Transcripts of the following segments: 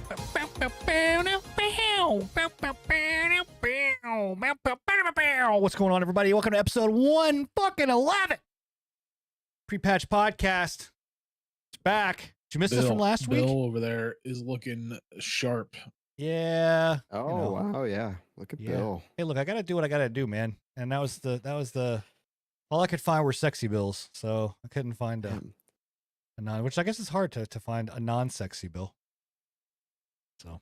What's going on, everybody? Welcome to episode 111 Pre-Patch Podcast. It's back. Did you miss this from last week? Bill over there is looking sharp. Yeah. Oh, wow. Yeah. Look at Bill. Hey, look, I got to do what I got to do, man. And that was the all I could find were sexy bills. So I couldn't find a non, which I guess is hard to find a non-sexy bill. So,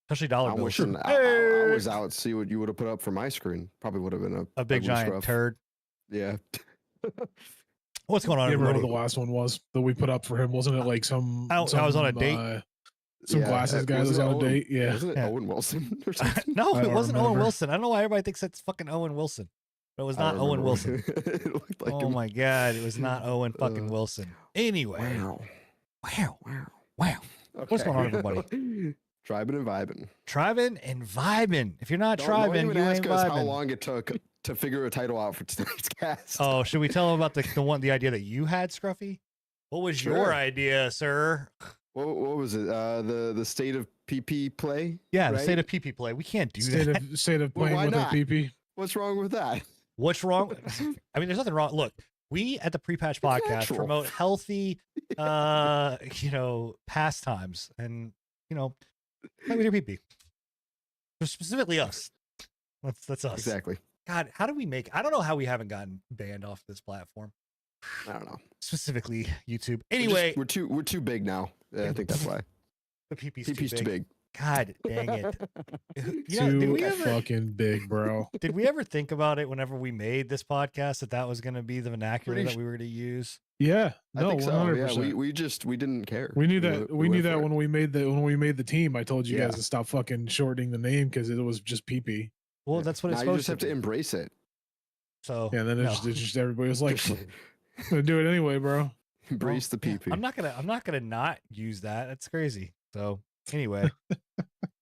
especially dollar bills. I was out to see what you would have put up for my screen. Probably would have been a big giant turd. Yeah. What's going on? You remember what the last one was that we put up for him? Wasn't it like some? I was on a date. Some glasses guy was on a date. Yeah. Wasn't it Owen Wilson or something? No, it wasn't Owen Wilson. I don't know why everybody thinks it's fucking Owen Wilson. But it was not Owen Wilson. It looked like oh my God. It was not Owen fucking Wilson. Anyway. Wow. Okay. What's going on, everybody? Tribing and vibing. Tribing and vibing. If you're not tribing, you ain't vibing. How long it took to figure a title out for tonight's cast. Oh, should we tell them about the idea that you had, Scruffy? What was your idea, sir? What was it? The state of PP play? Yeah, right? The state of PP play. We can't do that. State of playing with a PP. What's wrong with that? What's wrong? I mean, there's nothing wrong. Look, we at the Pre-Patch Podcast promote healthy, pastimes and, play with your PP. Specifically us. That's us. Exactly. God, how do we I don't know how we haven't gotten banned off this platform. I don't know. Specifically YouTube. Anyway, we're too big now. I think that's why. The PP's too big. God dang it. Too fucking big, bro. Did we ever think about it whenever we made this podcast that was going to be the vernacular that we were going to use? Yeah. No, I think so. 100%. Yeah, we didn't care. We knew that when we made the team. I told you guys to stop fucking shortening the name because it was just PP. Well, that's what it's supposed to be. You just have to embrace it. So yeah, then it's just everybody was like, I'm gonna do it anyway, bro. Embrace the PP. I'm not gonna not use that. That's crazy. So anyway,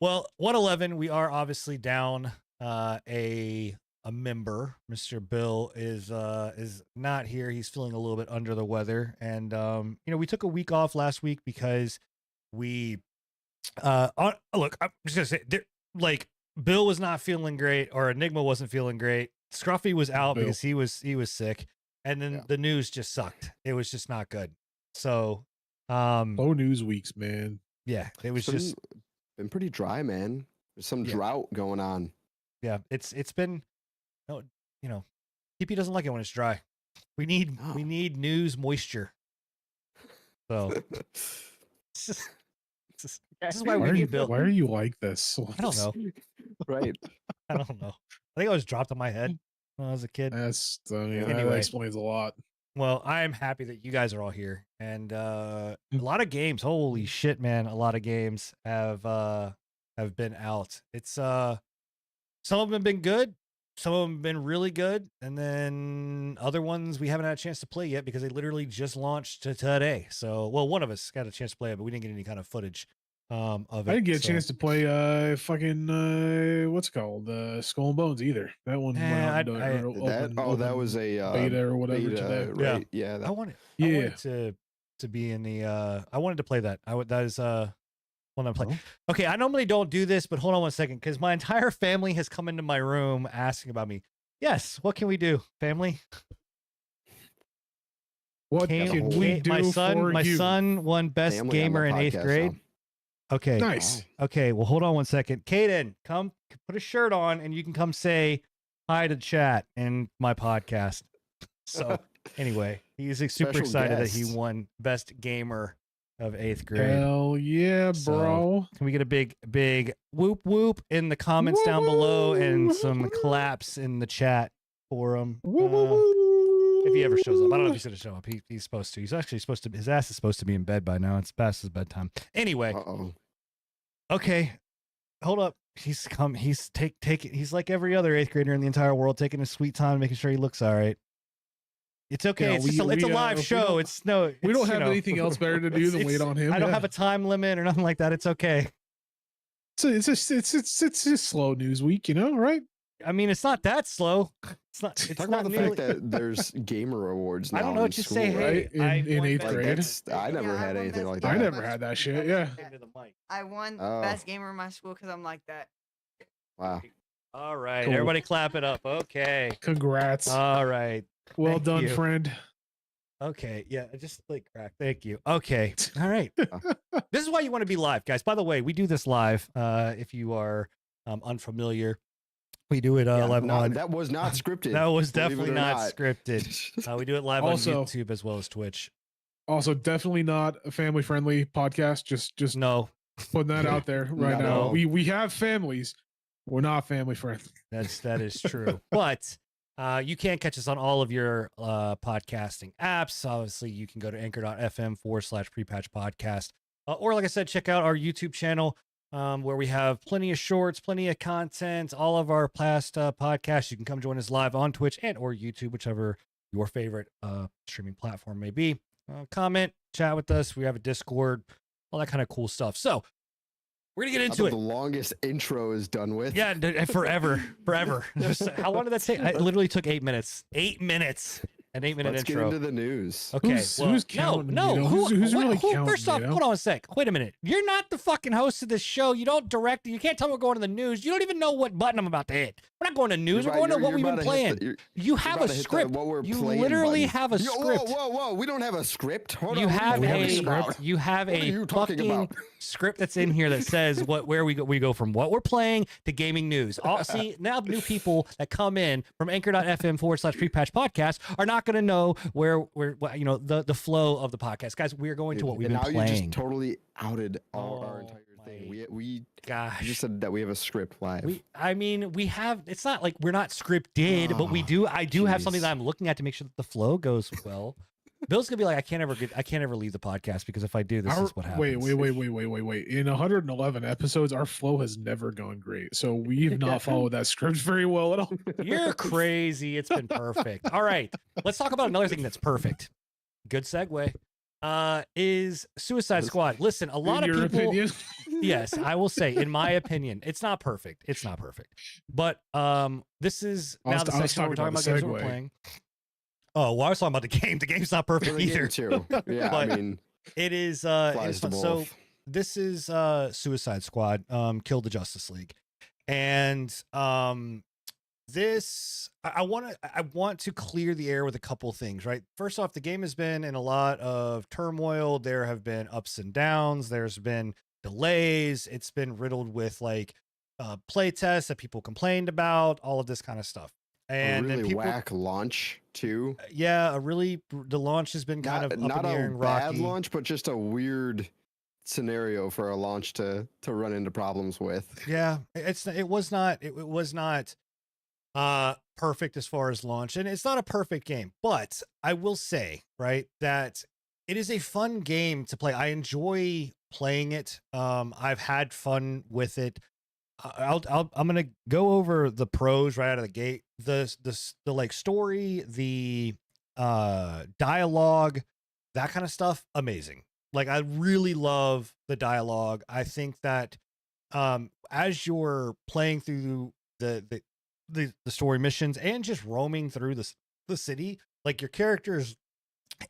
well, 111. We are obviously down a member. Mr. Bill is not here. He's feeling a little bit under the weather, and we took a week off last week because we look. I'm just gonna say Bill was not feeling great, or Enigma wasn't feeling great. Scruffy was out because he was sick, and then the news just sucked. It was just not good. So, slow news weeks, man. Yeah, it was just been pretty dry, man. There's some drought going on. Yeah, it's been, PP doesn't like it when it's dry. We need news moisture. So this is why we need Bill. Why are you like this? I don't know. Right. I don't know. I think I was dropped on my head when I was a kid. Anyway, that explains a lot. Well, I am happy that you guys are all here, and a lot of games. Holy shit, man! A lot of games have been out. It's some of them have been good, some of them have been really good, and then other ones we haven't had a chance to play yet because they literally just launched today. So, well, one of us got a chance to play it, but we didn't get any kind of footage of it. I didn't get a chance to play what's it called? Skull and Bones either. That one that was a beta or whatever beta, today. Right? Yeah. I wanted to be in the I wanted to play that. That is one I'm playing. Okay, I normally don't do this, but hold on one second, because my entire family has come into my room asking about me. Yes, what can we do, family? What can we do? My son won best family gamer in 8th grade. Okay. Nice. Okay. Well, hold on one second. Kaden, come put a shirt on and you can come say hi to chat in my podcast. So anyway, he's super Special excited guest. that he won best gamer of 8th grade. Hell yeah, bro. So, can we get a big whoop whoop in the comments down below and some claps in the chat for him? If he ever shows up. I don't know if he's going to show up. He's supposed to. He's actually supposed to. His ass is supposed to be in bed by now. It's past his bedtime. Anyway. Okay. Hold up. He's come. He's he's like every other 8th grader in the entire world, taking his sweet time, making sure he looks all right. It's okay. Yeah, it's a live show. We don't have anything else better to do than wait on him. I don't have a time limit or nothing like that. It's okay. It's just slow news week, right? I mean, it's not that slow. It's not. Talk about the fact that there's gamer awards now. I don't know what you say. Right? Hey, in 8th grade. I never had anything like that. I never had that shit. Yeah. I won Oh. best gamer in my school because I'm like that. Wow. All right, Cool. everybody clap it up. Okay. Congrats. All right. Well thank done, you. friend. Okay, yeah, just like crack. Thank you. Okay, all right. This is why you want to be live, guys. By the way, we do this live. If you are unfamiliar, we do it Yeah, live on. that was not scripted. That was believe it definitely or not scripted. We do it live Also- on YouTube as well as Twitch. Also, definitely not a family friendly podcast. Just No, putting that out there right Not at now. all. We have families. We're not family friendly. that is true. But you can catch us on all of your podcasting apps. Obviously, you can go to anchor.fm/prepatch podcast. Or like I said, check out our YouTube channel where we have plenty of shorts, plenty of content, all of our past podcasts. You can come join us live on Twitch and or YouTube, whichever your favorite streaming platform may be. Comment, chat with us. We have a Discord, all that kind of cool stuff. So we're going to get into The it. longest intro is done with. Yeah, forever. How long did that take? It literally took 8 minutes. 8 minutes. An 8-minute Let's intro. get into the news. Okay, Who's counting, No, you know? who, Who's really counting, First off, you know? hold on a sec. Wait a minute. You're not the fucking host of this show. You don't direct it. You can't tell me we're going to the news. You don't even know what button I'm about to hit. We're not going to news. We're going to what we've been playing. You have a script. You literally have a script. Whoa! We don't have a script. Hold You on. have we don't a script. you have What are a you talking fucking about? script that's in here that says where we go from what we're playing to gaming news. See, now new people that come in from anchor.fm/prepatch podcast are not going to know where the flow of the podcast. Guys, we are going to what we've been now playing. you just totally outed our entire thing. my We Gosh. you just said that we have a script live. We have. It's not like we're not scripted, but we do. I do have something jeez. that I'm looking at to make sure that the flow goes well. Bill's gonna be like, I can't ever leave the podcast because if I do, this is what happens. Wait. In 111 episodes, our flow has never gone great. So we've not followed that script very well at all. You're crazy. It's been perfect. All right, let's talk about another thing that's perfect. Good segue. Is Suicide Squad. Listen, a lot In of your people. opinion? Yes, I will say, in my opinion, it's not perfect. It's not perfect. But this is I was- now the I was section where we're talking talking about about games the we're segue. playing. Oh, well, I was talking about the game. The game's not perfect For the game either. too. Yeah, But I mean, It is flies to fun. So both. this is Suicide Squad, Kill the Justice League. And this I want to clear the air with a couple things, right? First off, the game has been in a lot of turmoil. There have been ups and downs, there's been delays, it's been riddled with like play tests that people complained about, all of this kind of stuff. And a then really people, whack launch too. yeah, the launch has been kind of up Not in the a air and bad rocky. launch, but just a weird scenario for a launch to run into problems with. Yeah, it was not perfect as far as launch, and it's not a perfect game, but I will say, right, that it is a fun game to play. I enjoy playing it. I've had fun with it. I'm gonna go over the pros right out of the gate. The like story, the dialogue, that kind of stuff, amazing. Like, I really love the dialogue. I think that as you're playing through the story missions and just roaming through the city, like, your characters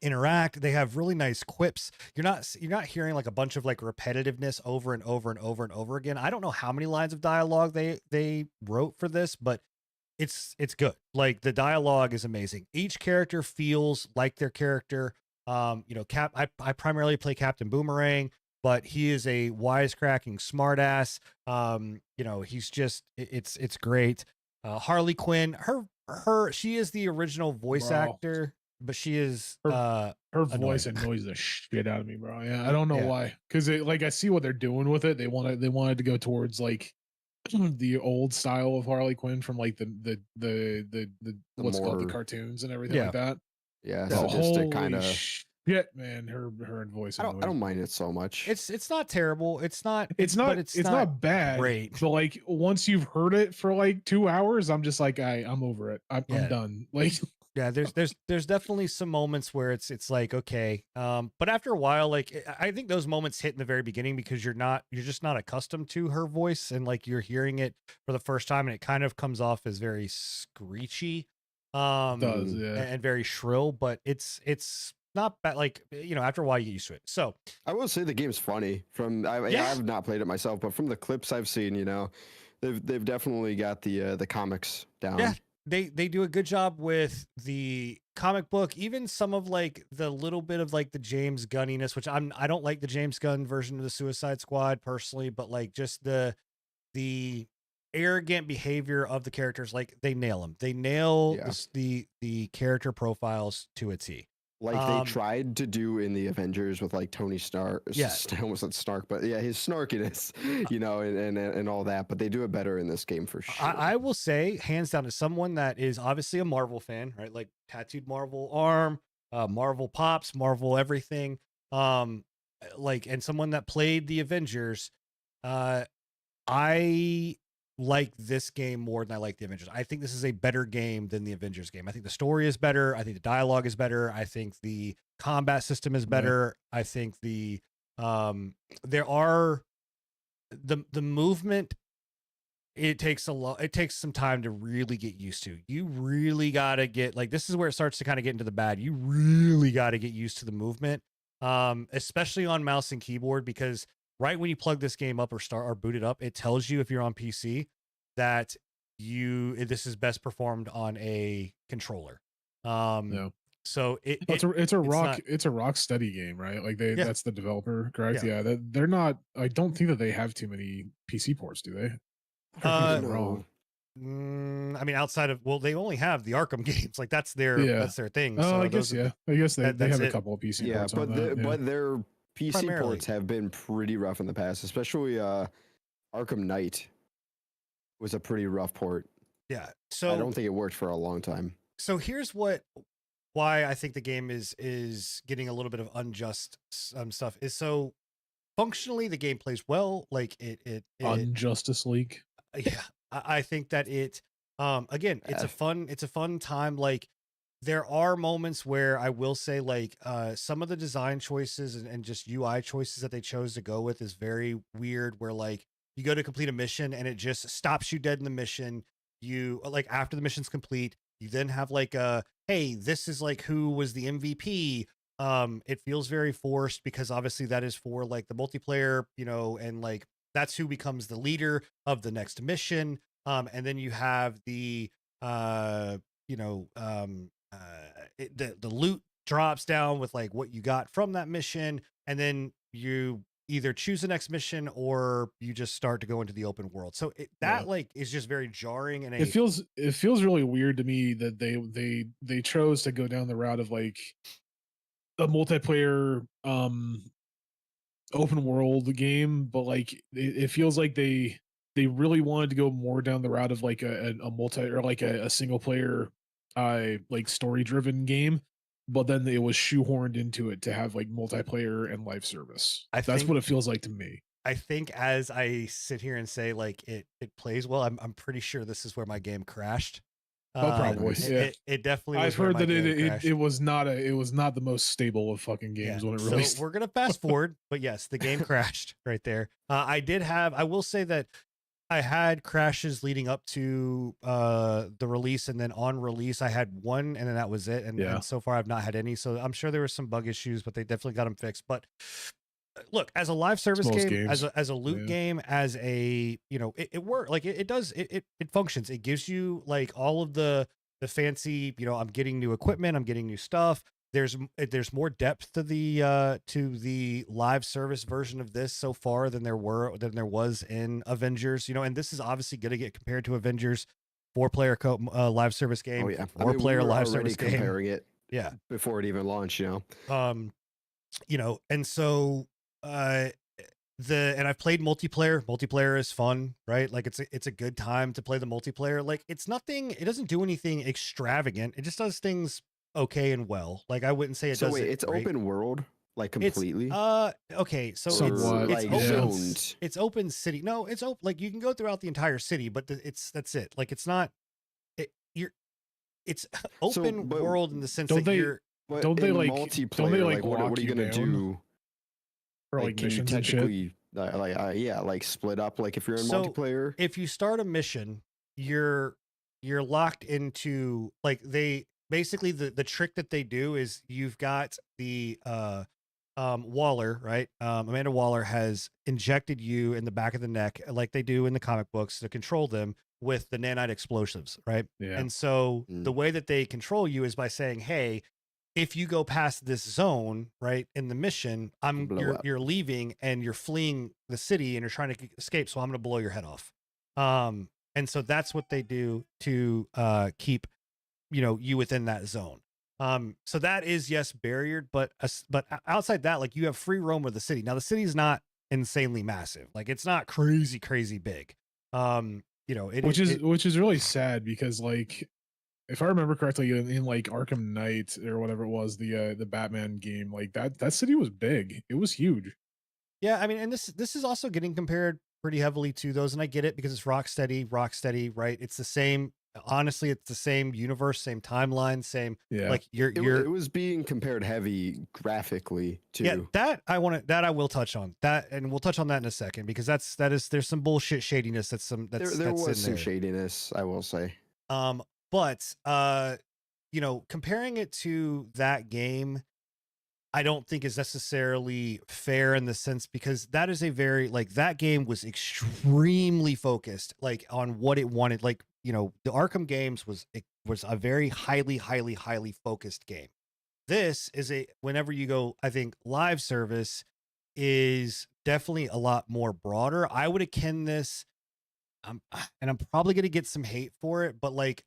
interact, they have really nice quips. You're not hearing like a bunch of like repetitiveness over and over and over and over again. I don't know how many lines of dialogue they wrote for this, but it's good. Like, the dialogue is amazing. Each character feels like their character. I primarily play Captain Boomerang, but he is a wisecracking smartass. He's just it's great. Harley Quinn, she is the original voice Bro. actor, but she is Her voice annoying. annoys the shit out of me, bro. Yeah, I don't know Yeah. why. Because I see what they're doing with it. They wanted to go towards like the old style of Harley Quinn from like the what's it called, the more- cartoons and everything Yeah. like that. Yeah, But sadistic kind holy of. shit, man. Her voice. I annoys don't me. mind it so much. it's not terrible. It's not But it's not bad. great. But like once you've heard it for like 2 hours, I'm just like I'm over it. I'm Yeah. done. Like Yeah, there's definitely some moments where it's like, okay, but after a while, like, I think those moments hit in the very beginning because you're just not accustomed to her voice, and like you're hearing it for the first time, and it kind of comes off as very screechy, does, yeah. and very shrill. But it's not bad. Like, you know, after a while you get used to it. So I will say the game's funny. Yeah. I've not played it myself, but from the clips I've seen, you know, they've definitely got the comics down. Yeah. they do a good job with the comic book, even some of like the little bit of like the James Gunniness, which I don't like the James Gunn version of the Suicide Squad personally, but like just the arrogant behavior of the characters, like they nail them. They nail Yeah. the character profiles to a T. Like they tried to do in the Avengers with like Tony Stark. Yeah. I almost said Snark, but yeah, his snarkiness, you know, and all that. But they do it better in this game for sure. I will say, hands down, as someone that is obviously a Marvel fan, right? Like tattooed Marvel arm, Marvel pops, Marvel everything. Like, and someone that played the Avengers, I like this game more than I like the Avengers. I think this is a better game than the Avengers game. I think the story is better. I think the dialogue is better. I think the combat system is better. I think the there are the movement, it takes some time to really get used to. You really got to get, like, this is where it starts to kind of get into the bad. You really got to get used to the movement, especially on mouse and keyboard, because right when you plug this game up or boot it up, it tells you if you're on PC that this is best performed on a controller. Yeah. So it's a Rocksteady game, right? Like Yeah. that's the developer, correct? Yeah, they're not. I don't think that they have too many PC ports, do they? I think I'm wrong. I mean, outside of, well, they only have the Arkham games. Like that's their thing. Oh, So I guess I guess they that's have a it. couple of PC Yeah, ports but on that. but their PC Primarily. ports have been pretty rough in the past, especially Arkham Knight was a pretty rough port. Yeah. I So don't think it worked for a long time. so here's why I think the game is getting a little bit of unjust stuff is, so functionally the game plays well. Like it On Justice League. yeah, I think that it again, it's a fun time. Like there are moments where I will say, like, some of the design choices and just UI choices that they chose to go with is very weird, where like you go to complete a mission and it just stops you dead in the mission. You, like, after the mission's complete, you then have like hey, this is like who was the MVP. It feels very forced because obviously that is for like the multiplayer, you know, and like that's who becomes the leader of the next mission. And then you have the the loot drops down with like what you got from that mission, and then you either choose the next mission or you just start to go into the open world. So that like is just very jarring, and it feels really weird to me that they chose to go down the route of like a multiplayer open world game, but like it feels like they really wanted to go more down the route of like a multi or like a single player like story driven game, but then it was shoehorned into it to have like multiplayer and live service. That's what it feels like to me. I think as I sit here and say like it plays well, I'm pretty sure this is where my game crashed. Probably. It definitely. I've heard that it was not the most stable of fucking games when it released. So we're gonna fast forward, but yes, the game crashed right there. I will say that I had crashes leading up to the release, and then on release I had one, and then that was it. And so far I've not had any. So I'm sure there were some bug issues, but they definitely got them fixed. But look, as a live service game, as a loot game, as a, you know, it works. Like it does, it functions. It gives you like all of the fancy, you know, I'm getting new equipment, I'm getting new stuff. There's more depth to the live service version of this so far than there was in Avengers, you know, and this is obviously going to get compared to Avengers 4-player live service game. Oh yeah, 4-player live service game. Comparing it, yeah, before it even launched, you know. You know, and so and I've played multiplayer. Multiplayer is fun, right? Like it's a good time to play the multiplayer. Like it doesn't do anything extravagant. It just does things okay and well. Like I wouldn't say it does. So wait, it's great. Open world, like completely. Okay, so it's open city. No, it's open. Like you can go throughout the entire city, but that's it. Like it's not. It's open world in the sense that you're. Don't they like multiplayer? What are you gonna do? Or like missions and shit. Like split up. Like if you're in multiplayer, if you start a mission, you're locked into like basically the trick that they do is you've got the Waller, right? Amanda Waller has injected you in the back of the neck like they do in the comic books to control them with the nanite explosives, right? Yeah. And so Mm. the way that they control you is by saying, "Hey, if you go past this zone, right, in the mission, Blow up. you're leaving and you're fleeing the city and you're trying to escape, so I'm going to blow your head off." And so that's what they do to keep you within that zone. So that is, yes, barriered, but outside that, like, you have free roam of the city. Now the city's not insanely massive, like it's not crazy big. Which is really sad because, like, if I remember correctly, in like Arkham Knight or whatever it was, the Batman game, like that city was big. It was huge. Yeah, I mean, and this is also getting compared pretty heavily to those, and I get it because it's Rocksteady, right? It's the same. Honestly, it's the same universe, same timeline, same. Yeah. Like It was being compared heavy graphically too. yeah. That I will touch on that, and we'll touch on that in a second because there's some bullshit shadiness that's there that's was in some there. shadiness, I will say. But comparing it to that game, I don't think is necessarily fair in the sense because that is a very that game was extremely focused like on what it wanted. Like, the Arkham games was a very highly focused game. This is whenever you go, I think live service is definitely a lot more broader. I would akin this, and I'm probably going to get some hate for it, but like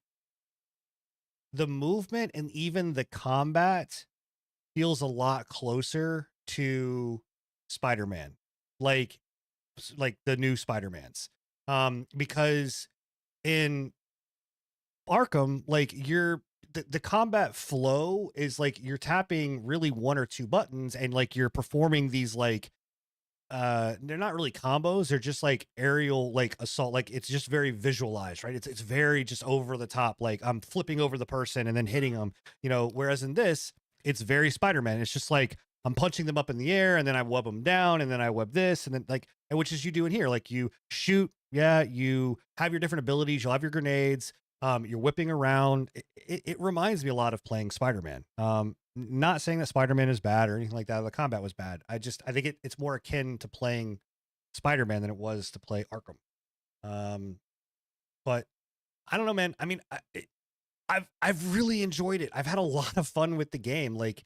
the movement and even the combat feels a lot closer to Spider-Man, like the new Spider-Mans. Because in Arkham, like the combat flow is like you're tapping really one or two buttons and like you're performing these they're not really combos, they're just like aerial like assault, like it's just very visualized, right? It's very just over the top, like I'm flipping over the person and then hitting them, whereas in this it's very Spider-Man. It's just like I'm punching them up in the air and then I web them down and then I web this and then and which is you do in here, like you shoot, yeah, you have your different abilities, you'll have your grenades, you're whipping around. It reminds me a lot of playing Spider-Man. Not saying that Spider-Man is bad or anything like that. The combat was bad. I think it's more akin to playing Spider-Man than it was to play Arkham. But I don't know, man. I mean, I've really enjoyed it. I've had a lot of fun with the game. Like,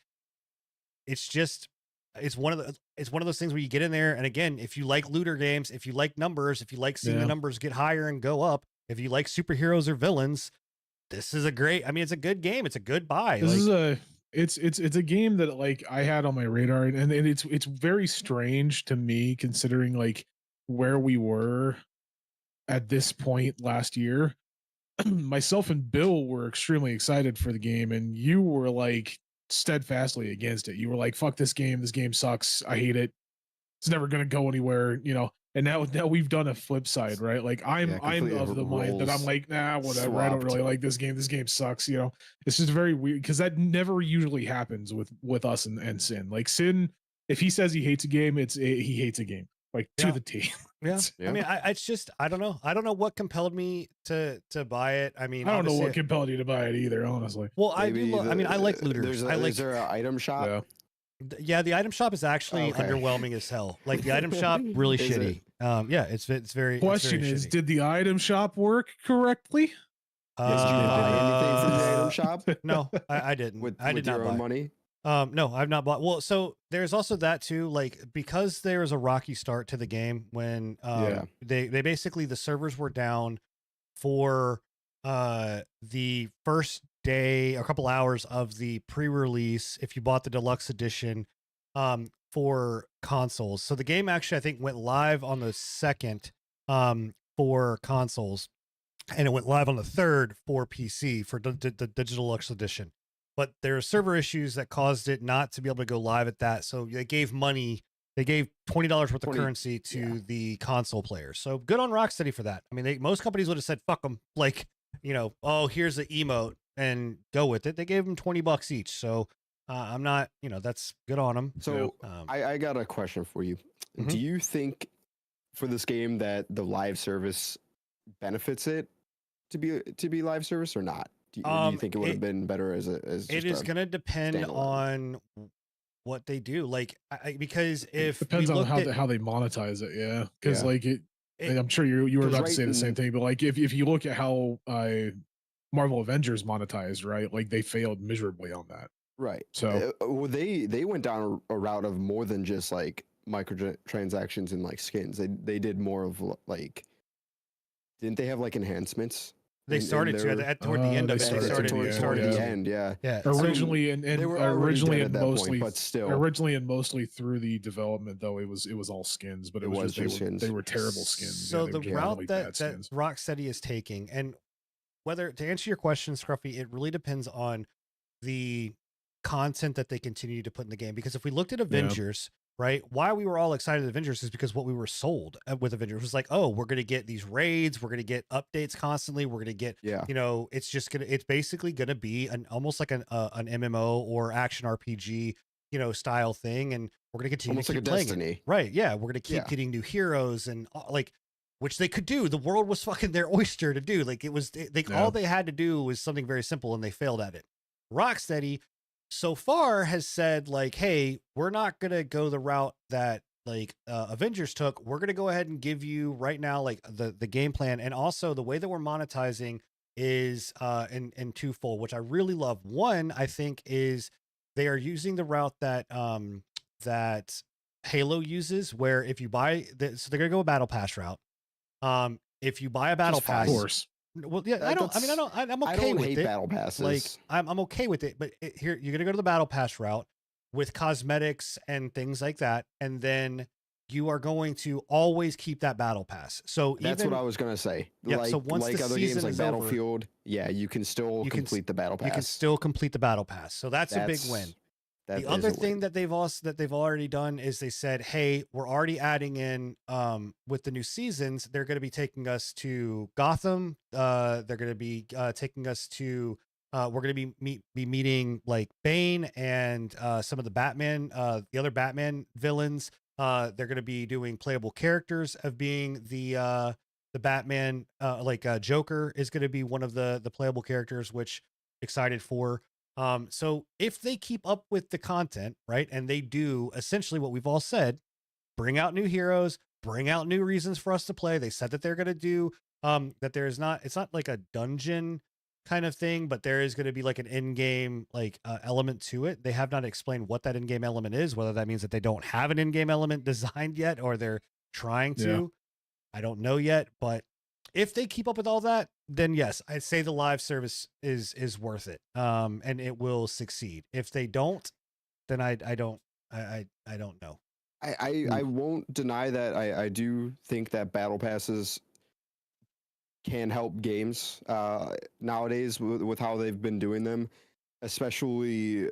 it's one of those things where you get in there, and again, if you like looter games, if you like numbers, if you like seeing the numbers get higher and go up, if you like superheroes or villains, this is it's a good game. It's a good buy. It's a game that like I had on my radar, and it's very strange to me considering like where we were at this point last year. Myself and Bill were extremely excited for the game, and you were like steadfastly against it. You were like, "Fuck this game! This game sucks. I hate it. It's never gonna go anywhere." And now we've done a flip side, right? Like I'm of the mind that I'm like, nah, whatever. I don't really like this game. This game sucks. It's just very weird because that never usually happens with us and Sin. Like Sin, if he says he hates a game, he hates a game, like to the T. Yeah. I mean, it's just I don't know. I don't know what compelled me to buy it. I mean, I don't know what compelled you to buy it either, honestly. Well, I like looters. Is there an item shop? Yeah, the item shop is actually underwhelming as hell. Like the item shop, really shitty. Yeah, it's very. Question is, did the item shop work correctly? Did you buy anything from the item shop? No, I didn't. I did not buy money. No, I've not bought. Well, so there's also that too. Like because there was a rocky start to the game when they basically the servers were down for the first day, a couple hours of the pre-release if you bought the deluxe edition for consoles. So the game actually I think went live on the 2nd for consoles, and it went live on the 3rd for PC for the digital deluxe edition. But there are server issues that caused it not to be able to go live at that. So they gave money. They gave $20 worth of currency to the console players. So good on Rocksteady for that. I mean, most companies would have said, fuck them. Like, oh, here's the emote and go with it. They gave them $20 each. So I'm not, that's good on them. So I got a question for you. Mm-hmm. Do you think for this game that the live service benefits it to be live service or not? Do you think it would have been better as It just is a going to depend standalone? on what they do. Like, because if we Depends on looked at how they monetize it, yeah. Because Yeah. like and it, I'm sure you were 'Cause about to right say the same n- thing, but like if you look at how Marvel Avengers monetized, right? Like they failed miserably on that. Right. So Well, they went down a route of more than just like microtransactions and like skins. They did more of like, didn't they have like enhancements? they in started to their toward the end they of it. They started started. to, They yeah, started toward the to. end, yeah. Yeah. I mean, originally they were and already originally dead and at that mostly point, but still, originally and mostly through the development though it was all skins, but It it was was just just skins. they were terrible skins. So they the were just route really that bad that skins. Rocksteady is taking, and whether to answer your question, Scruffy, it really depends on the content that they continue to put in the game. Because if we looked at Avengers, right, why we were all excited at Avengers is because what we were sold with Avengers was like, oh, we're going to get these raids, we're going to get updates constantly, we're going to get, yeah. it's basically going to be almost like an MMO or action RPG, style thing, and we're going to continue Almost to like keep a playing it. Destiny. Right? Yeah, we're going to keep Yeah. getting new heroes and like. Which they could do. The world was fucking their oyster to do. Like it was, all they had to do was something very simple, and they failed at it. Rocksteady, so far, has said like, "Hey, we're not gonna go the route that like Avengers took. We're gonna go ahead and give you right now like the game plan, and also the way that we're monetizing is in twofold, which I really love. One, I think, is they are using the route that that Halo uses, where if you buy, so they're gonna go a battle pass route. If you buy a battle Just fine. Of pass, course. well, yeah, I'm I okay don't with hate it. battle passes. Like, I'm okay with it, but here you're gonna go to the battle pass route with cosmetics and things like that, and then you are going to always keep that battle pass. So That's even what I was gonna say. Yep, so once like the other season games like is over, Battlefield, yeah, you can still you can complete the battle pass. you can still complete the battle pass. So that's a big win. That The is other a thing win. that they've already done is they said, "Hey, we're already adding in with the new seasons. They're going to be taking us to Gotham. They're going to be taking us to. We're going to be meeting like Bane and some of the the other Batman villains. They're going to be doing playable characters of being the Batman. Joker is going to be one of the playable characters, which excited for." So if they keep up with the content, right, and they do essentially what we've all said, bring out new heroes, bring out new reasons for us to play. They said that they're going to do that it's not like a dungeon kind of thing, but there is going to be like an in-game element to it. They have not explained what that in-game element is, whether that means that they don't have an in-game element designed yet or they're trying to. Yeah. I don't know yet, but if they keep up with all that, then yes, I'd say the live service is worth it. And it will succeed. If they don't, then I don't know. I won't deny that I do think that battle passes can help games nowadays with how they've been doing them, especially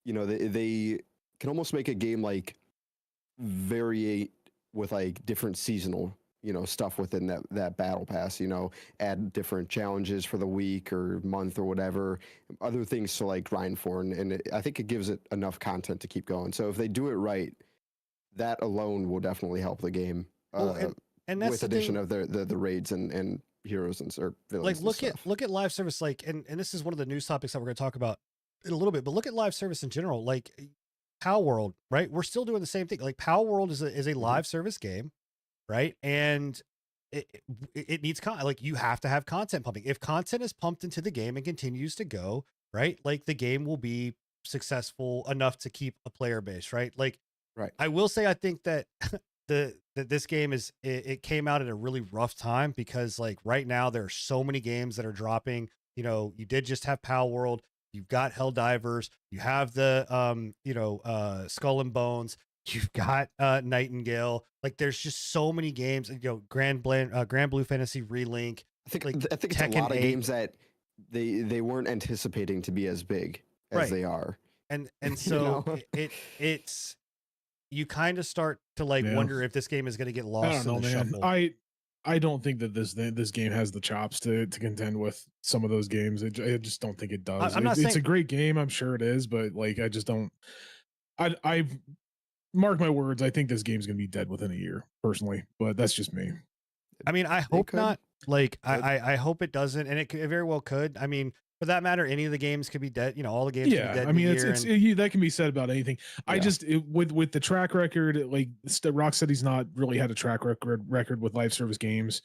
they can almost make a game like variate with like different seasonal stuff within that battle pass, add different challenges for the week or month or whatever, other things to like grind for, and I think it gives it enough content to keep going. So if they do it right, that alone will definitely help the game. Well, and that's with the addition thing, of the raids and heroes or villains. like and look stuff. at live service, like, and this is one of the news topics that we're going to talk about in a little bit, but look at live service in general, like Pow World, right? We're still doing the same thing. Like Pow World is a live service game, right? And it needs like you have to have content pumping. If content is pumped into the game and continues to go, right, like the game will be successful enough to keep a player base, right? Like, Right. I will say I think that that this game it came out at a really rough time because like right now there are so many games that are dropping. You did just have Pow World, you've got Helldivers, you have the Skull and Bones, you've got Nightingale. Like there's just so many games. Grand Blue Fantasy Relink. I think like it's a Tekken lot of 8. games that they weren't anticipating to be as big as Right. they are. And You so know? it's you kind of start to like Yeah. wonder if this game is going to get lost I don't know, in the man. shuffle. I don't think that this game has the chops to contend with some of those games. I just don't think it does. I'm not It's a saying- great game, I'm sure it is, but like I just don't. I mark my words. I think this game's gonna be dead within a year, personally. But that's just me. I mean, I hope could. not. Like, Could. I hope it doesn't, and it very well could. I mean, for that matter, any of the games could be dead. All the games could be Yeah, dead. I mean, in a it's year, and that can be said about anything. I Yeah. just with the track record, like Rocksteady's not really had a track record with live service games.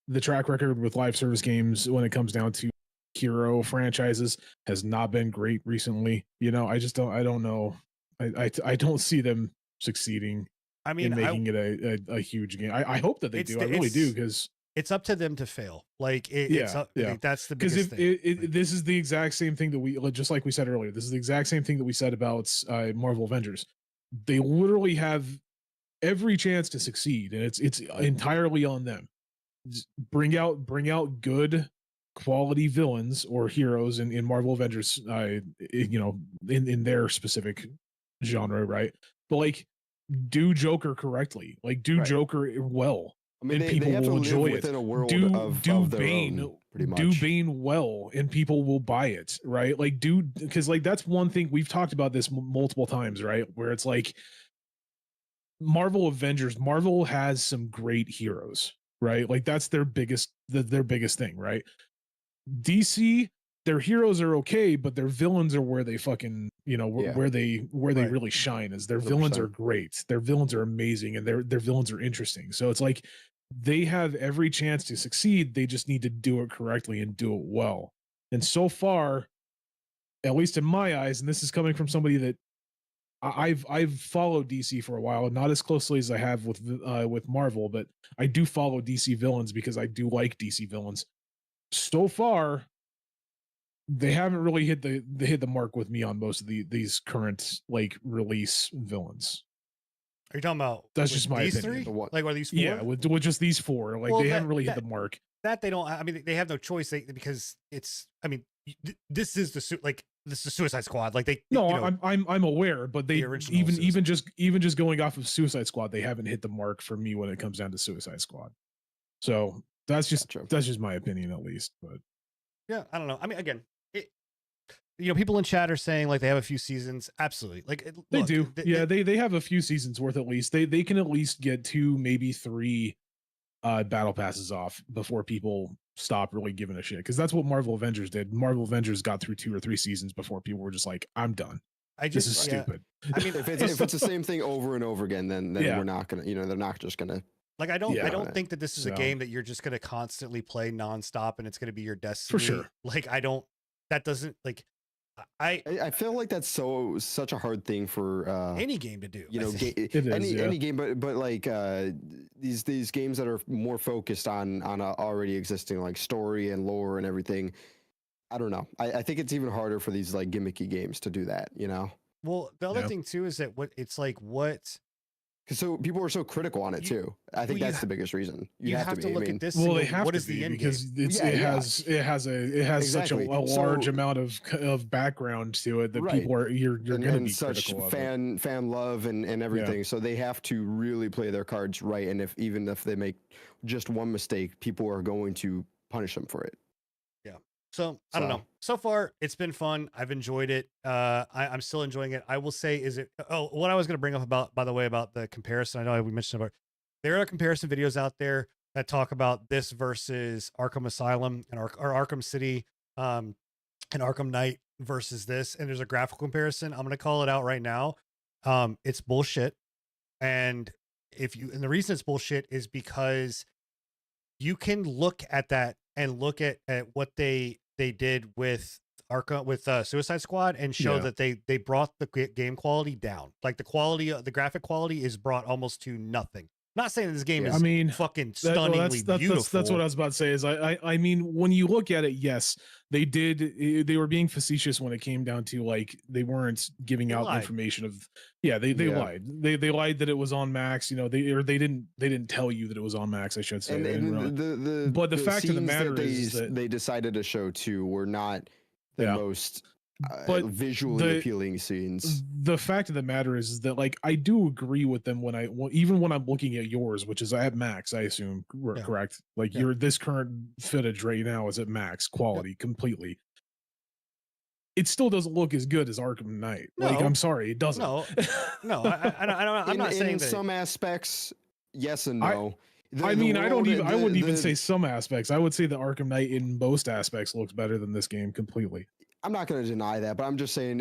The track record with live service games when it comes down to hero franchises has not been great recently. I just don't know. I don't see them succeeding I in mean, making it a huge game. I hope that they It's do. the- I really do it's- because it's up to them to fail. Like it's Yeah, up, yeah. like, that's the because biggest if thing. this is the exact same thing that we just like we said earlier. This is the exact same thing that we said about Marvel Avengers. They literally have every chance to succeed, and it's entirely on them. Just bring out good quality villains or heroes in Marvel Avengers. In their specific genre, right? But like, do Joker correctly. Like, do Right. Joker well. I mean, and they people have to will live enjoy it. within a world Do of their Bane own, pretty much. do Bane well, and people will buy it, right? Like, because like that's one thing we've talked about this multiple times, right? Where it's like Marvel Avengers, Marvel has some great heroes, right? Like that's their biggest thing, right? DC, their heroes are okay, but their villains are where they fucking Yeah. where they Right. really shine. Is their villains 100%. are great, their villains are amazing, and their villains are interesting. So it's like they have every chance to succeed. They just need to do it correctly and do it well. And so far, at least in my eyes, and this is coming from somebody that I've followed DC for a while, not as closely as I have with Marvel, but I do follow DC villains because I do like DC villains. So far, they haven't really hit the mark with me on most of these current like release villains. Are you talking about That's with just my these opinion. three? The what? Like, are these 4? Yeah, with just these 4, like Well, they that- haven't really hit that- the mark. that they don't. I mean, they have no choice because it's. I mean, this is this is Suicide Squad. Like they. No, you know, I'm aware, but they original even just going off of Suicide Squad, they haven't hit the mark for me when it comes down to Suicide Squad. So that's just Gotcha. my opinion, at least. But yeah, I don't know. I mean, again, people in chat are saying like they have a few seasons. Absolutely, like they look, do. They have a few seasons worth at least. They can at least get 2, maybe 3 battle passes off before people stop really giving a shit. Because that's what Marvel Avengers did. Marvel Avengers got through 2 or 3 seasons before people were just like, I'm done. This is stupid. I mean, If it's the same thing over and over again, then Yeah. we're not gonna. They're not just gonna. like I don't Yeah. think that this is a So- game that you're just gonna constantly play nonstop and it's gonna be your destiny. sure. Like that doesn't like I feel like that's such a hard thing for any game to do. you know I think. It is, any game, but like these games that are more focused on a already existing like story and lore and everything. I don't know. I think it's even harder for these like gimmicky games to do that. Well, the other Yeah. thing too is that what Because so people are so critical on it too. I think well, that's the biggest reason. you have to be. I look mean, at this. Well, and they go, have what to is the be end because game? it has such a Exactly. large So- amount of background to it that Right. people are you're going to and be such critical of it. fan love and everything. So they have to really play their cards right. And even if they make just one mistake, people are going to punish them for it. So I don't So- know. So far, it's been fun. I've enjoyed it. I'm still enjoying it. I will say, what I was going to bring up about, by the way, about the comparison. I know we mentioned about there are comparison videos out there that talk about this versus Arkham Asylum and or Arkham City, and Arkham Knight versus this, and there's a graphical comparison. I'm going to call it out right now. It's bullshit, and the reason it's bullshit is because you can look at that and look at what they did with Arkham with Suicide Squad and show Yeah. that they brought the game quality down. Like the graphic quality is brought almost to nothing. Not saying that this game Yeah. is I mean, fucking stunningly beautiful. That's what I was about to say. Is I mean, when you look at it, yes, they were being facetious when it came down to like they weren't giving They out lied. information of they Yeah. lied. They lied that it was on Max. They didn't tell you that it was on Max. I should say. And, They didn't and really- the But the fact of the scenes matter that is that- they decided to show too were not the Yeah. most But visually the- appealing scenes. the fact of the matter is that like I do agree with them even when I'm looking at yours, which is at Max, I assume Yeah. correct. Like Yeah. your this current footage right now is at max quality completely. It still doesn't look as good as Arkham Knight. Like No. I'm sorry, it doesn't. No, no, I don't. I'm not saying in that. some aspects, yes and I- no. I mean, I world, wouldn't even the- say some aspects. I would say the Arkham Knight in most aspects looks better than this game completely. I'm not going to deny that, but I'm just saying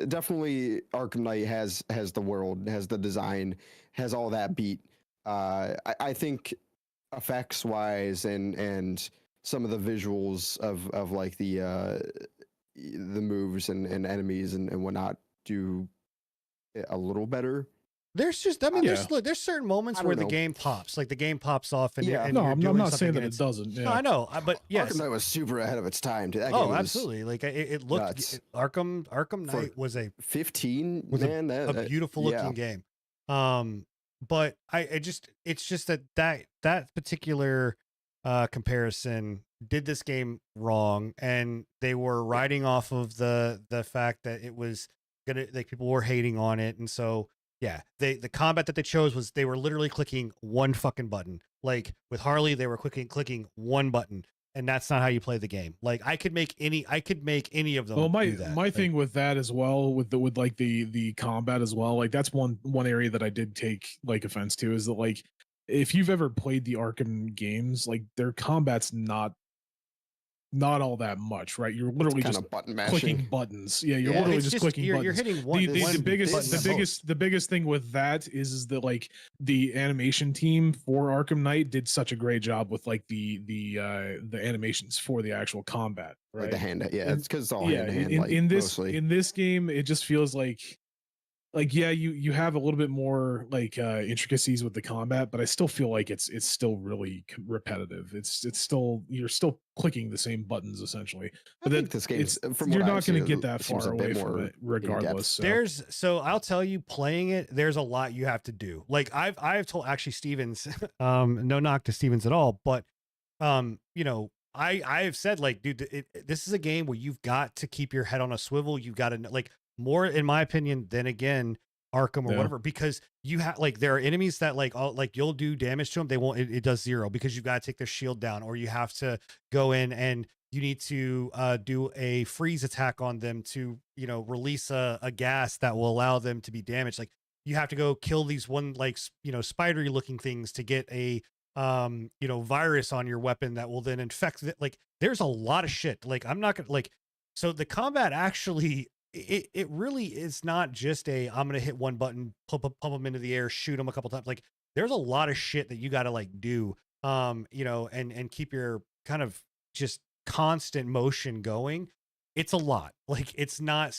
definitely Arkham Knight has the world, has the design, has all that beat. I think effects wise and some of the visuals of like the moves and enemies and whatnot do it a little better. There's just, I mean, Yeah. there's certain moments I where don't the know. game pops, like the game pops off, and, Yeah. and No, you're I'm doing not something saying that and it doesn't. No, Yeah. I know, but yes, Arkham Knight was super ahead of its time. That game oh, was absolutely. Like it looked nuts. Arkham For Knight was a 15, was man. a beautiful looking game. But it's just that particular comparison did this game wrong, and they were riding off of the fact that it was gonna, like, people were hating on it, and so yeah, the combat that they chose was they were literally clicking one fucking button. Like with Harley, they were clicking one button, and that's not how you play the game. Like I could make any of them. Well, do that. my Like, thing with that as well, with like the combat as well, like that's one area that I did take like offense to, is that like if you've ever played the Arkham games, like their combat's not all that much, right? You're literally kind just of button clicking mashing. buttons. Yeah, you're Yeah. literally it's just clicking you're buttons. hitting one. The biggest button. thing with that is that like the animation team for Arkham Knight did such a great job with like the animations for the actual combat, right? Like the hand, yeah, And- it's because it's all yeah, hand to hand. in Mostly. this game, it just feels like yeah, you have a little bit more like intricacies with the combat, but I still feel like it's still really repetitive. It's still, you're still clicking the same buttons essentially. But I think this game, from you're what not I've going to seen, get that seems far a bit away from more it regardless. So. So I'll tell you, playing it, there's a lot you have to do. Like I've told actually Stevens, no knock to Stevens at all, but you know, I've said, like, dude, this is a game where you've got to keep your head on a swivel. You've got to, like, more in my opinion than again Arkham or Yeah. whatever, because you have, like, there are enemies that like you'll do damage to them, they won't, it does 0 because you've got to take their shield down, or you have to go in and you need to do a freeze attack on them to, you know, release a gas that will allow them to be damaged. Like you have to go kill these one, like, you know, spidery looking things to get a you know, virus on your weapon that will then infect it. Like there's a lot of shit. Like I'm not gonna, like, so the combat actually, it really is not just a, I'm gonna hit one button, pump them into the air, shoot them a couple times. Like there's a lot of shit that you got to like do, you know, and keep your kind of just constant motion going. It's a lot. Like it's not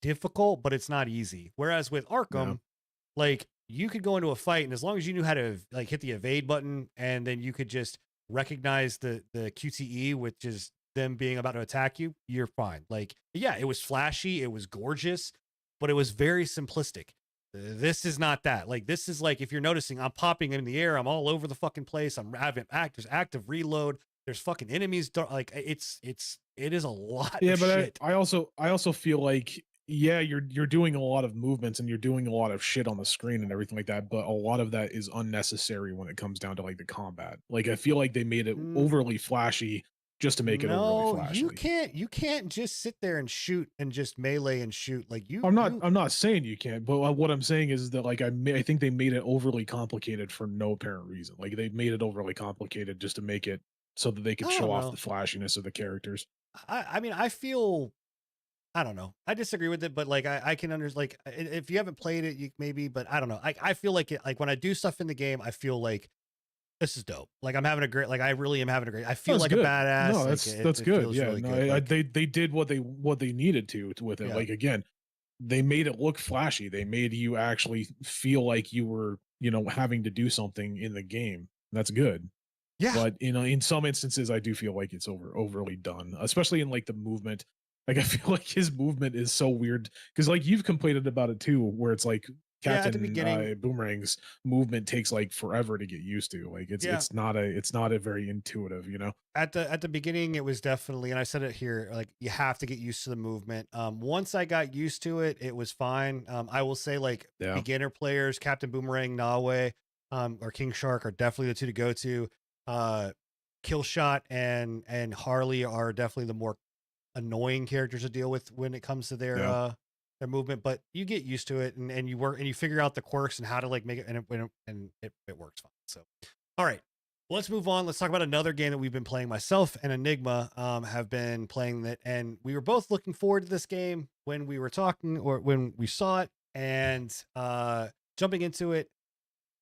difficult, but it's not easy. Whereas with Arkham, like you could go into a fight, and as long as you knew how to like hit the evade button, and then you could just recognize the QTE, which is them being about to attack you, you're fine. Like, yeah, it was flashy, it was gorgeous, but it was very simplistic. This is not that. Like, this is like, if you're noticing, I'm popping in the air, I'm all over the fucking place, I'm having there's active reload, there's fucking enemies, like it is a lot. Yeah, of but shit. I also feel like, yeah, you're doing a lot of movements and you're doing a lot of shit on the screen and everything like that, but a lot of that is unnecessary when it comes down to like the combat. Like I feel like they made it overly flashy just to make it overly flashy. You can't just sit there and shoot and just melee and shoot. Like I'm not saying you can't, but what I'm saying is that like I think they made it overly complicated for no apparent reason. Like they made it overly complicated just to make it so that they could show off the flashiness of the characters. I mean, I feel, I don't know. I disagree with it, but like I can understand. Like if you haven't played it, you maybe, but I don't know. I feel like it. Like when I do stuff in the game, I feel like this is dope. Like I'm having a great. Like I really am having a great. I feel like good. a badass. No, like, that's good. feels Yeah, really no, good. Like, they did what they needed to with it. Yeah. Like again, they made it look flashy. They made you actually feel like you were, you know, having to do something in the game. That's good. yeah. But you know, in some instances, I do feel like it's overly done, especially in like the movement. Like I feel like his movement is so weird because like you've complained about it too, where it's like at the Captain beginning- Boomerang's movement takes like forever to get used to. Like it's not a very intuitive, you know. At the beginning, it was definitely, and I said it here, like you have to get used to the movement. Once I got used to it, it was fine. I will say, like, beginner players, Captain Boomerang, Nawe, or King Shark are definitely the two to go to. Killshot and Harley are definitely the more annoying characters to deal with when it comes to their movement, but you get used to it, and you work and you figure out the quirks and how to like make it, and it works fine. All right. Let's move on. Let's talk about another game that we've been playing. Myself and Enigma have been playing that, and we were both looking forward to this game when we were talking or when we saw it. And jumping into it,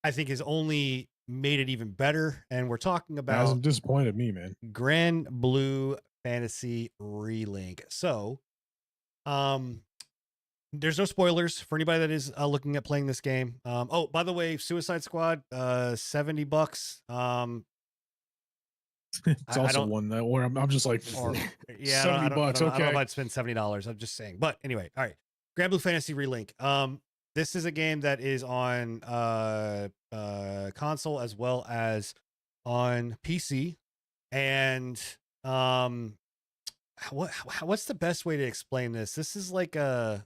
I think has only made it even better. And we're talking That about hasn't disappointed me, man. Grand Blue Fantasy Relink. So, there's no spoilers for anybody that is looking at playing this game. Oh, by the way, Suicide Squad, $70. It's I also don't- one that where I'm just like, Or yeah, $70 I don't know okay. if I'd spend $70. I'm just saying. But anyway, all right. Grand Blue Fantasy Relink. This is a game that is on console as well as on PC. And what's the best way to explain this? This is like a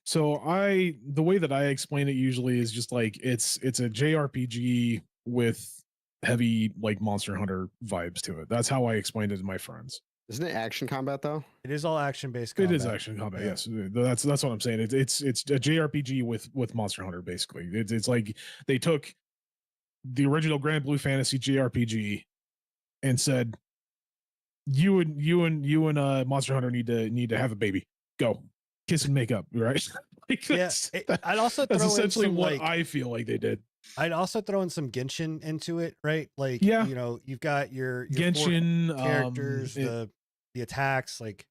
So the way that I explain it usually is just like it's a JRPG with heavy like Monster Hunter vibes to it. That's how I explained it to my friends. Isn't it action combat though? it is all action based. It is action combat, Yeah. yes. That's what I'm saying. It's a JRPG with Monster Hunter basically. It's like they took the original Grand Blue Fantasy JRPG and said, you and Monster Hunter need to have a baby. Go kiss and make up, right? Like Yeah, that's, I'd also that's throw in essentially some, what like, I feel like they did. I'd also throw in some Genshin into it, right? Like, Yeah. you know, you've got your four Genshin characters, it- the attacks, like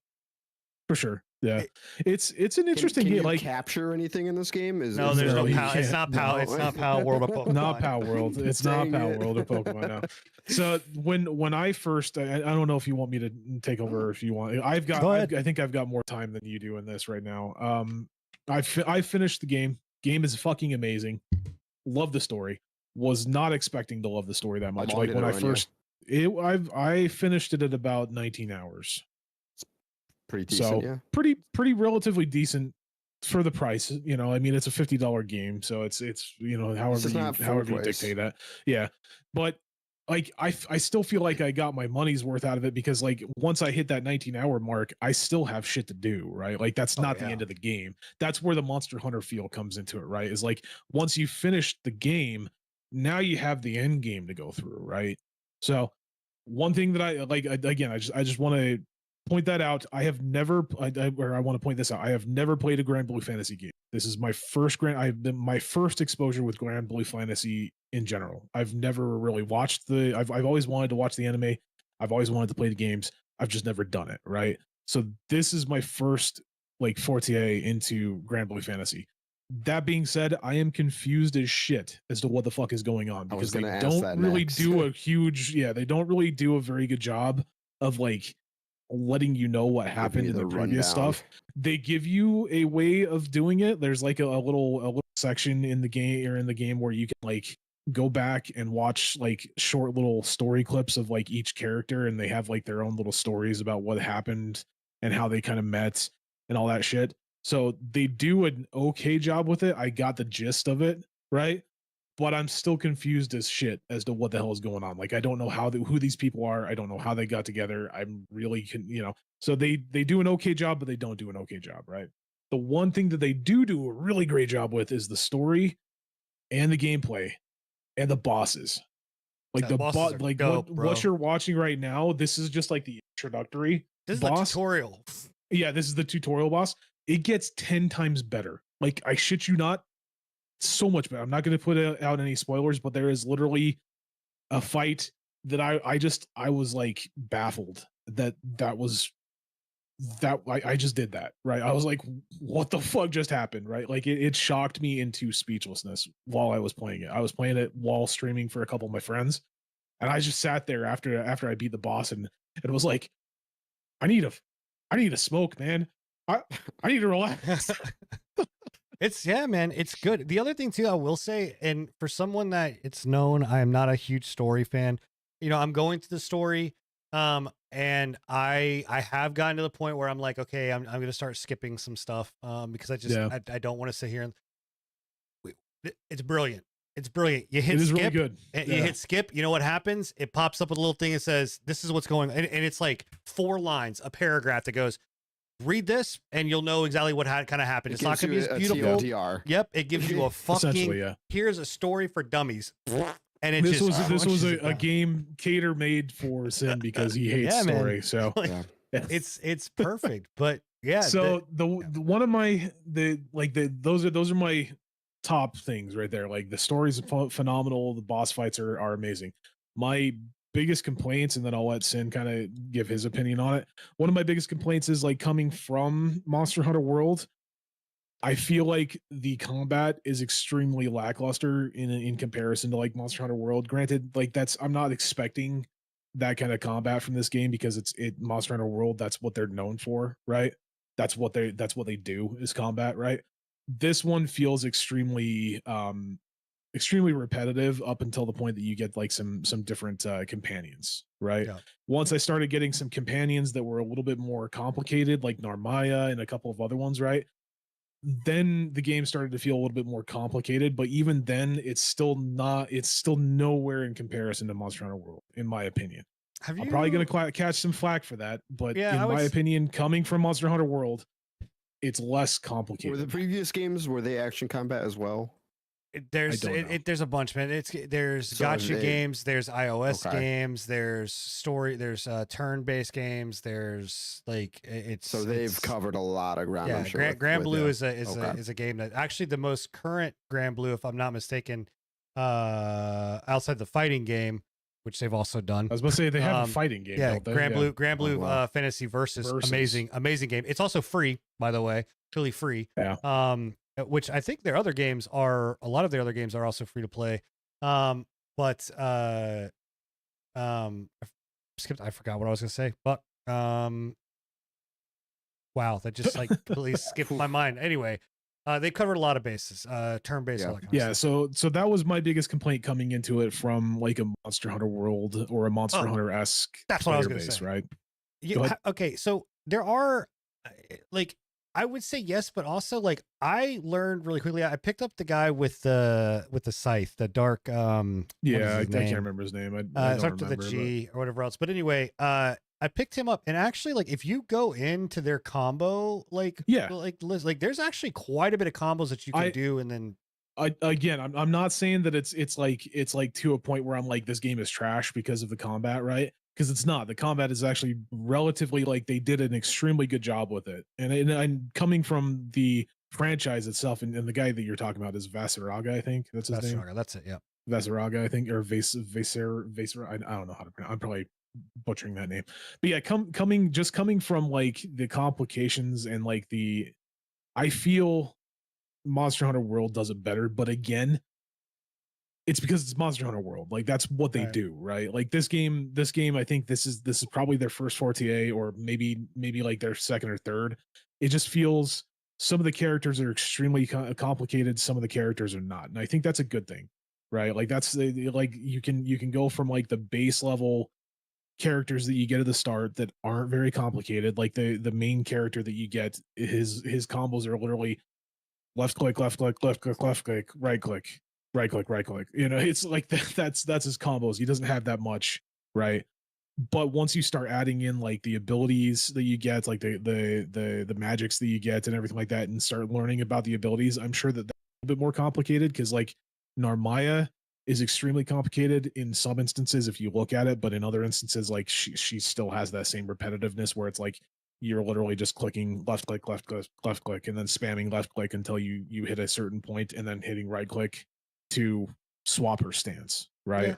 for sure. Yeah, It- it's an interesting Can game. you like capture anything in this game? no, is there's there no you like- PAL. It's can't- not PAL. no. It's not PAL World of Pokemon. not Power World. It's not Dang Power it. World or Pokemon now. So when I first, I don't know if you want me to take over or if you want. Go ahead. I think I've got more time than you do in this right now. I finished the game. Game is fucking amazing. Love the story. Was not expecting to love the story that How much. long Like did when it I run you? first, I finished it at about 19 hours. Pretty decent, So yeah. pretty relatively decent for the price. You know, I mean, it's a $50 game, so it's you know just not however you full price. dictate that. Yeah, but like I still feel like I got my money's worth out of it because like once I hit that 19-hour mark, I still have shit to do, right? Like that's Oh, not the yeah. end of the game. That's where the Monster Hunter feel comes into it, right? Is like once you finish the game, now you have the end game to go through, right? So one thing that I like again, I just want to point that out. I have never, or I want to point this out. I have never played a Grand Blue Fantasy game. This is my first my first exposure with Grand Blue Fantasy in general. I've never really watched I've always wanted to watch the anime. I've always wanted to play the games. I've just never done it. Right. So this is my first like forte into Grand Blue Fantasy. That being said, I am confused as shit as to what the fuck is going on I was because they gonna ask don't that really next. do a huge, they don't really do a very good job of like letting you know what happened in the previous stuff. They give you a way of doing it. There's like a little section in the game where you can like go back and watch like short little story clips of like each character, and they have like their own little stories about what happened and how they kind of met and all that shit. So they do an okay job with it. I got the gist of it, right? But I'm still confused as shit as to what the hell is going on. Like I don't know who these people are. I don't know how they got together. I'm really so they do an okay job, but they don't do an okay job, right? The one thing that they do a really great job with is the story and the gameplay and the bosses. Like Yeah, the bosses are like dope, what bro. you're watching right now, this is just like the introductory This is boss. the tutorial. Yeah, this is the tutorial boss. It gets 10 times better. Like I shit you not, so much better. I'm not going to put out any spoilers, but there is literally a fight that I was like baffled that I just did that, right? I was like, what the fuck just happened, right? Like it shocked me into speechlessness while I was playing it. I was playing it while streaming for a couple of my friends, and I just sat there after I beat the boss and it was like, I need a smoke, man. I need to relax. Yeah, man, it's good. The other thing too, I will say, and for someone that it's known, I am not a huge story fan. You know, I'm going through the story, and I have gotten to the point where I'm like, okay, I'm going to start skipping some stuff, because I don't want to sit here and. It's brilliant. It's brilliant. You hit It is skip. really good. And you hit skip, you know what happens? It pops up with a little thing that says, this is what's going on. And it's like 4 lines, a paragraph that goes, read this, and you'll know exactly what kind of happened. It's not going to be as beautiful. TLDR. Yep. It gives you a Essentially, fucking, yeah. here's a story for dummies. and it This just was crunches a it down. game cater made for Sin because he hates Yeah, man. story. So Like, Yeah. yeah. it's perfect. But yeah, So the yeah. one of my those are my top things right there. Like the story's phenomenal. The boss fights are amazing. My biggest complaints, and then I'll let Sin kind of give his opinion on it. One of my biggest complaints is like coming from Monster Hunter World. I feel like the combat is extremely lackluster in comparison to like Monster Hunter World. Granted, like I'm not expecting that kind of combat from this game because it's Monster Hunter World. That's what they're known for, right? That's what they do is combat, right? This one feels extremely repetitive up until the point that you get like some different companions, right? Yeah. Once I started getting some companions that were a little bit more complicated, like Narmaya and a couple of other ones, right? Then the game started to feel a little bit more complicated, but even then it's still nowhere in comparison to Monster Hunter World, in my opinion. Have I'm you probably going to catch some flack for that, but Yeah, I in would my s- opinion, coming from Monster Hunter World, it's less Were the complicated. previous games, were they action combat as well? there's don't know. there's a bunch, man. There's So gotcha they- games, there's iOS Okay. games, there's story, there's turn-based games, there's like it's So they've it's- covered a lot of ground. Yeah, I'm sure. Grand Blue with, is okay. a game that actually the most current Grand Blue, if I'm not mistaken, outside the fighting game, which they've also done. I was about to say they have a Um, fighting game. Yeah, don't they? Grand Blue wow. Fantasy Versus, Versus. amazing game. It's also free, by the way, truly free. Yeah. Which I think a lot of their other games are also free to play. But I forgot what I was gonna say, but wow, that just like completely skipped my mind. Anyway, they covered a lot of bases, turn-based, Yeah. all that kind Yeah, of stuff. so that was my biggest complaint coming into it from like a Monster Hunter World or a Monster Oh, Hunter-esque that's what I was player gonna base, say. right? You, Go ahead. okay, so there are like I would say yes, but also like I learned really quickly. I picked up the guy with the scythe, the dark what is Yeah, I his can't name? remember his name. I It don't starts with a remember. G or whatever else. But anyway, I picked him up, and actually, like if you go into their combo, Yeah. list, like there's actually quite a bit of combos that you can I- do, and then I'm not saying that it's like to a point where I'm like this game is trash because of the combat, right? Because it's not. The combat is actually relatively like they did an extremely good job with it. And coming from the franchise itself, and the guy that you're talking about is Vasaraga, I think that's his that's name. Saga, that's it. Yeah. Vasaraga, I think, or Vaser. I don't know how to pronounce. I'm probably butchering that name. But yeah, coming from like the complications and like I feel Monster Hunter World does it better, but again, it's because it's Monster Hunter World. Like that's what they Right. do, right? Like this game, I think this is probably their first forte, or maybe like their second or third. It just feels some of the characters are extremely complicated, some of the characters are not, and I think that's a good thing, right? Like that's like you can go from like the base level characters that you get at the start that aren't very complicated, like the main character that you get, his combos are literally left click, left click, left click, left click, right click, right click, right click. You know, it's like that's his combos. He doesn't have that much, right? But once you start adding in like the abilities that you get, like the magics that you get and everything like that, and start learning about the abilities, I'm sure that that's a bit more complicated because like Narmaya is extremely complicated in some instances if you look at it, but in other instances, like she still has that same repetitiveness where it's like you're literally just clicking left click, left click, left click, and then spamming left click until you hit a certain point, and then hitting right click to swap her stance, right? Yeah.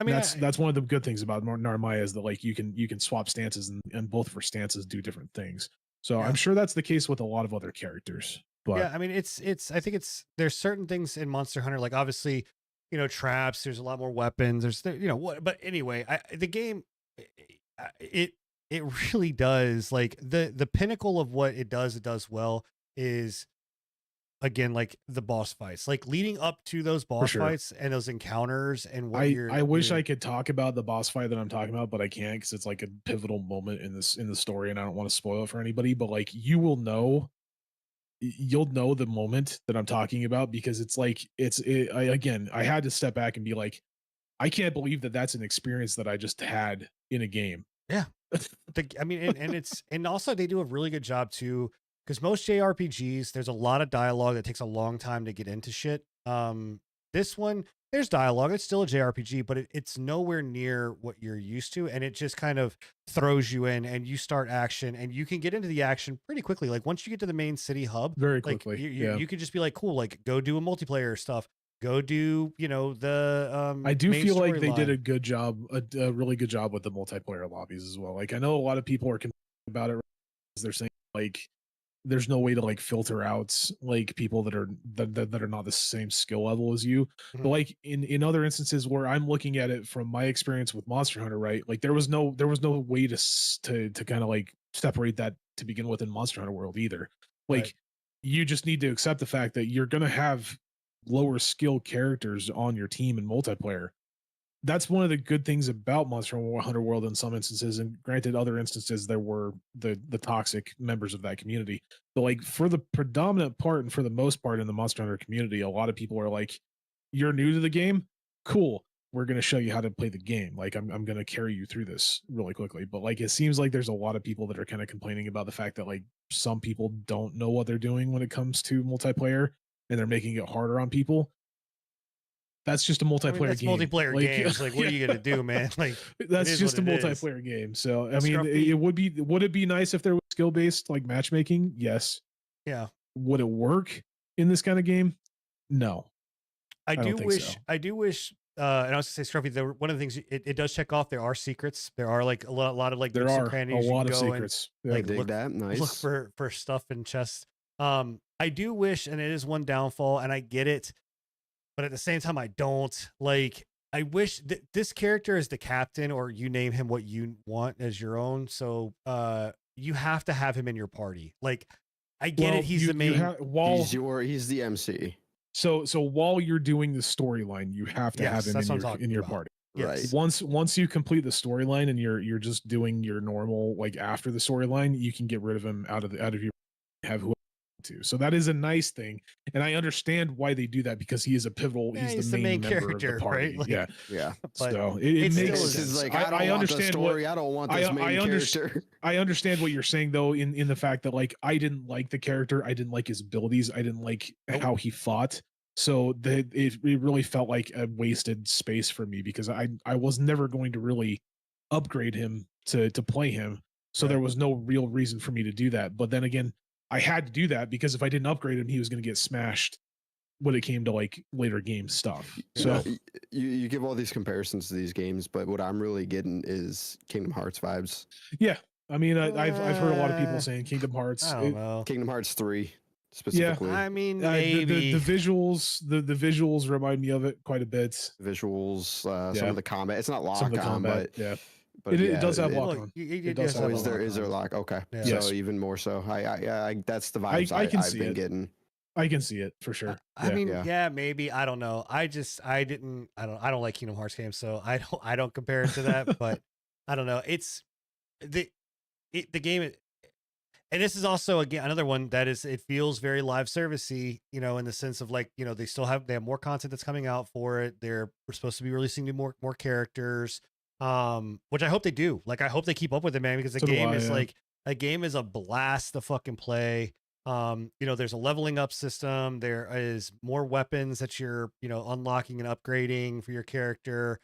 I mean, that's one of the good things about Narmaya is that like you can swap stances, and both of her stances do different things. So Yeah. I'm sure that's the case with a lot of other characters. But yeah, I mean, it's I think there's certain things in Monster Hunter, like obviously, traps. There's a lot more weapons. What. But anyway, the game, it really does like the pinnacle of what it does well is again like the boss fights, like leading up to those boss sure. fights and those encounters and what I wish I could talk about the boss fight that I'm talking about, but I can't because it's like a pivotal moment in the story, and I don't want to spoil it for anybody. But like you'll know the moment that I'm talking about because it's like I had to step back and be like, I can't believe that that's an experience that I just had in a game. Yeah. I mean, and also they do a really good job too, because most JRPGs, there's a lot of dialogue that takes a long time to get into shit. This one, there's dialogue. It's still a JRPG, but it's nowhere near what you're used to, and it just kind of throws you in, and you start action, and you can get into the action pretty quickly. Like once you get to the main city hub, Very like quickly. you could just be like, cool, like go do a multiplayer stuff, go do the I do main feel like they did storyline. a good job, a really good job with the multiplayer lobbies as well. Like I know a lot of people are complaining about it. They're saying like there's no way to like filter out like people that are that are not the same skill level as you. But Mhm. like in other instances where I'm looking at it from my experience with Monster Hunter, right? Like there was no way to kind of like separate that to begin with in Monster Hunter World either. Like Right. you just need to accept the fact that you're gonna have lower skill characters on your team in multiplayer. That's one of the good things about Monster Hunter World in some instances, and granted, other instances there were the toxic members of that community. But like for the predominant part and for the most part in the Monster Hunter community, a lot of people are like, "You're new to the game, cool. We're going to show you how to play the game. Like I'm going to carry you through this really quickly." But like it seems like there's a lot of people that are kind of complaining about the fact that like some people don't know what they're doing when it comes to multiplayer, and they're making it harder on people. That's just a I multiplayer mean, that's game. multiplayer Like, games. Like, what are you gonna do, man? Like, that's is just a what it is. multiplayer game. So, I And mean, Scruffy- it would it be nice if there was skill based like matchmaking? Yes. yeah. Would it work in this kind of game? No. I don't do think wish so. I do wish and I was gonna say Scruffy, one of the things it does check off, there are secrets. There are like a lot of like There nooks and are a crannies you lot can of go secrets. Yeah. like Dig look that. Nice. look for stuff in chests. I do wish, and it is one downfall, and I get it, but at the same time I don't. Like I wish this character is the captain, or you name him what you want as your own. So you have to have him in your party. Like I get Well, it, he's the main. He's the MC. So while you're doing the storyline, you have to have Yes, him that's what I'm in talking your about. party. Yes. Right. Once you complete the storyline and you're just doing your normal like after the storyline, you can get rid of him out of your have who to. So that is a nice thing, and I understand why they do that because he is a pivotal. Yeah, he's the main member of the character, party. right? Like, Yeah, Yeah. but so it it still makes is- sense. It's like I don't want the story. I don't want this main character. I understand what you're saying though in the fact that like I didn't like the character, I didn't like his abilities, I didn't like how he fought. So it really felt like a wasted space for me because I was never going to really upgrade him to play him. So Right. there was no real reason for me to do that. But then again, I had to do that because if I didn't upgrade him, he was going to get smashed when it came to like later game stuff. So You give all these comparisons to these games, but what I'm really getting is Kingdom Hearts vibes. yeah, I mean, I've heard a lot of people saying Kingdom Hearts. I don't know. Kingdom Hearts 3 specifically. I mean, The maybe visuals, the visuals remind me of it quite a bit. Visuals, some Yeah. of the combat. It's not lock Some of the on, combat, but yeah. but It yeah, does have it- lock Look, on. it does does have Oh, have is a there lock is there on. lock? Okay, Yeah. so Yes. even more so. I that's the I vibes I can I've see been it. getting. I can see it for sure. I mean, Yeah. yeah, maybe. I don't know. I don't like Kingdom Hearts games, so I don't compare it to that. But I don't know. It's the game, and this is also again another one that is, it feels very live servicey, in the sense of like, they have more content that's coming out for it. We're supposed to be releasing more characters, which I hope they do. Like I hope they keep up with it, man, because the So do game I, is yeah. like a game is a blast to fucking play. There's a leveling up system. There is more weapons that you're, unlocking and upgrading for your character.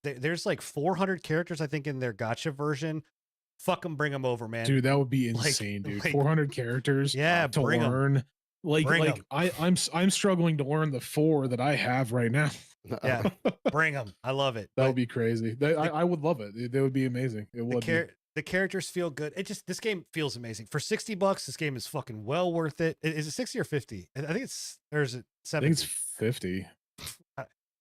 There's like 400 characters, I think, in their gotcha version. Fucking bring them over, man. Dude, that would be Like- insane, dude. like- 400 characters Yeah, to bring 'em. learn. Like Bring like 'em. I'm struggling to learn the 4 that I have right now. Yeah, bring them. I love it. That But would be crazy. I would love it. That would be amazing. It would be. the characters feel good. This game feels amazing. For $60, this game is fucking well worth it. Is it 60 or 50? I think it's, or is it I 70? think it's 50.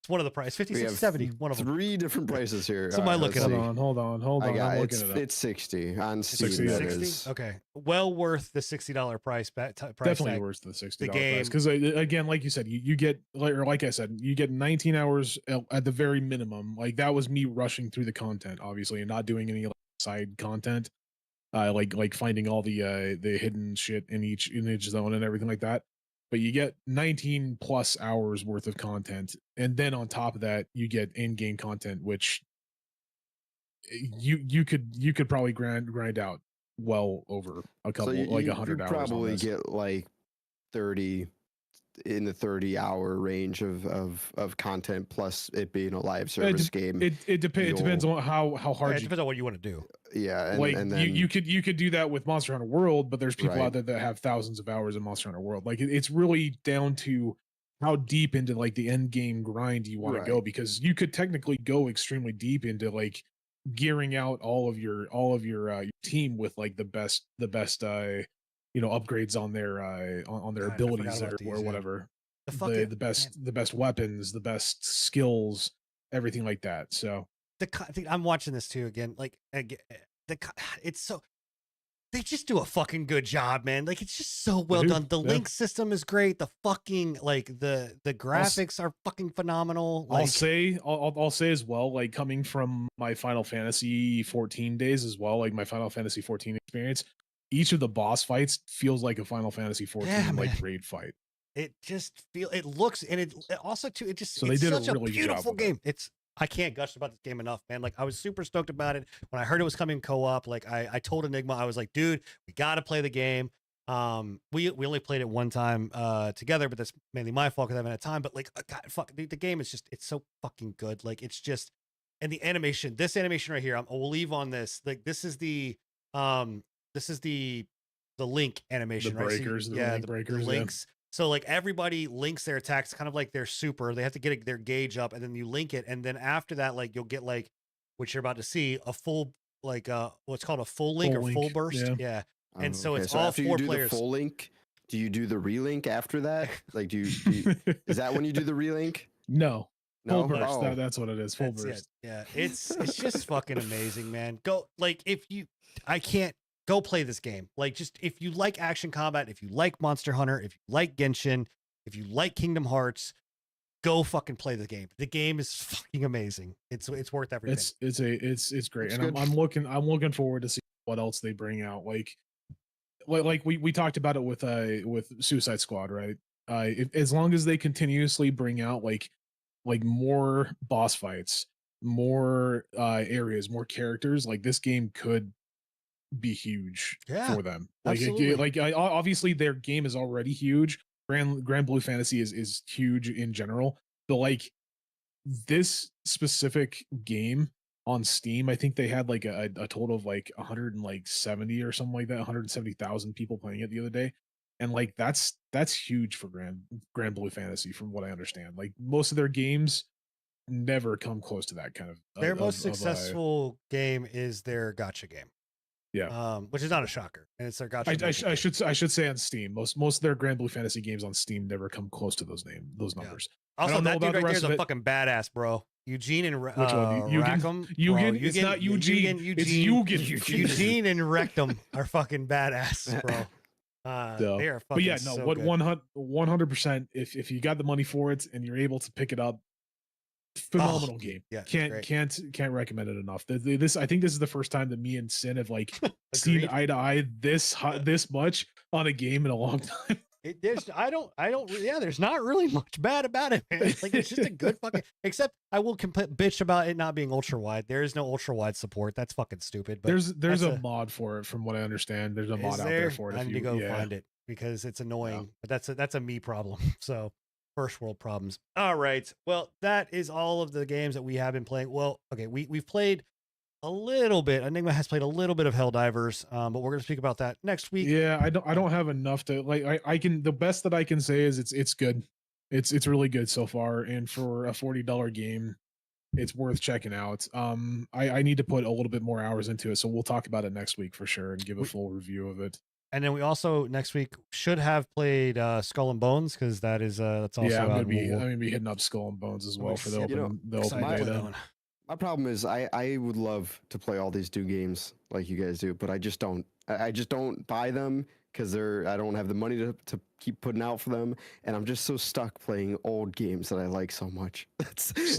It's one of the price. 50, We 60, have 70. One of them. 3 different prices here. Somebody look let's it see. up. Hold on. I I'm got looking it up. it's 60 on Steam. 60, That 60? is. Okay. Well worth the $60 price. Price Definitely tag. worth the $60 The price game- because again, like you said, you get like I said, you get 19 hours at the very minimum. Like that was me rushing through the content, obviously, and not doing any side content, like finding all the hidden shit in each zone and everything like that. But you get 19 plus hours worth of content, and then on top of that, you get in-game content, which you could probably grind out well over a couple So you, like you 100 you'd hours. on probably this. get like 30 in the 30-hour range of content, plus it being a live service game. It depends on how Yeah, hard it you depends on what you want to do. Yeah, and, like and then you could do that with Monster Hunter World, but there's people Right. out there that have thousands of hours in Monster Hunter World. Like it's really down to how deep into like the end game grind you want to go, Right. because you could technically go extremely deep into like gearing out all of your your team with like the best upgrades on their on their God, I forgot abilities about or these, yeah. whatever, The the fucking the best weapons, the best skills, everything like that. So I'm watching this too again. Like it's so they just do a fucking good job, man. Like it's just so well do, done. The yeah. link system is great. The fucking like the graphics are fucking phenomenal. Like, I'll say as well, like coming from my Final Fantasy 14 days as well, like my Final Fantasy 14 experience, each of the boss fights feels like a Final Fantasy 14 Yeah, like man. raid fight. it just it looks and it also too it just So they it's did a such a really good job beautiful with it. game. I can't gush about this game enough, man. Like I was super stoked about it when I heard it was coming co-op. Like I told Enigma, I was like, dude, we got to play the game. We only played it one time together, but that's mainly my fault because I haven't had time. But like, God, fuck, the game is just it's so fucking good. Like it's just and the animation, this animation right here, we'll leave on this. Like this is the link animation, right? So breakers, the yeah, link the breakers, yeah. links. So like everybody links their attacks kind of like their super. They have to get their gauge up and then you link it. And then after that, like you'll get like, which you're about to see, a full like what's called a full link Full or full link, burst. yeah. Yeah. Oh, And so okay, it's all after four you do players. the full link, do you do the relink after that? Like, do you is that when you do the relink? No, full No, burst. Oh. That's what it is. Full That's burst. it. Yeah. It's just fucking amazing, man. Go like I can't go play this game. Like just if you like action combat, if you like Monster Hunter, if you like Genshin, if you like Kingdom Hearts, go fucking play the game. The game is fucking amazing. It's worth everything. It's great, Looks and good. I'm looking forward to see what else they bring out. Like we talked about it with Suicide Squad, right? As long as they continuously bring out like more boss fights, more areas, more characters, like this game could be huge Yeah, for them. Like absolutely. obviously their game is already huge. Grand Blue Fantasy is huge in general, but like this specific game on Steam, I think they had like a total of like 170 or something like that, 170,000 people playing it the other day. And like that's huge for Grand Blue Fantasy from what I understand. Like most of their games never come close to that kind of Their most of, successful game is their gotcha game. Yeah. Which is not a shocker. And it's their gotcha. I mobile game. should say on Steam. Most of their Grand Blue Fantasy games on Steam never come close to those numbers. Also, don't know that dude about the right there rest is of a it. fucking badass, bro. Eugene and Which one? Eugen? Rackham. Eugen? Bro, It's not Eugene. It's Eugen. Eugene and Rectum are fucking badass, bro. So, They are fucking but yeah, no, so what good. 100%. If you got the money for it and you're able to pick it up, phenomenal game. yeah, it's Can't recommend it enough. This I think this is the first time that me and Sin have like seen Agreed. eye to eye this much on a game in a long time. There's there's not really much bad about it, man. Like it's just a good fucking. Except I will bitch about it not being ultra wide. There is no ultra wide support. That's fucking stupid. But There's a mod for it, from what I understand. There's a mod out there for it. I need to go find it because it's annoying. But that's a me problem. So first world problems. All right. Well, that is all of the games that we have been playing. Well, okay, we've played a little bit. Enigma has played a little bit of Helldivers, but we're gonna speak about that next week. Yeah, I don't have enough to like. I can, the best that I can say is it's good. It's really good so far, and for a $40 game, it's worth checking out. I need to put a little bit more hours into it, so we'll talk about it next week for sure and give a full review of it. And then we also next week should have played Skull and Bones because that's also Yeah, I'm out. gonna be hitting up Skull and Bones as well for the open Excited beta. for that one. My problem is I would love to play all these new games like you guys do, but I just don't. I just don't buy them because I don't have the money to keep putting out for them, and I'm just so stuck playing old games that I like so much. Well,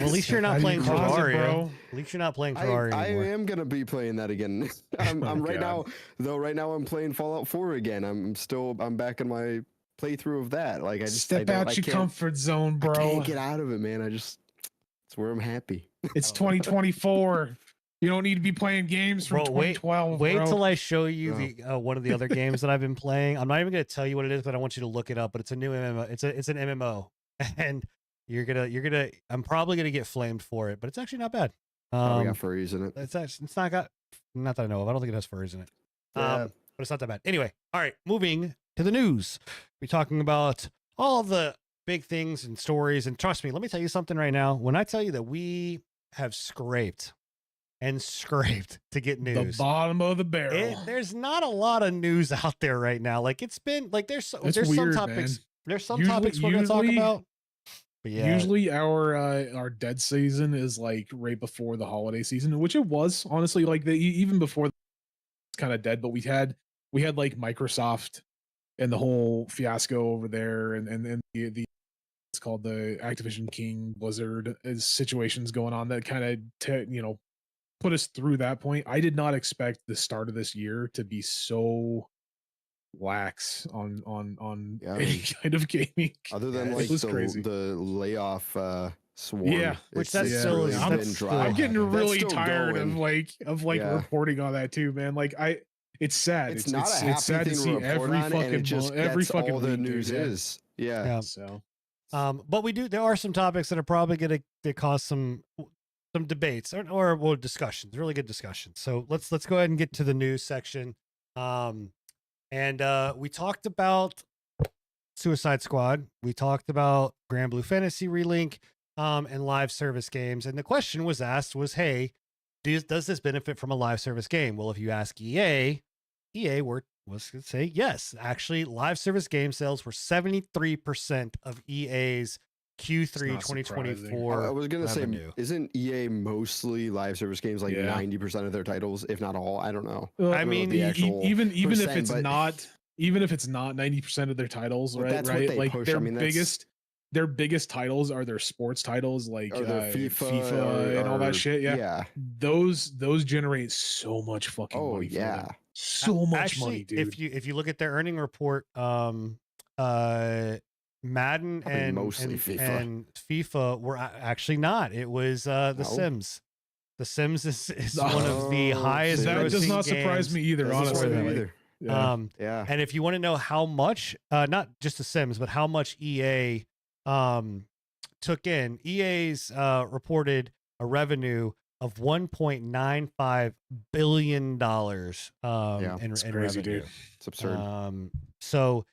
at least you're not playing How do you pause it, Terraria. bro? At least you're not playing Terraria I anymore. am gonna be playing that again. I'm Oh, right God. now though. Right now I'm playing Fallout 4 again. I'm back in my playthrough of that. Like I just Step out your comfort zone, I bro. can't get out of it, man. It's where I'm happy. It's 2024. You don't need to be playing games from Bro, wait, 2012. wait bro. till I show you Oh. the one of the other games that I've been playing. I'm not even gonna tell you what it is, but I want you to look it up. But it's a new MMO. It's an MMO, and you're gonna. I'm probably gonna get flamed for it, but it's actually not bad. Probably got furries in it. It's not got, not that I know of. I don't think it has furries in it. Yeah. But it's not that bad. Anyway, all right, moving to the news. We're talking about all the big things and stories. And trust me, let me tell you something right now. When I tell you that we have scraped and scraped to get The news, bottom of the barrel. there's not a lot of news out there right now. Like it's been like there's It's some weird, topics. man. There's some Usually- topics we're gonna talk usually- about. But yeah, Usually our dead season is like right before the holiday season, which it was honestly like even before it's kind of dead. But we had like Microsoft and the whole fiasco over there, and the it's called the Activision King Blizzard situations going on that kind of put us through that point. I did not expect the start of this year to be so lax on Yeah, I any mean, kind of gaming. Other than Yeah, like it was crazy. the layoff swarm. Yeah, which it's- that's it's still really is- I'm- been that's still dry. I'm getting That's really still tired going. of Yeah. reporting on that too, man. Like it's sad. It's not a happy it's sad to thing see to report every on, and fucking it just every that's fucking all the week, news dude, yeah. is. Yeah. Yeah. So but there are some topics that are probably going to cause some debates or well, discussions, really good discussions. So let's go ahead and get to the news section. And we talked about Suicide Squad. We talked about Grand Blue Fantasy Relink, and live service games. And the question was asked was, hey, does this benefit from a live service game? Well, if you ask EA was going to say yes. Actually, live service game sales were 73% of EA's Q3 not surprising. 2024. I was gonna revenue. say, isn't EA mostly live service games? Like Yeah. 90% of their titles, if not all. I don't know. I don't know mean, the actual even if percent, it's but- not 90% of their titles, But right? that's what Right? they Like push. their I mean, that's- biggest titles are their sports titles, like Or the FIFA and all that shit. Yeah. Yeah. Those generate so much fucking Oh money. For yeah. them. So much Actually, money, dude. if you look at their earning report, Madden Probably and mostly FIFA. and FIFA were actually not. It was The No? Sims. The Sims is one of the Oh, highest. see. that does grossing not surprise games. me either. Doesn't Honestly, surprise me like, either. yeah. Yeah. And if you want to know how much, not just The Sims, but how much EA took in, EA's reported a revenue of $1.95 billion Yeah, in it's crazy, revenue. dude. It's absurd. So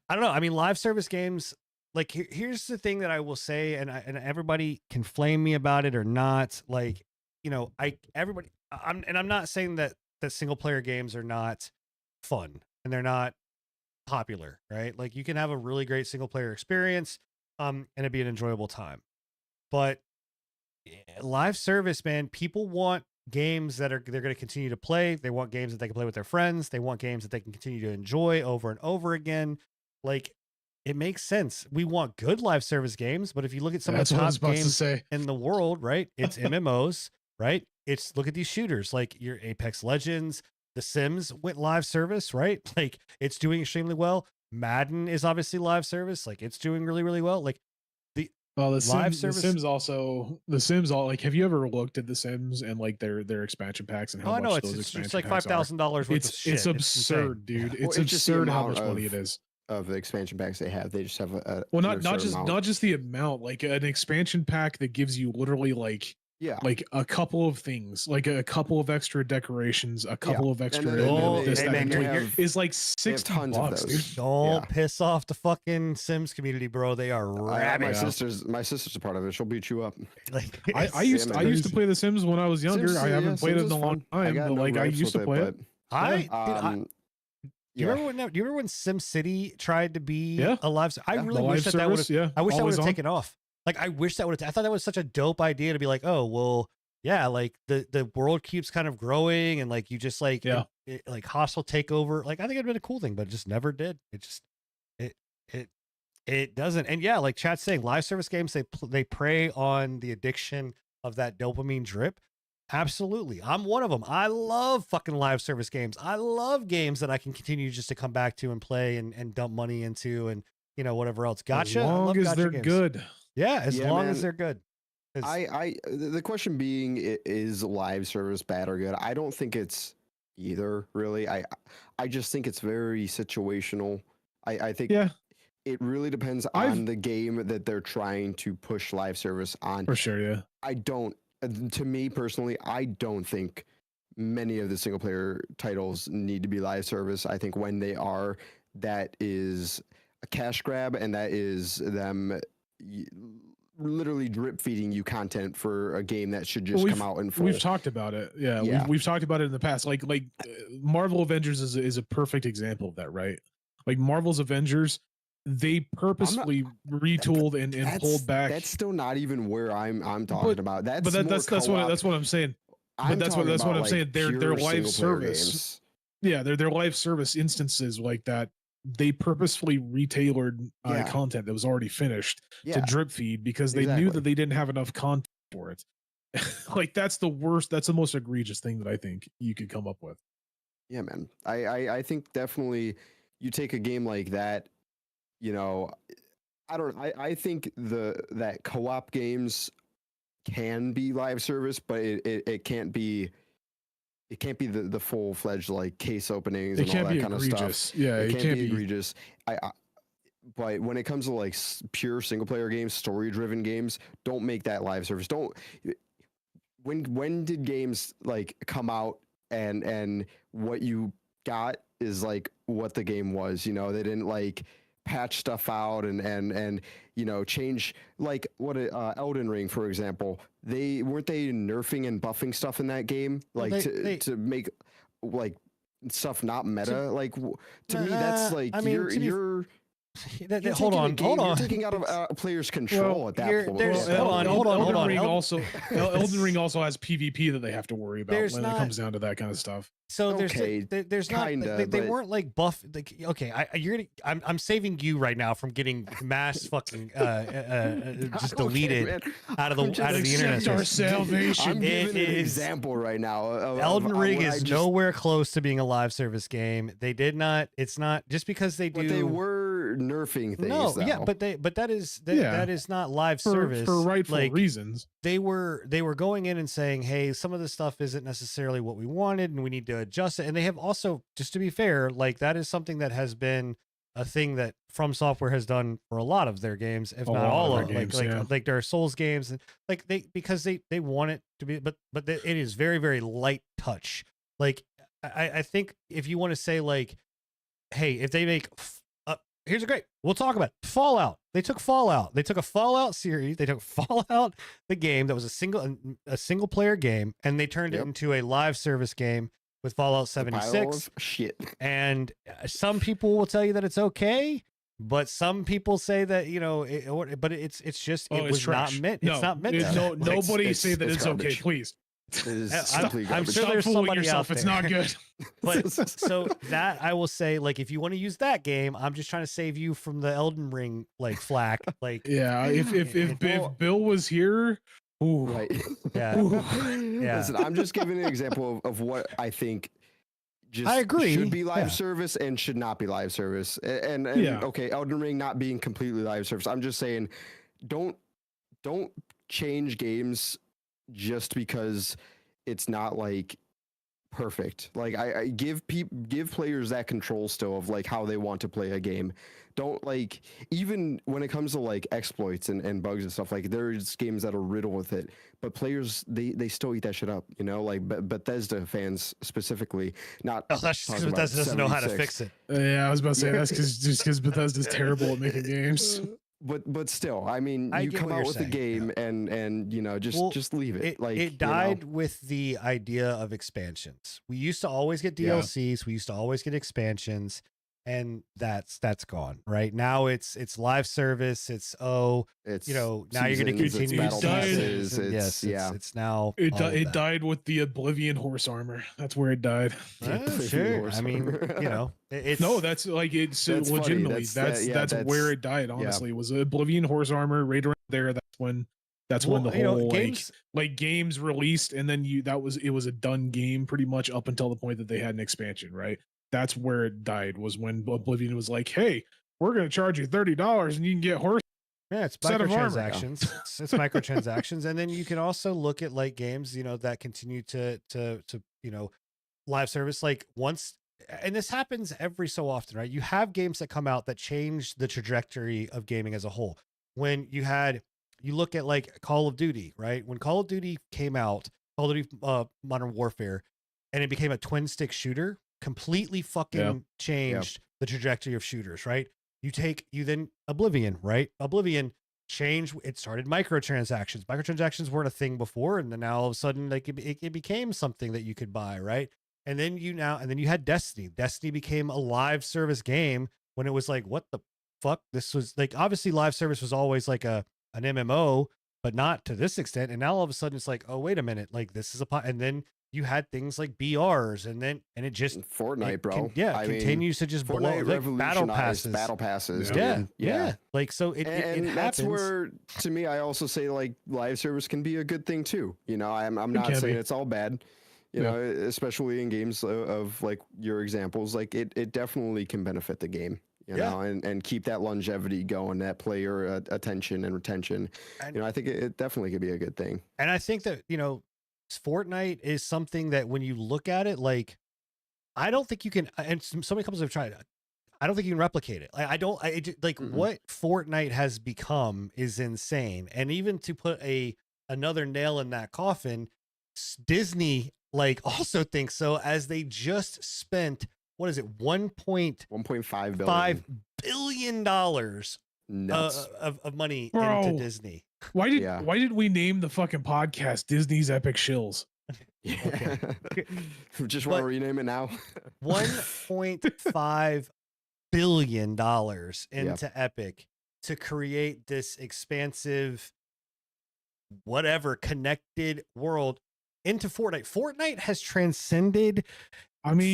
I don't know. I mean, live service games, like here's the thing that I will say, and everybody can flame me about it or not. Like, I'm not saying that single player games are not fun and they're not popular, right? Like you can have a really great single player experience, and it'd be an enjoyable time. But live service, man, people want games that they're going to continue to play. They want games that they can play with their friends. They want games that they can continue to enjoy over and over again. Like it makes sense. We want good live service games, but if you look at some That's of what I the was top about to games say. in the world, right? It's MMOs, right? It's look at these shooters like your Apex Legends, The Sims went live service, right? Like it's doing extremely well. Madden is obviously live service, like it's doing really, really well. Like Well, live the service- Sims also the Sims all like. Have you ever looked at the Sims and like their expansion packs and how oh, I much know those it's expansion just like packs are? $5,000 worth of shit. It's insane. absurd, dude. Well, It's it's just the absurd how amount much money of- it is. Of the expansion packs they have, they just have a Well, an not absurd amount. just the amount, like an expansion pack that gives you literally like Yeah. a couple of things, like a couple of extra decorations, a couple of extra then Oh, this, hey, that, man, and you're- the other. you're- Is like they have 60 tons of bucks, those. dude. Don't Yeah. piss off the fucking Sims community, bro. They are I have rabid. my sister's a part of it. She'll beat you up. Like, I it's used to crazy. play The Sims when I was younger. Sims, I haven't yeah, played it Sims in a is long fun. time, got but no like I gripes used to with play it. but, dude, um, do you yeah. remember when SimCity tried to be Yeah. a live? I Yeah. really The wish live that would service, have. yeah. I wish that would always have on. taken off. Like I wish that would have. I thought that was such a dope idea to be like, oh well, yeah, like the world keeps kind of growing and like you just like Yeah. like hostile takeover. Like I think it'd been a cool thing, but it just never did. It just it doesn't. And yeah, like chat's saying, live service games they prey on the addiction of that dopamine drip. Absolutely. I'm one of them. I love fucking live service games. I love games that I can continue just to come back to and play and dump money into and whatever else. Gotcha. As I love long as gotcha they're games. good. Yeah, as Yeah, long as man. they're good. 'Cause- The question being, is live service bad or good? I don't think it's either, really. I just think it's very situational. I think Yeah, it really depends on the game that they're trying to push live service on. for sure. Yeah. I don't, to me personally, I don't think many of the single player titles need to be live service. I think when they are, that is a cash grab, and that is them literally drip feeding you content for a game that should just come out in full. We've talked about it. Yeah, Yeah. we've talked about it in the past. Like Marvel Avengers is a perfect example of that, right? Like Marvel's Avengers, they purposefully retooled and pulled back. That's still not even where I'm talking about. That's but that's what I'm saying. I'm that's what talking I'm about, saying. They're pure live single-player service. games. Yeah, they're live service instances like that. They purposefully retailored Yeah. content that was already finished Yeah, to drip feed because they knew Exactly. that they didn't have enough content for it. Like that's the worst. That's the most egregious thing that I think you could come up with. yeah, man. I think definitely you take a game like that, you know, I think that co-op games can be live service, but it can't be the full-fledged like case openings It and all can't that be kind of egregious. stuff. Yeah, It it can't can't be be. egregious. But when it comes to like pure single player games, story driven games, don't make that live service. Don't. When did games like come out and what you got is like what the game was? You know, they didn't like patch stuff out and you know change like what Elden Ring, for example. They nerfing and buffing stuff in that game Well, like they- to make like stuff not meta. Like to me, that's like I mean, you're hold on. You're taking out of a player's control at that point. there's- Well, hold on, Elden hold on. Ring also Elden Ring also has PvP that they have to worry about There's when not- it comes down to that kind of stuff. So Okay, there's not kinda, they but- weren't like buff like okay I'm saving you right now from getting mass fucking just Okay, deleted man. out of the I'm just- internet. Accept our salvation. I'm It giving an is- example right now. Elden Ring when I is just- nowhere close to being a live service game. They did not. It's not just because they do. But they were nerfing things. no, though. yeah, but that is Yeah. that is not live for service rightful like, reasons. they were going in and saying, hey, some of this stuff isn't necessarily what we wanted and we need to adjust it. And they have also, just to be fair, like that is something that has been a thing that From Software has done for a lot of their games, if A not lot all of of their like games, yeah. like their Souls games, and like because they want it to be, but it is very, very light touch. Like I think if you want to say like, hey, if they make here's a great, we'll talk about it. Fallout. They took Fallout. They took a Fallout series. They took Fallout, the game that was a single player game, and they turned it Yep. into a live service game with Fallout The pile 76. of shit. And some people will tell you that it's okay, but some people say that but it's just it Oh, was it's not trash. meant. No, It's not meant. it- to no, like, nobody it's- say that it's it's okay, garbage. please. It is I'm- simply I'm garbage. sure Stop there's fooling somebody yourself. out It's there. not good. But so that I will say, like, if you want to use that game, I'm just trying to save you from the Elden Ring like flack. Like, Yeah, if Bill was here, ooh, Right. yeah, Yeah. Listen, I'm just giving an example of what I think just I agree, should be live yeah. service and should not be live service. And Yeah. okay, Elden Ring not being completely live service. I'm just saying don't change games just because it's not like perfect. Like I give players that control still of like how they want to play a game. Don't like, even when it comes to like exploits and bugs and stuff, like there's games that are riddled with it, but players they still eat that shit up, you know, like Bethesda fans specifically. Not oh, that's just talking because about Bethesda doesn't know how to 76. fix it. yeah, I was about to say that's because Bethesda's terrible at making games. But still, I mean, I you get come what out you're with a saying, game and you know Well, just leave it. Like it died with the idea of expansions. We used to always get Yeah. DLCs. We used to always get expansions, and that's gone. Right now, it's live service. It's it's now you're going to seasons, it's continue battle died. passes, and yes, yeah. it's now It all of it that. died with the Oblivion horse armor. That's where it died. Sure. I mean, it's No, that's like it's That's funny. legitimately That's- that's yeah, where that's- it died. Honestly, was Oblivion horse armor right around there. That's when the whole games. like games released, and then it was a done game pretty much up until the point that they had an expansion. Right, that's where it died. Was when Oblivion was like, "Hey, we're gonna charge you $30 and you can get horse Yeah, it's Set of armor. microtransactions. It's microtransactions, and then you can also look at like games, that continue to live service. Like once, and this happens every so often, right? You have games that come out that change the trajectory of gaming as a whole. When you look at like Call of Duty, right? When Call of Duty came out, Call of Duty Modern Warfare, and it became a twin stick shooter, completely fucking changed the trajectory of shooters, right? You then Oblivion, right? Oblivion changed. It started microtransactions. Microtransactions weren't a thing before, and then now all of a sudden, like it became something that you could buy, right? And then you had Destiny. Destiny became a live service game when it was like, what the fuck? This was like, obviously live service was always like an MMO, but not to this extent. And now all of a sudden it's like, oh, wait a minute, like this is and then you had things like BRs, and it just Fortnite, bro. Continues to just blow. Fortnite like battle passes. Yeah. Like, so it happens. That's where, to me, I also say like live service can be a good thing too. I'm not saying it's all bad. Especially in games of like your examples, like it definitely can benefit the game. And keep that longevity going, that player attention and retention. And, I think it definitely could be a good thing. And I think that Fortnite is something that when you look at it, like, I don't think you can, and so many companies have tried it. I don't think you can replicate it. What Fortnite has become is insane. And even to put another nail in that coffin, Disney like also thinks so, as they just spent, what is it, $1.5 billion of money into Disney. Why did we name the fucking podcast Disney's Epic Shills? Okay. Just want to rename it now. $1.5 billion into Epic to create this expansive, whatever, connected world into Fortnite. Fortnite has transcended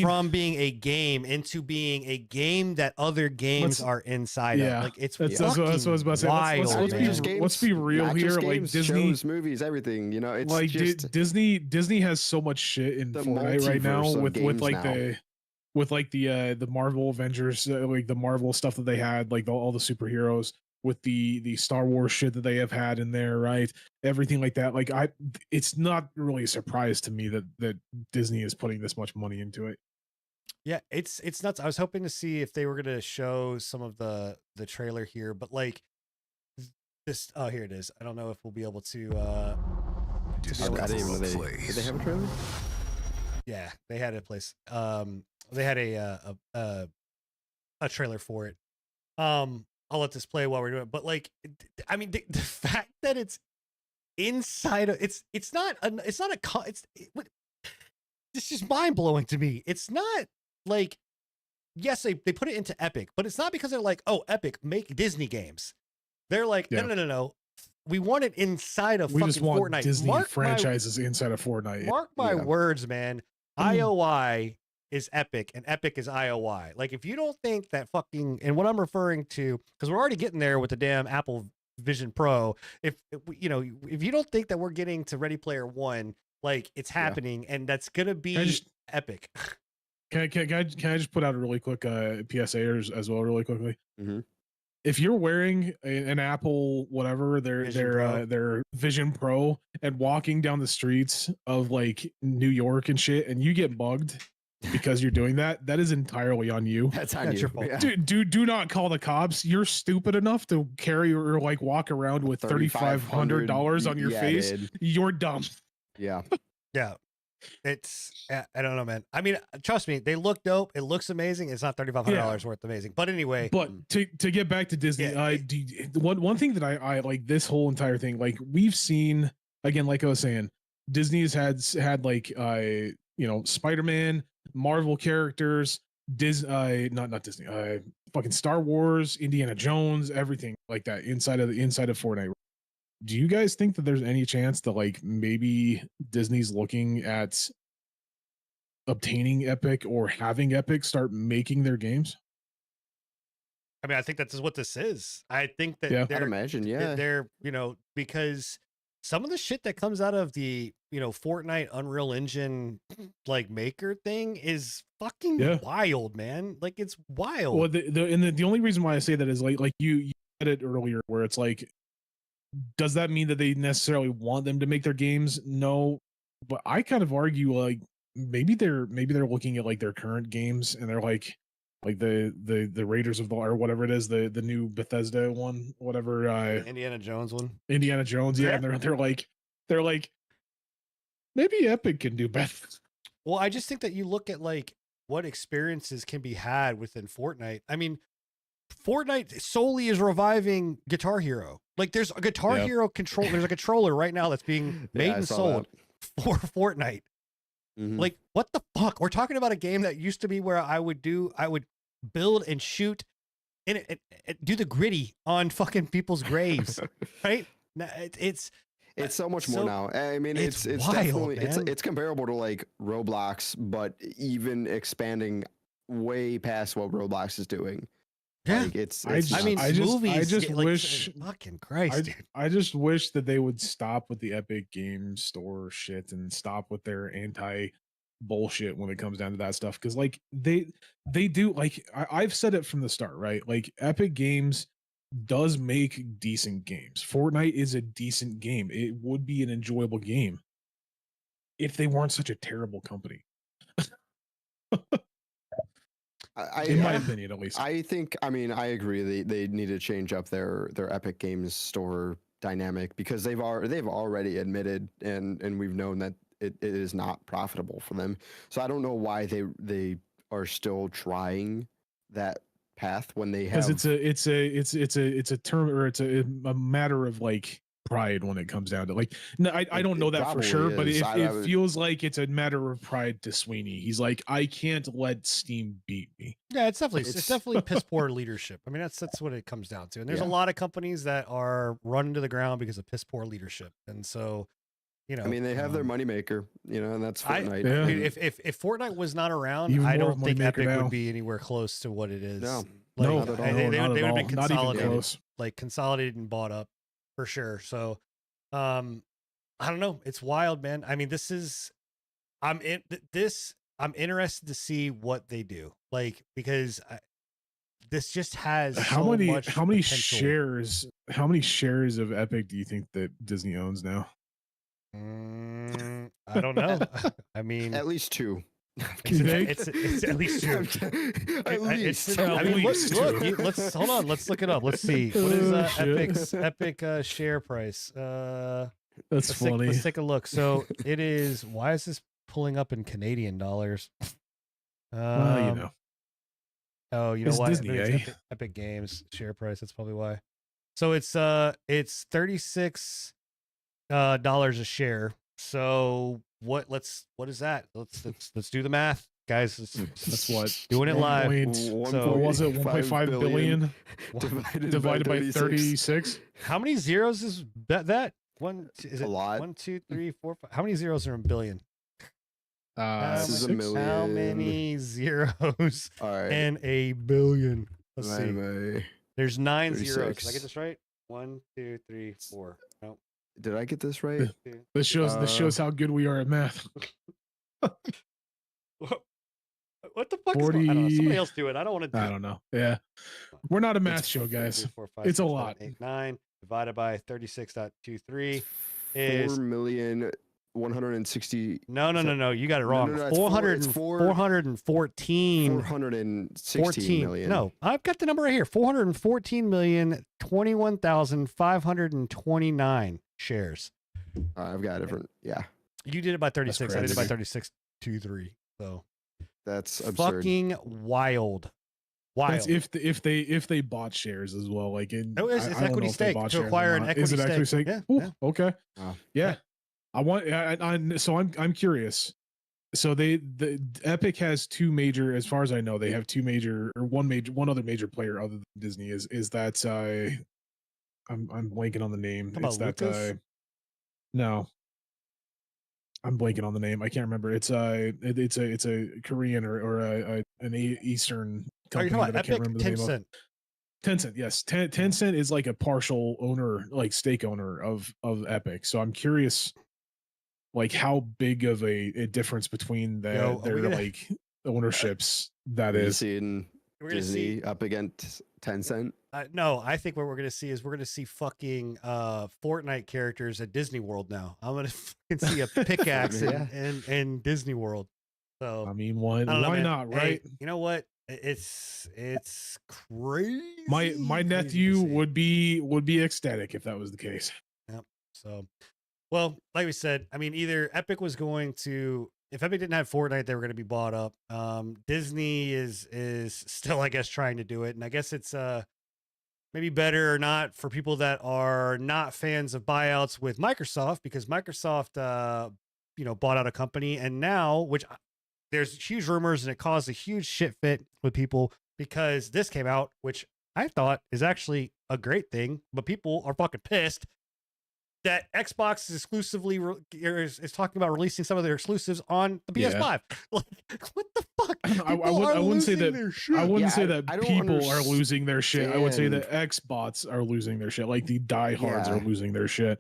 from being a game into being a game that other games are inside of. Like, it's that's what I was about to say. Let's be real here. Like Disney, shows, movies, everything. It's like just Disney has so much shit in Fortnite right now with the Marvel Avengers, like the Marvel stuff that they had, like all the superheroes, with the Star Wars shit that they have had in there, right? Everything like that. Like it's not really a surprise to me that Disney is putting this much money into it. Yeah, it's nuts. I was hoping to see if they were going to show some of the trailer here, but like this. Oh, here it is. I don't know if we'll be able to. I didn't even know did they have a trailer? Yeah, they had a place. They had a trailer for it. I'll let this play while we're doing it, but like, I mean, the fact that it's inside of it's just mind blowing to me. It's not like, yes, they put it into Epic, but it's not because they're like, oh, Epic, make Disney games. They're like, no. We want it inside of fucking Fortnite. Disney franchises inside of Fortnite. Mark my words, man. IOI is Epic and Epic is IOI. Like, if you don't think that fucking, and what I'm referring to, because we're already getting there with the damn Apple Vision Pro. If you don't think that we're getting to Ready Player One, like, it's happening, and that's gonna be epic. Can I just put out a really quick PSA as well, really quickly? Mm-hmm. If you're wearing an Apple whatever, their Vision Pro, and walking down the streets of like New York and shit, and you get bugged because you're doing that is entirely on you. That's your fault. Yeah. Do not call the cops. You're stupid enough to carry or like walk around with $3,500 on your face. Dude. You're dumb. Yeah. Yeah. It's, I don't know, man. I mean, trust me, they look dope. It looks amazing. It's not $3,500 worth amazing. But anyway. But to get back to Disney, one thing that I like this whole entire thing, like we've seen, again, like I was saying, Disney's had like Spider-Man, Marvel characters, not Disney, fucking Star Wars, Indiana Jones, everything like that inside of Fortnite. Do you guys think that there's any chance that like maybe Disney's looking at obtaining Epic or having Epic start making their games? I mean, I think that's what this is. I think that I'd imagine, they're because some of the shit that comes out of the Fortnite Unreal Engine like maker thing is fucking wild, man. Like, it's wild. Well, the only reason why I say that is like you said it earlier, where it's like, does that mean that they necessarily want them to make their games? No, but I kind of argue like maybe they're looking at like their current games and they're like the Raiders of the or whatever it is, the new Bethesda one, whatever, Indiana Jones one. Indiana Jones, yeah, and they're like maybe Epic can do better. Well, I just think that you look at like what experiences can be had within Fortnite. I mean, Fortnite solely is reviving Guitar Hero. Like there's a Guitar Yep. Hero control. There's a controller right now that's being made Yeah, I and saw sold for Fortnite. Mhm. Like what the fuck? We're talking about a game that used to be where I would build and shoot and do the gritty on fucking people's graves, right? Now, it's It's so much more So, now. I mean, it's it's wild, definitely man. it's comparable to like Roblox, but even expanding way past what Roblox is doing. yeah. Like it's I just- I mean, movies. I just get, like, wish- fucking Christ, dude. I just wish that they would stop with the Epic Game Store shit and stop with their anti bullshit when it comes down to that stuff. Because like they do, like I've said it from the start, right? Like Epic Games does make decent games. Fortnite is a decent game. It would be an enjoyable game if they weren't such a terrible company, in my opinion, at least. I think. I mean, I agree. They need to change up their Epic Games Store dynamic because they've already admitted and we've known that it is not profitable for them. So I don't know why they are still trying that path when they have. Because it's a term, or it's a matter of like pride when it comes down to like, no, I don't know It that for probably sure, but is. it feels like it's a matter of pride to Sweeney. He's like, I can't let Steam beat me. Yeah, it's definitely it's It's- definitely piss poor leadership. I mean, that's what it comes down to. And there's a Yeah. lot of companies that are run to the ground because of piss poor leadership. And so, you know, I mean, they have their moneymaker, and that's I- Fortnite. Yeah. Dude, if Fortnite was not around, Even I more don't think moneymaker Epic now. would be anywhere close to what it is. No, Like, No, not at all. they would not have at been all. Not even consolidated, close. like consolidated and bought up for sure. So, I don't know. It's wild, man. I mean, I'm interested to see what they do, like because this just has How so many much potential. how many shares of Epic do you think that Disney owns now? I don't know. I mean, At least two. You think? it's at least two. At least. It's, At I mean, least look, two. let's hold on. Let's look it up. Let's see. What is Oh, shit. Epic share price? That's Let's funny. let's take a look. So it is. Why is this pulling up in Canadian dollars? Well, you know. Oh, you know It's what? Disney, Maybe it's eh? Epic Games share price. That's probably why. So it's $36 dollars a share. So what is that? Let's do the math, guys. That's what Doing it live. So- What was it? 1.5 billion divided by 36. 36? How many zeros is that? One is A it lot. 1, 2, 3, 4, 5? How many zeros are in billion? This is a six? million. How many zeros All right. in a billion? Let's see. Anyway, There's 9 zeros. Did I 36. get this right? 1, 2, 3, 4. Nope. did I get this right? Two. This shows how good we are at math. What the fuck? Is going, I don't know. 40 Somebody else do it. I don't want to do I it. don't know. Yeah. We're not a math It's show, guys. 4, 5, It's a 6, 7, lot. 8, 9 divided by 36.23 4 is million 160. no. You got it No, wrong. no, it's 400 it's 414 416 million. No, I've got the number right here. 414,021,529 shares. I've got a different. Yeah, You did it by 36. I did it by crazy. 36.23. So that's absurd. fucking wild. That's Wild. if they bought shares as well. Like in, No, it's I don't know equity if they stake bought to shares or acquire an not. Is it equity actually stake. stake? Yeah, Ooh, okay. Wow. Yeah. I want. So I'm curious. So the Epic has two major, as far as I know, they have two major or one other major player other than Disney. Is that I'm blanking on the name. Talking It's about that Lucas? no. I'm blanking on the name. I can't remember. It's it's a Korean or an Eastern Are you company talking that I about can't Epic? remember the name of. Tencent. Tencent, yes. Tencent is like a partial owner, like stake owner of Epic. So I'm curious, like how big of a difference between Yo, are we their gonna- like ownerships that We're is. seeing We're gonna see. Disney up against Tencent. No, I think what we're gonna see is we're gonna see fucking Fortnite characters at Disney World now. I'm gonna fucking see a pickaxe Yeah. in Disney World. So I mean, why I don't know, man. not, Hey, right? you know what? It's crazy. My crazy to nephew see. would be ecstatic if that was the case. Yep. So, well, like we said, I mean, either Epic was going to, if Epic didn't have Fortnite, they were going to be bought up. Disney is still, I guess, trying to do it, and I guess it's maybe better or not for people that are not fans of buyouts with Microsoft, because Microsoft, bought out a company, and now, which there's huge rumors, and it caused a huge shit fit with people because this came out, which I thought is actually a great thing, but people are fucking pissed that Xbox is exclusively is talking about releasing some of their exclusives on the PS5. Like, what the fuck? I wouldn't say that. I wouldn't Yeah, say that I don't people are losing their shit. I would say that understand. Xbots are losing their shit. Like the diehards are Yeah. losing their shit.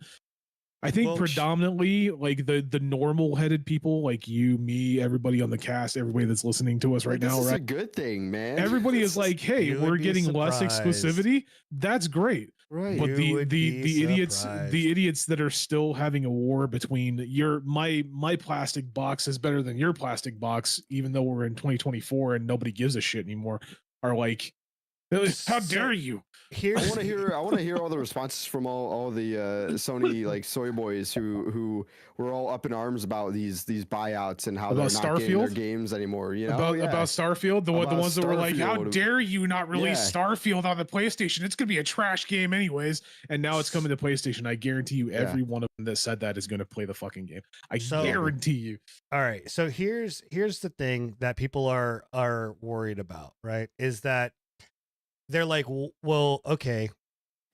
I think Well, predominantly like the normal headed people like you, me, everybody on the cast, everybody that's listening to us right This now, is a right? good thing, man. Everybody is This like, hey, You we're would be getting less surprised. exclusivity. That's great. right. But You the would be the idiots surprised. the idiots that are still having a war between my plastic box is better than your plastic box, even though we're in 2024 and nobody gives a shit anymore, are like, how dare you? I Here's want to hear. I want to hear all the responses from all the Sony like soy boys who were all up in arms about these buyouts and how About they're not getting their Starfield? games anymore. You know, about yeah. Starfield, the About ones that were like, how Starfield. dare you not release Yeah. Starfield on the PlayStation? It's gonna be a trash game anyways. And now it's coming to PlayStation. I guarantee you, every one of them that said that is gonna play the fucking game. I So- guarantee you. all right. So here's the thing that people are worried about, right? Is that they're like, well, okay,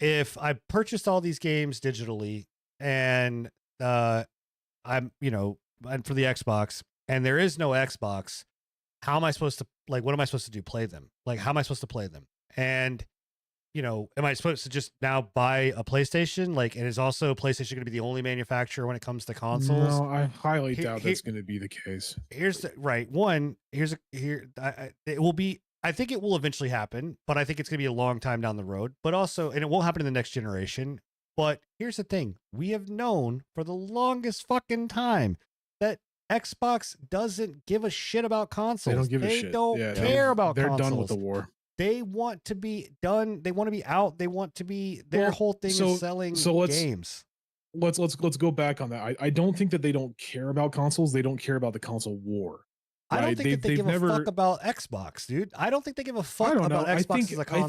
if I purchased all these games digitally and I'm, and for the Xbox, and there is no Xbox, how am I supposed to, like, what am I supposed to do? Play them? Like, how am I supposed to play them? And, am I supposed to just now buy a PlayStation? Like, and is also PlayStation going to be the only manufacturer when it comes to consoles? No, I highly Here- doubt here- that's gonna be the case. Here's the right one. It will be. I think it will eventually happen, but I think it's going to be a long time down the road. But also, and it won't happen in the next generation. But here's the thing: we have known for the longest fucking time that Xbox doesn't give a shit about consoles. They don't give a shit. Don't Yeah, care about They're consoles. done with the war. They want to be done. They want to be out. They want to be. Their Well, whole thing so- is selling so let's- games. Let's go back on that. I don't think that they don't care about consoles. They don't care about the console war. I don't right? think that they They've give never- a fuck about Xbox, dude. I don't think they give a I fuck don't know. about Xbox as a console.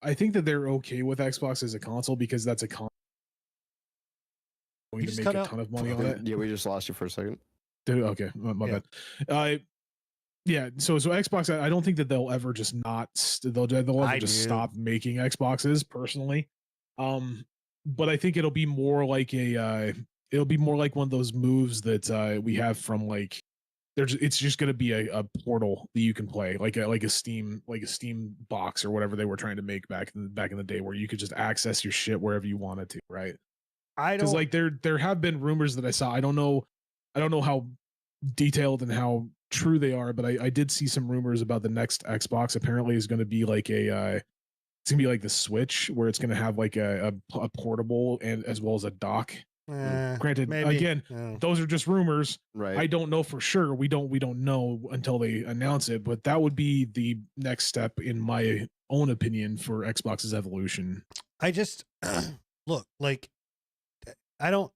I think that they're okay with Xbox as a console because that's a console going just to cut make a out. ton of money on it. Yeah, we just lost you for a second. Dude, okay, my Yeah. bad. Yeah, so Xbox, I don't think that they'll ever just not they'll ever I just do. stop making Xboxes personally. But I think it'll be more like it'll be more like one of those moves that we have from like it's just going to be a portal that you can play like a Steam box or whatever they were trying to make back in the day where you could just access your shit wherever you wanted to, right? I Because don't like there have been rumors that I saw. I don't know how detailed and how true they are, but I did see some rumors about the next Xbox. Apparently, is going to be like it's gonna be like the Switch, where it's gonna have like a portable and as well as a dock. Granted, maybe. again, Yeah. those are just rumors. Right. I don't know for sure. We don't know until they announce it. But that would be the next step, in my own opinion, for Xbox's evolution. I just look like I don't.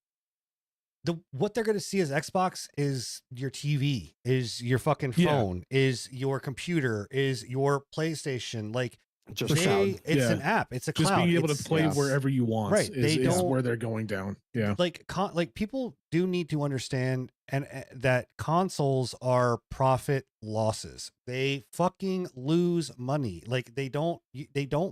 What they're going to see as Xbox is your TV, is your fucking Yeah. phone, is your computer, is your PlayStation. Like Just For sure. it's Yeah. an app, it's a Just cloud. being able It's- to play yes. wherever you want, Right, they is don't- where they're going down. Yeah. like people do need to understand and that consoles are profit losses. They fucking lose money. Like they don't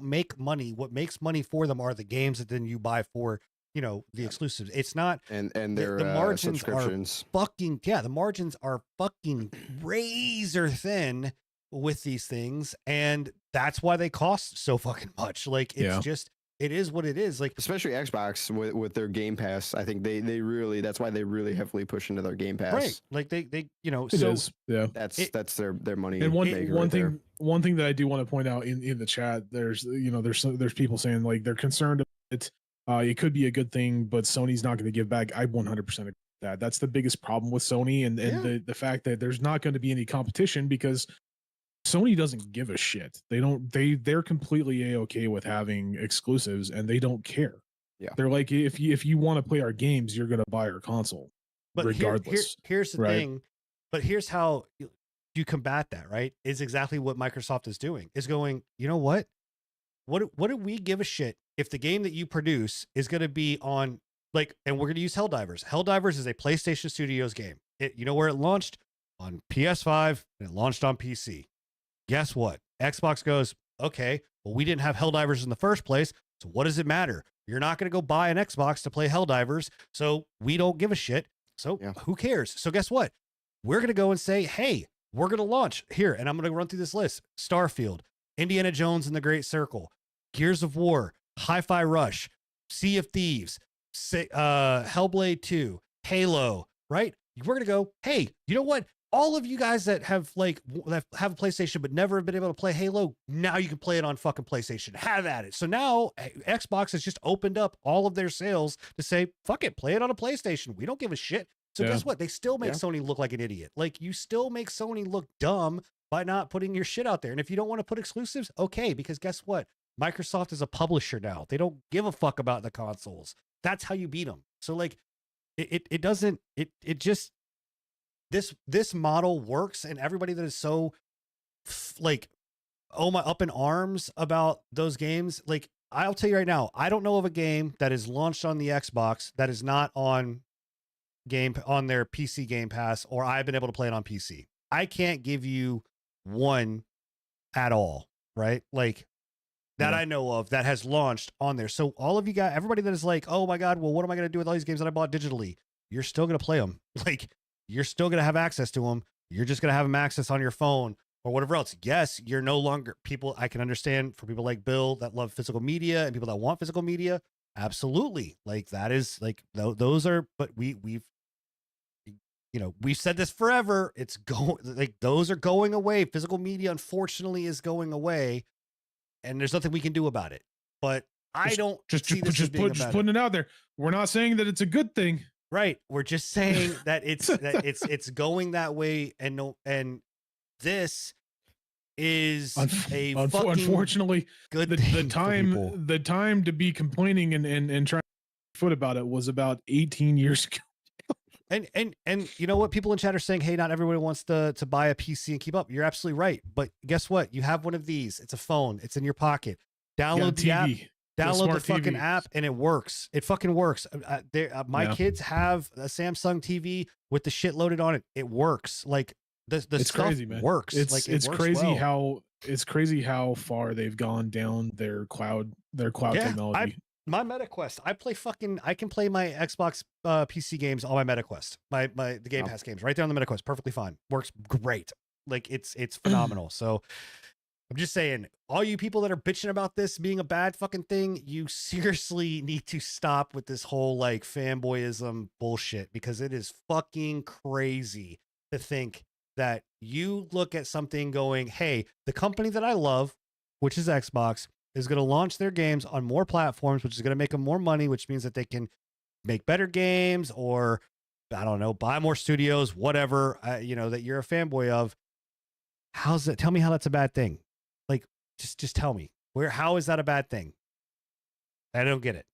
make money. What makes money for them are the games that then you buy for the exclusives. It's not and the their margins subscriptions. fucking the margins are fucking razor thin with these things, and that's why they cost so fucking much. Like it's Yeah. just it is what it is. Like, especially Xbox with their Game Pass. I think they really, that's why they really heavily push into their Game Pass. right? Like they you know, It is, yeah. That's their money. And maker right there. one thing that I do want to point out in the chat, there's there's people saying like they're concerned it could be a good thing, but Sony's not going to give back. I 100% agree with that. That's the biggest problem with Sony, and the fact that there's not going to be any competition because Sony doesn't give a shit. They're completely okay with having exclusives, and they don't care. Yeah, they're like, if you want to play our games, you're going to buy our console, but regardless. Here's the thing. But here's how you combat that, right? Is exactly what Microsoft is doing. Is going, you know what? What do we give a shit if the game that you produce is going to be on, like, and we're going to use Helldivers. Helldivers is a PlayStation Studios game. You know where it launched? On PS5, and it launched on PC. Guess what? Xbox goes, okay, well, we didn't have Helldivers in the first place, so what does it matter? You're not going to go buy an Xbox to play Helldivers, so we don't give a shit. So who cares? So guess what? We're going to go and say, hey, we're going to launch here, and I'm going to run through this list. Starfield, Indiana Jones and the Great Circle, Gears of War, Hi-Fi Rush, Sea of Thieves, Hellblade 2, Halo, right? We're going to go, hey, you know what? All of you guys that have a PlayStation but never have been able to play Halo, now you can play it on fucking PlayStation. Have at it. So now Xbox has just opened up all of their sales to say, fuck it, play it on a PlayStation. We don't give a shit. So guess what? They still make Sony look like an idiot. Like, you still make Sony look dumb by not putting your shit out there. And if you don't want to put exclusives, okay, because guess what? Microsoft is a publisher now. They don't give a fuck about the consoles. That's how you beat them. So like, it doesn't, it just, this model works, and everybody that is so like, oh my, up in arms about those games, like, I'll tell you right now, I don't know of a game that is launched on the Xbox that is not on their PC Game Pass, or I've been able to play it on PC. I can't give you one at all, right? Like, that I know of that has launched on there. So all of you guys, everybody that is like, oh my God, well, what am I going to do with all these games that I bought digitally? You're still going to play them. Like, you're still going to have access to them. You're just going to have them access on your phone or whatever else. Yes, you're no longer people. I can understand for people like Bill that love physical media and people that want physical media. Absolutely. Like, that is like, those are, but we've said this forever. It's going, like, those are going away. Physical media, unfortunately, is going away, and there's nothing we can do about it. But I don't just putting it out there. We're not saying that it's a good thing. Right. We're just saying that it's going that way, and this is unfortunately good. The time to be complaining and trying to foot about it was about 18 years ago. And you know what? People in chat are saying, hey, not everybody wants to buy a PC and keep up. You're absolutely right. But guess what? You have one of these. It's a phone. It's in your pocket. Download the app. Download the fucking app, and it works. It fucking works. My kids have a Samsung TV with the shit loaded on it. It works. Like, the it's stuff crazy, man. Works. It's like, it's works crazy well. it's crazy how far they've gone down their cloud technology. My MetaQuest, I can play my Xbox PC games on my MetaQuest, the Game Pass games right there on the MetaQuest, perfectly fine, works great. Like, it's phenomenal. So I'm just saying, all you people that are bitching about this being a bad fucking thing, you seriously need to stop with this whole like fanboyism bullshit, because it is fucking crazy to think that you look at something going, hey, the company that I love, which is Xbox, is going to launch their games on more platforms, which is going to make them more money, which means that they can make better games, or, I don't know, buy more studios, whatever, that you're a fanboy of. How's that? Tell me how that's a bad thing. Like, just tell me how is that a bad thing? I don't get it.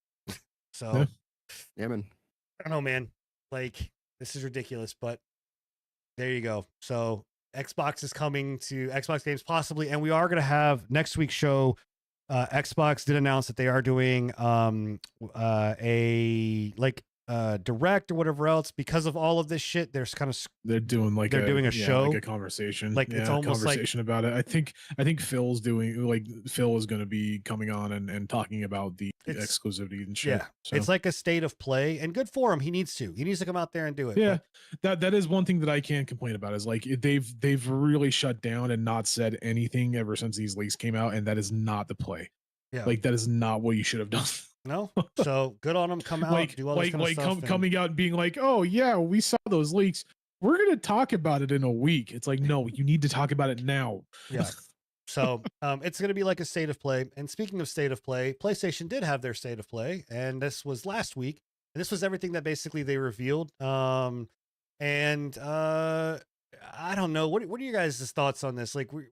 So yeah, man. I don't know, man. Like, this is ridiculous, but there you go. So Xbox is coming to Xbox games possibly, and we are going to have next week's show. Xbox did announce that they are doing a direct or whatever else because of all of this shit. They're doing a show, like a conversation, like it's almost conversation about it. I think Phil's Phil is going to be coming on and talking about the exclusivity and shit. Yeah, so it's like a state of play, and good for him. He needs to come out there and do it. Yeah, that is one thing that I can't complain about, is like they've really shut down and not said anything ever since these leaks came out, and that is not the play. Yeah. Like that is not what you should have done. No. So good on them. Come out, do all this kind of stuff. and- coming out and being like, oh yeah, we saw those leaks. We're gonna talk about it in a week. It's like, no, you need to talk about it now. Yeah. So it's going to be like a state of play. And speaking of state of play, PlayStation did have their state of play, and this was last week. And this was everything that basically they revealed. And I don't know. What are you guys' thoughts on this? Like, Like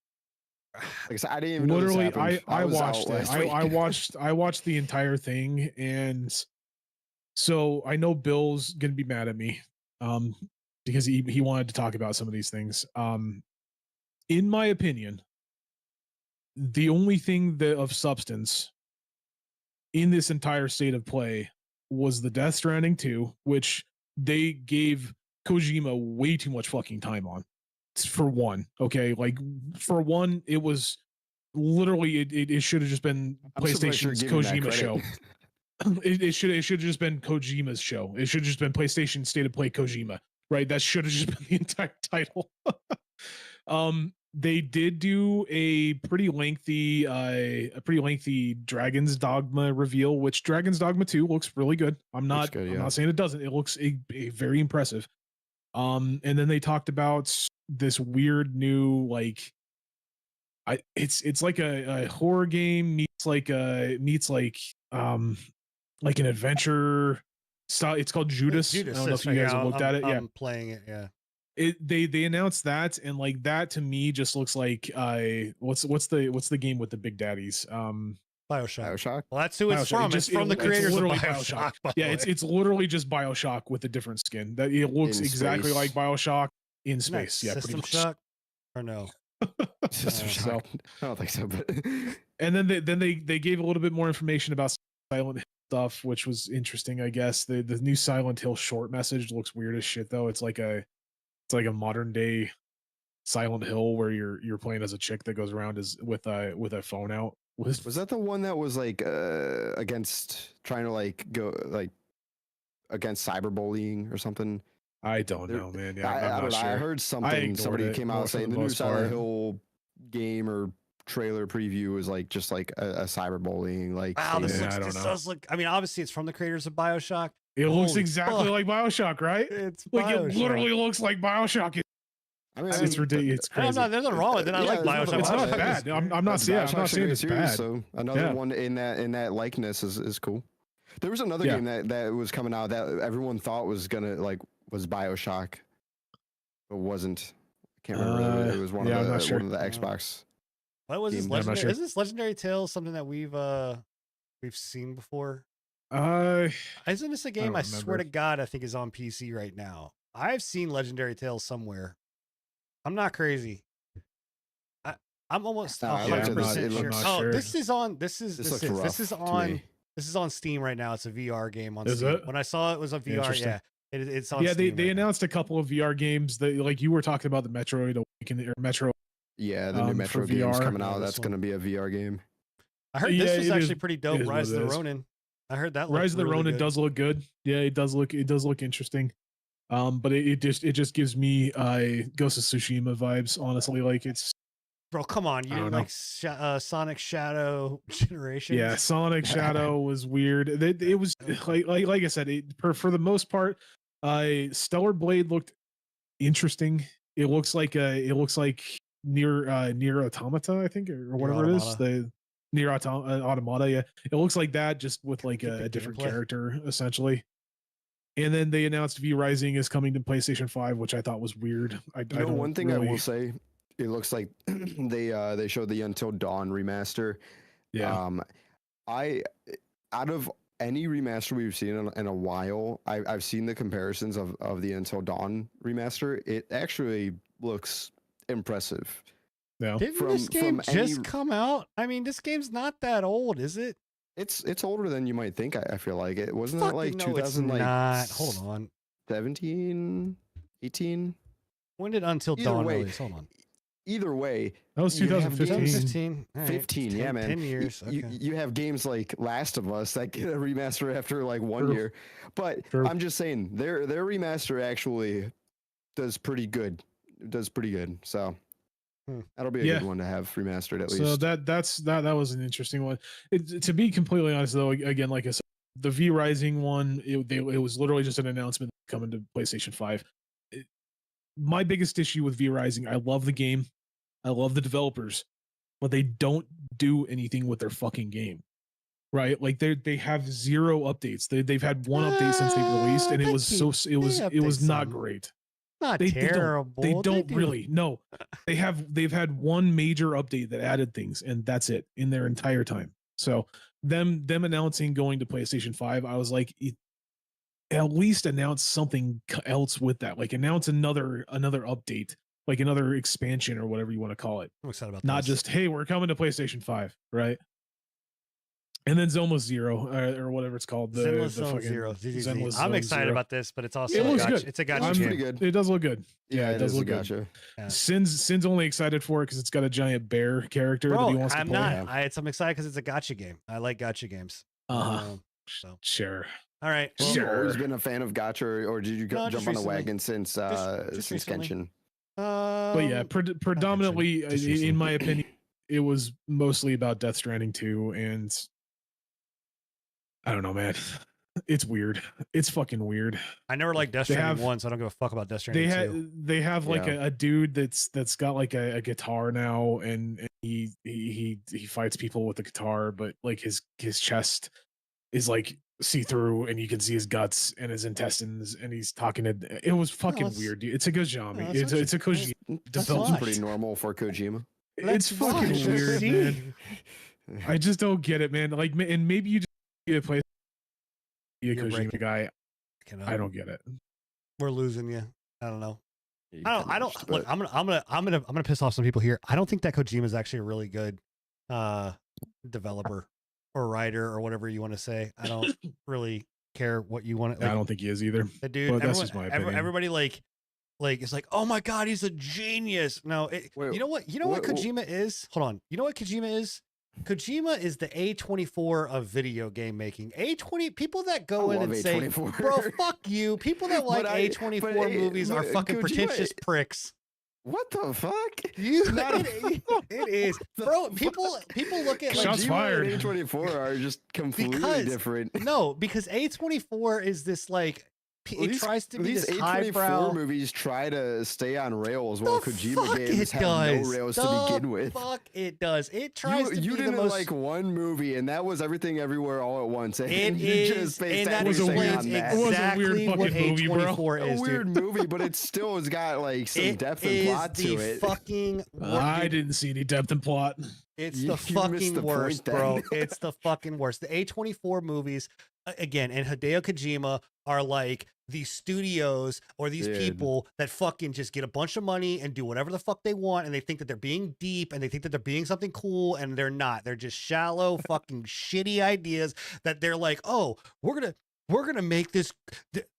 I said, I didn't even know this Literally, happened. I was out watched it. last week. I watched the entire thing, and so I know Bill's gonna be mad at me, because he wanted to talk about some of these things. In my opinion, the only thing that of substance in this entire state of play was the Death Stranding 2, which they gave Kojima way too much fucking time on. For one, okay, like for one, it was literally it should have just been I'm surprised you're PlayStation's giving that Kojima show. credit. It should have just been Kojima's show. It should have just been PlayStation State of Play Kojima, right? That should have just been the entire title. They did do a pretty lengthy Dragon's Dogma reveal, which Dragon's Dogma 2 looks really good. I'm not saying it doesn't. It looks a very impressive. And then they talked about this weird new it's like a horror game meets like an adventure style. It's called Judas. I don't know if you guys have looked at it. I'm playing it. Yeah. They announced that, and like that to me just looks like what's the game with the big daddies? BioShock. Well, that's who it's BioShock. from. It's from the creators of literally BioShock. by the Yeah, way. it's literally just BioShock with a different skin. That it looks In exactly space. like BioShock in Isn't that space. Yeah, pretty System much. Shock or no? System so- Shock. I don't think so, but And then they gave a little bit more information about Silent Hill stuff, which was interesting, I guess. The new Silent Hill short message looks weird as shit though. It's like a modern day Silent Hill where you're playing as a chick that goes around with a phone out. was that the one that was like against trying to like go like against cyberbullying or something? I don't There- know, man. Yeah, I I'm don't not know. sure. I heard something. ignored Somebody it came for out saying the the new most Silent part. Hill game or trailer preview was like just like a cyberbullying like. Wow, this thing. Yeah, I don't this know. does look. I mean, obviously, it's from the creators of BioShock. It looks Holy exactly fuck. like BioShock, right? It's Like BioShock. it literally looks like BioShock. I mean, It's ridiculous. It's I'm crazy. not. There's nothing wrong with it. I like there's nothing BioShock. It's wrong not with it. bad. I'm not saying I'm not Bioshock's a saying great it's series, bad. So another Yeah. one in that likeness is cool. There was another Yeah. game that was coming out that everyone thought was gonna was BioShock. It wasn't. I can't remember. It was one yeah, I'm of not the sure. one of the Xbox. What was this Game. I'm not legendary? sure. Is this Legendary Tales something that we've seen before? Isn't this a game? don't I swear to remember. God, I think is on PC right now. I've seen Legendary Tales somewhere. I'm not crazy. I'm almost No, I looked at 100% this, it sure. looks- Oh, sure. this is on. This is This this looks is rough this is to on. me. This is on Steam right now. It's a VR game on Is Steam. it? When I saw it was a VR. Interesting. Yeah, it's on. Yeah, they Steam right now. announced a couple of VR games that like you were talking about the Metroid Awakening or Metro. Yeah, the new For Metro game's VR. coming Yeah, out. this That's one. going to be a VR game. I heard Yeah, this was it actually is- pretty it dope. is what Rise of it the is. Ronin. I heard that. Rise of the really Ronin good. does look good. Yeah, it does look interesting. But it just gives me Ghost of Tsushima vibes. Honestly, like it's Bro, come on! You I didn't don't like Sonic Shadow Generation? yeah. Sonic Shadow was weird. It was like I said, for the most part, Stellar Blade looked interesting. It looks like near Automata, I think, or whatever it is. Automata. The near Automata. Yeah, it looks like that, just with like Keep the a different gameplay. character essentially. And then they announced V Rising is coming to PlayStation 5, which I thought was weird. I You know, don't one thing I really- will say, it looks like they showed the Until Dawn remaster. Yeah, Out of any remaster we've seen in a while, I've seen the comparisons of the Until Dawn remaster. It actually looks impressive. yeah. Didn't From- this game from any- just come out? I mean, this game's not that old, is it? It's older than you might think. I feel like it wasn't that like Fucking no, it's 2000 like not. Hold on. 17, 18. When did Until Either Dawn way, release? Hold on. Either way, That was you have 2015. games- 15. All right, 15, yeah, 10 man. 10 years. You, Okay. you have games like Last of Us that get a remaster after like 1 True. year. But True. I'm just saying their remaster actually does pretty good. It does pretty good. So That'll be a Yeah. good one to have remastered at So least. that was an interesting one. To be completely honest, though, again, like I said, the V Rising one, it was literally just an announcement coming to PlayStation 5. My biggest issue with V Rising, I love the game, I love the developers, but they don't do anything with their fucking game. Right, like they have zero updates. They've had one update since they released, and it was not some. great. Not They terrible. don't do. really. No, they've had one major update that added things, and that's it in their entire time. So them announcing going to PlayStation 5, I was like, at least announce something else with that. Like announce another update, like another expansion or whatever you want to call it. I'm excited about Not this. just, hey, we're coming to PlayStation 5, right? And then Zoma Zero or whatever it's called. Zenless the Zone fucking Zero. ZZZ. Zenless I'm Zone excited Zero. about this, but it's also It looks gotcha. good. It's a gotcha Looks game. pretty good. It does look good. Yeah, it does is a look good. gotcha. Yeah. Sin's only excited for it because it's got a giant bear character that he Bro, wants to I'm play. not. I'm excited because it's a gotcha game. I like gotcha games. Uh-huh. So Sure. all right. Have Well, you always Sure. been a fan of Gacha, or did you No, jump just on the recently. wagon since Just since recently. Genshin? But yeah, predominantly, Just in recently. my opinion, it was mostly about Death Stranding 2, and I don't know, man. It's weird. It's fucking weird. I never liked Death They Stranding have- 1, so I don't give a fuck about Death They Stranding 2. have like Yeah. a dude that's got like a guitar now, and he fights people with the guitar, but like his chest is like see through, and you can see his guts and his intestines, and he's talking to. It was fucking that's- weird, dude. It's a Kojima. that's It's a Kojima. That's Sounds watch. pretty normal for Kojima. It's fucking watch. weird, See? man. I just don't get it, man. Like, and maybe you just need to play be a You're Kojima breaking- guy. Cannot- I don't get it. We're losing you. I don't know. You I kinda don't. just- Look, but- I'm gonna piss off some people here. I don't think that Kojima is actually a really good developer or writer or whatever you want to say. I don't really care what you want. I don't think he is either. The dude. Well, that's everyone- just my opinion. Everybody like it's like, oh my god, he's a genius. No, Wait, you know what? You know what wh- wh- Kojima is? Hold on. You know what Kojima is? Kojima is the A24 of video game making. A20 people that go in love and say, A24. bro, fuck you. People that like But I- A24 but, movies are but fucking Kojima- pretentious pricks. What the fuck? You, Not a- it is, The bro. fuck? People look at like Shots Kojima fired. and A24 are just completely Because- different. no, because A24 is this like it tries to be these this A24 highbrow. movies try to stay on rails, The while Kojima fuck games it have does. no rails The to begin with. Fuck it does. It tries to You be the didn't most. like one movie, and that was Everything Everywhere All at Once. And It you is, just based and that was a everything weird- on explains that. It was a exactly weird what fucking movie, bro. A24 A is, weird dude. movie, but it still has got like some It depth and is plot the to it. fucking. I didn't see any depth and plot. It's You- the you missed fucking the point worst, then. bro. It's the fucking worst. The A24 movies, again, and Hideo Kojima are like these studios or these Dude. people that fucking just get a bunch of money and do whatever the fuck they want, and they think that they're being deep and they think that they're being something cool, and they're not. They're just shallow, fucking shitty ideas that they're like, oh, we're gonna make this.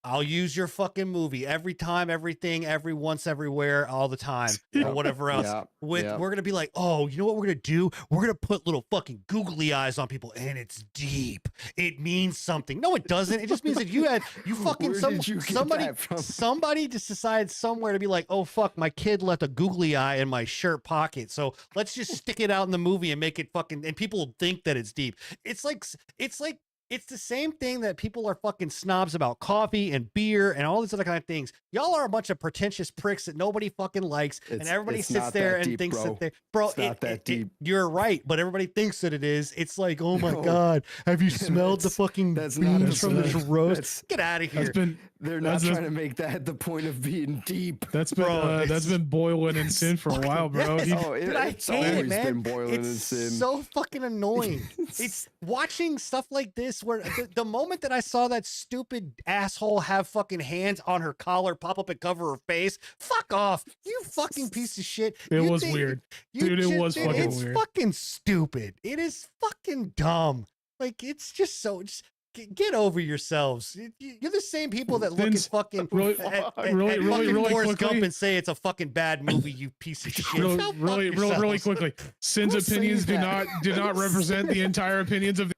I'll use your fucking movie every time, everything, every once, everywhere, all the time, or whatever else. Yeah, With yeah. we're gonna be like, oh, you know what we're gonna do? We're gonna put little fucking googly eyes on people, and it's deep. It means something. No, it doesn't. It just means that you fucking Where did you get somebody that from? somebody just decides somewhere to be like, oh fuck, my kid left a googly eye in my shirt pocket, so let's just stick it out in the movie and make it fucking, and people think that it's deep. It's like it's the same thing that people are fucking snobs about coffee and beer and all these other kind of things. Y'all are a bunch of pretentious pricks that nobody fucking likes, and It's- everybody it's sits not there that and deep, thinks bro. that they, bro, It's not that deep. you're right, but everybody thinks that it is. It's like, oh my No. god, have you smelled the That's- fucking that's not beans from this that's- roast? that's- Get out of here. That's been They're not That's- trying to make that the point of being deep. that's been Bro, that's been boiling in sin for a while, bro. Yes. You- Oh, Dude, I it's hate it, always man. been boiling in It's sin. so fucking annoying. It's watching stuff like this where the moment that I saw that stupid asshole have fucking hands on her collar pop up and cover her face, fuck off, you fucking piece of shit. It You was think- weird. you Dude, it was fucking it's weird. fucking stupid. It is fucking dumb. Like, it's just so get over yourselves. You're the same people that look at Vince, fucking really- at really fucking Forrest quickly- Gump and say it's a fucking bad movie, you piece of shit. really, Go fuck really yourselves. quickly. Sin's Who's saying opinions do that? not represent the entire opinions of.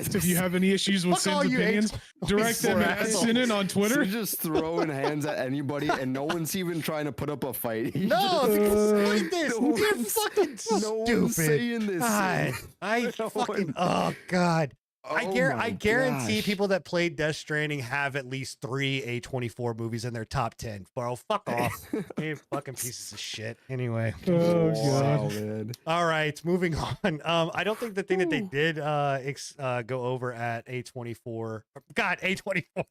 So if you have any issues with Fuck all Sin's you opinions, direct them at assholes. Sinin on Twitter. He's just throwing hands at anybody, and no one's even trying to put up a fight. He's No, just- because look at this. no You're one's- fucking no one's stupid. saying this. God, I No fucking. one- Oh God. I Oh my guarantee gosh. people that played Death Stranding have at least 3 A24 movies in their top 10. Bro, fuck off. You fucking pieces of shit. Anyway. Oh, Wow, God. man. All right, moving on. I don't think the thing that they did go over at A24. God, A24.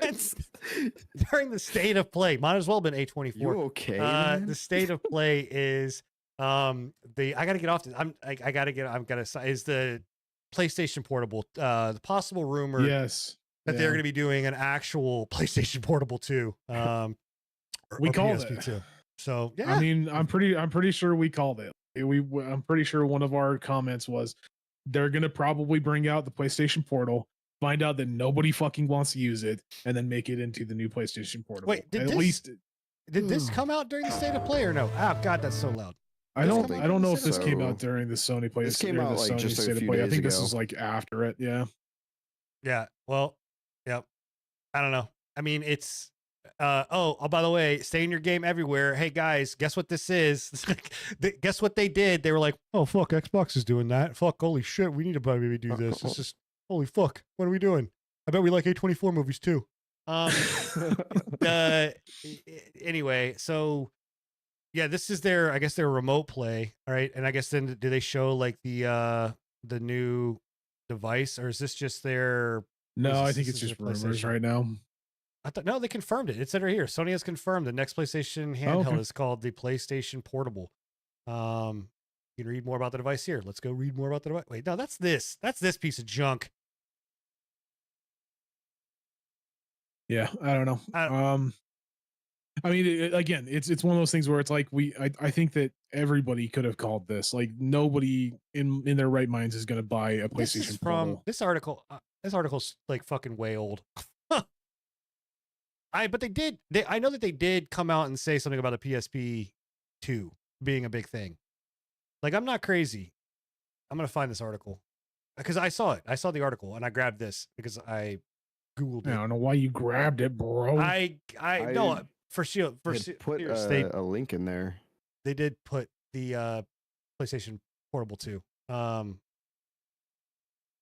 It's during the state of play. Might as well have been A24. You okay? man? The state of play is I gotta get off this. Is the PlayStation Portable. The possible rumor Yes. that Yeah. they're going to be doing an actual PlayStation Portable 2. We called PSP it. 2. So yeah, I mean, I'm pretty sure we called it. I'm pretty sure one of our comments was they're gonna probably bring out the PlayStation Portal, find out that nobody fucking wants to use it, and then make it into the new PlayStation Portal. Wait, did at this- least did this come out during the state of play or no? Oh God, that's so loud. I this don't come out I don't know during if the this came So- out during the Sony play. This came or out, the like, Sony just a State of few Play. I days think this ago. is like after it. Yeah. Yeah. Well, yep. I don't know. I mean, it's oh, by the way, stay in your game everywhere. Hey guys, guess what this is? Guess what they did? They were like, oh fuck, Xbox is doing that. Fuck, holy shit, we need to maybe do this. It's just holy fuck, what are we doing? I bet we like A24 movies too. Anyway, so yeah, this is their, I guess, their remote play. All right, and I guess then do they show like the new device, or is this just their? No, This I is- think this it's is just their rumors PlayStation. right now. I thought no, they confirmed it. It said right here. Sony has confirmed the next PlayStation handheld okay. is called the PlayStation Portable. You can read more about the device here. Let's go read more about the device. Wait, no, that's this. That's this piece of junk. Yeah, I don't know. I- I mean, again, it's one of those things where it's like I think that everybody could have called this. Like nobody in their right minds is going to buy a PlayStation This is from Portal. this article. This article's like fucking way old. But they did. I know that they did come out and say something about the PSP 2 being a big thing. Like I'm not crazy. I'm gonna find this article because I saw it. I saw the article and I grabbed this because I googled I it. don't know why you grabbed it, bro. I no I for shield for Had put serious, a link in there. they did put the PlayStation Portable 2.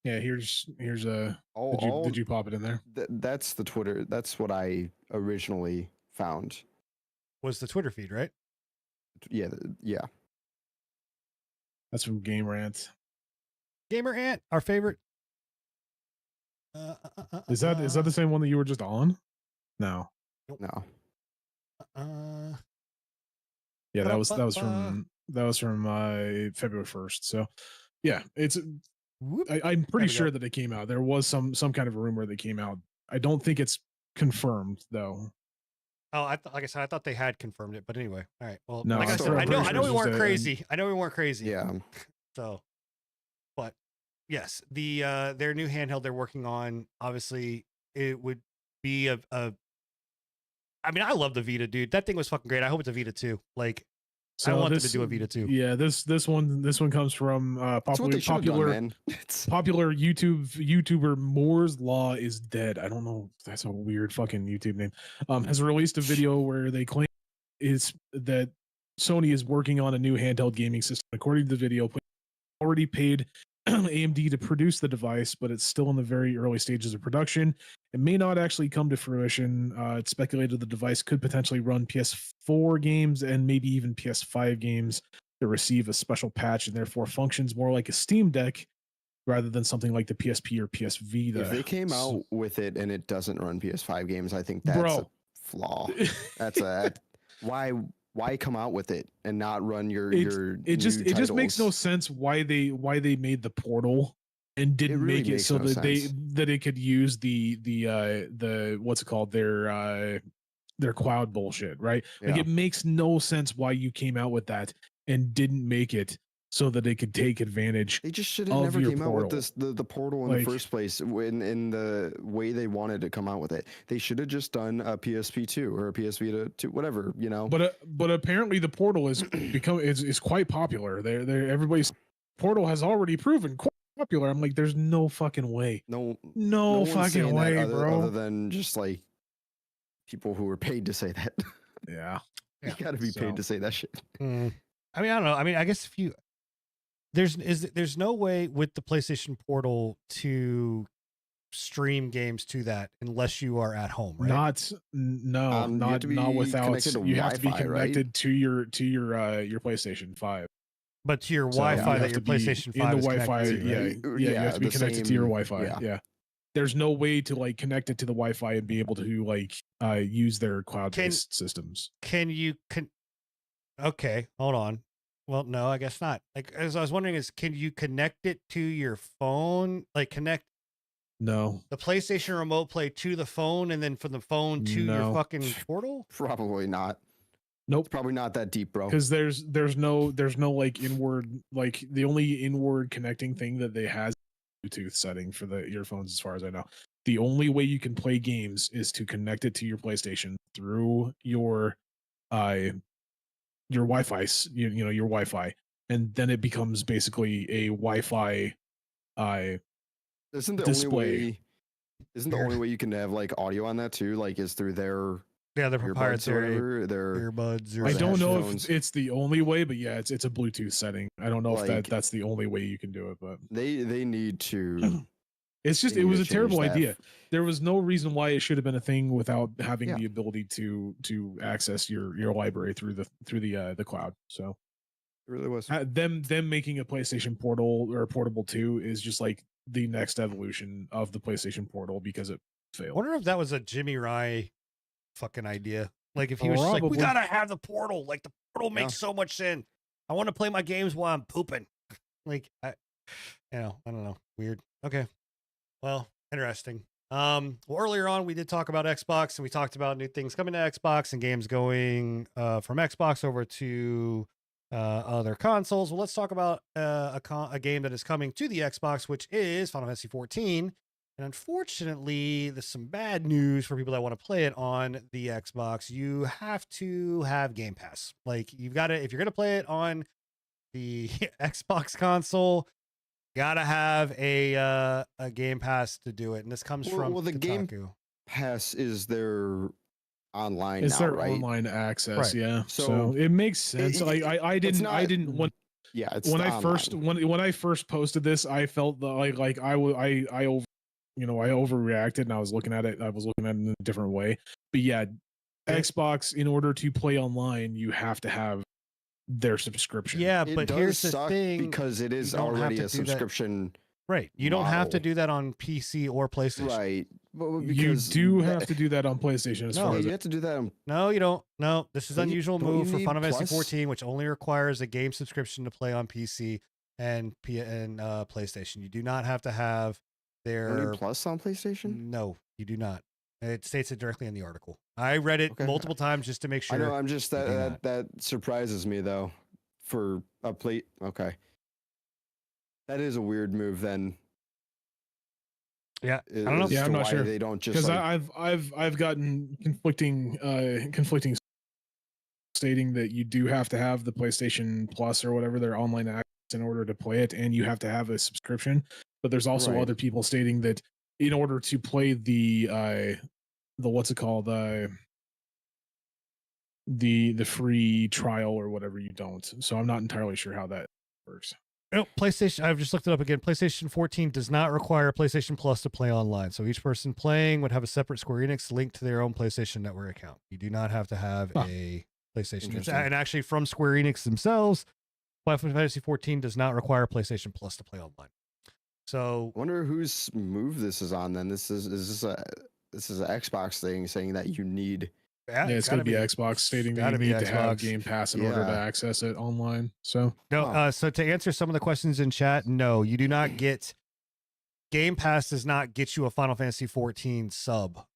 Yeah, here's a. All, Did you pop it in there? That's the Twitter. That's what I originally found. Was the Twitter feed, right? Yeah, yeah. That's from Game Rant. Gamer Ant, our favorite. Is that the same one that you were just on? No. No. Yeah, that was from February 1st. So yeah, it's Whoop. I'm pretty we sure go. that it came out. There was some kind of rumor that came out. I don't think it's confirmed though. Oh, like I said, I thought they had confirmed it, but anyway, all right. Well, No, like I I'm said, pretty I know sure we it's weren't just crazy. I know we weren't crazy. Yeah. So, but yes, the their new handheld they're working on. Obviously, it would be a. I mean, I love the Vita, dude. That thing was fucking great. I hope it's a Vita too. Like, I want them to do a Vita too. Yeah, this one comes from That's what they should have done, popular man. It's- popular YouTuber Moore's Law is Dead. I don't know. That's a weird fucking YouTube name. Has released a video where they claim is that Sony is working on a new handheld gaming system. According to the video, already paid AMD to produce the device, but it's still in the very early stages of production. It may not actually come to fruition. It's speculated the device could potentially run PS4 games and maybe even PS5 games to receive a special patch and therefore functions more like a Steam Deck rather than something like the PSP or PS Vita. if they came So- out with it and it doesn't run PS5 games, I think that's Bro. a flaw. That's a why come out with it and not run your it just makes no titles? sense why they made the Portal and didn't really make it makes so no that sense. it could use the what's it called, their cloud bullshit, right? Like Yeah. it makes no sense why you came out with that and didn't make it so that they could take advantage. They just should have of never your came out with Portal. the portal in Like- the first place in the way they wanted to come out with it. They should have just done a PSP 2 or a PS Vita 2, whatever, you know. But apparently the Portal is quite popular. They're everybody's Portal has already proven quite popular. I'm like, there's no fucking way. No No one's fucking saying that way, other bro. than just like people who were paid to say that. Yeah. You Yeah. gotta be So- paid to say that shit. I mean, I don't know. I mean, I guess if you there's no way with the PlayStation Portal to stream games to that unless you are at home, right? No, You have to not be without. connected to You have to be Wi-Fi, right? connected to your PlayStation 5. But to your So Wi-Fi you that have your to be PlayStation 5 in the is Wi-Fi. connected to, Yeah, right? yeah, you have to be the connected to your same- Wi-Fi. Yeah. There's no way to like connect it to the Wi-Fi and be able to like use their cloud-based systems. Can you okay, hold on. Well, no, I guess not. Like, as I was wondering, is can you connect it to your phone? Like, connect No, the PlayStation Remote Play to the phone, and then from the phone to your No. fucking portal? Probably not. nope. Probably not that deep, bro. Because there's no like inward, like the only inward connecting thing that they has Bluetooth setting for the earphones, as far as I know. The only way you can play games is to connect it to your PlayStation through your Wi-Fi, you know, your Wi-Fi, and then it becomes basically a Wi-Fi. Isn't the display. only way? Isn't the Weird. only way you can have like audio on that too? Like, is through their Yeah, the earbuds or proprietary whatever? Their earbuds. Or Or I the don't know headphones. if it's the only way, but yeah, it's a Bluetooth setting. I don't know if Like- that's the only way you can do it, but they need to. it's just they it need was to a change terrible that. idea. There was no reason why it should have been a thing without having Yeah. the ability to access your library through the cloud. So It really was. them making a PlayStation Portal or a Portable 2 is just like the next evolution of the PlayStation Portal because it I failed. wonder if that was a Jimmy Rye fucking idea. Like, if he was just like, we Probably. gotta have the portal. Like, the portal Yeah. makes so much sense. I want to play my games while I'm pooping. Like, I don't know. Weird. Okay. Well, interesting. Well, earlier on we did talk about Xbox, and we talked about new things coming to Xbox and games going from Xbox over to other consoles. Well, let's talk about a game that is coming to the Xbox, which is Final Fantasy 14. And unfortunately, there's some bad news for people that want to play it on the Xbox. You have to have Game Pass. Like, you've got to, if you're going to play it on the Xbox console, gotta have a Game Pass to do it. And this comes from the Game Kotaku. Pass is their online It's now, their right? online access, Right. yeah. So, So it makes sense. it- Like I it's didn't not- when Yeah, it's when the I first online. when I first posted this, I felt like I over I overreacted and I was looking at it in a different way. But yeah, Okay. Xbox, in order to play online, you have to have their subscription. Yeah, It but does here's the suck thing. because it is don't have already to a do that. subscription, Right. You don't have to model. do that on PC or PlayStation. right? But You because do that- have to do that on PlayStation as No, far Yeah, as you have to do that. No, you don't. No, this is Don't you- unusual don't you move for need Final Fantasy Plus? 14, which only requires a game subscription to play on PC and PlayStation. You do not have to have their. Only Plus on PlayStation. No, you do not. It states it directly in the article. I read it Okay. multiple times just to make I know. sure. I'm just you do that surprises me though. For a plate, okay. That is a weird move then. Yeah, I don't know. Yeah, I'm not sure. They don't just because like, I've gotten conflicting stating that you do have to have the PlayStation Plus or whatever their online access in order to play it, and you have to have a subscription. But there's also Right. other people stating that in order to play the what's it called the free trial or whatever, you don't. So I'm not entirely sure how that works. No, PlayStation. I've just looked it up again. PlayStation 14 does not require PlayStation Plus to play online. So each person playing would have a separate Square Enix link to their own PlayStation Network account. You do not have to have Huh. a PlayStation. It's, Interesting. and actually, from Square Enix themselves, Final Fantasy 14 does not require PlayStation Plus to play online. So I wonder whose move this is on. Then this is an Xbox thing saying that you need. yeah, Yeah, it's going to be Xbox stating that you gotta be need to have Xbox. Game Pass in order to Yeah. access it online. So No, Huh. so to answer some of the questions in chat, no, you do not get Game Pass does not get you a Final Fantasy 14 sub. It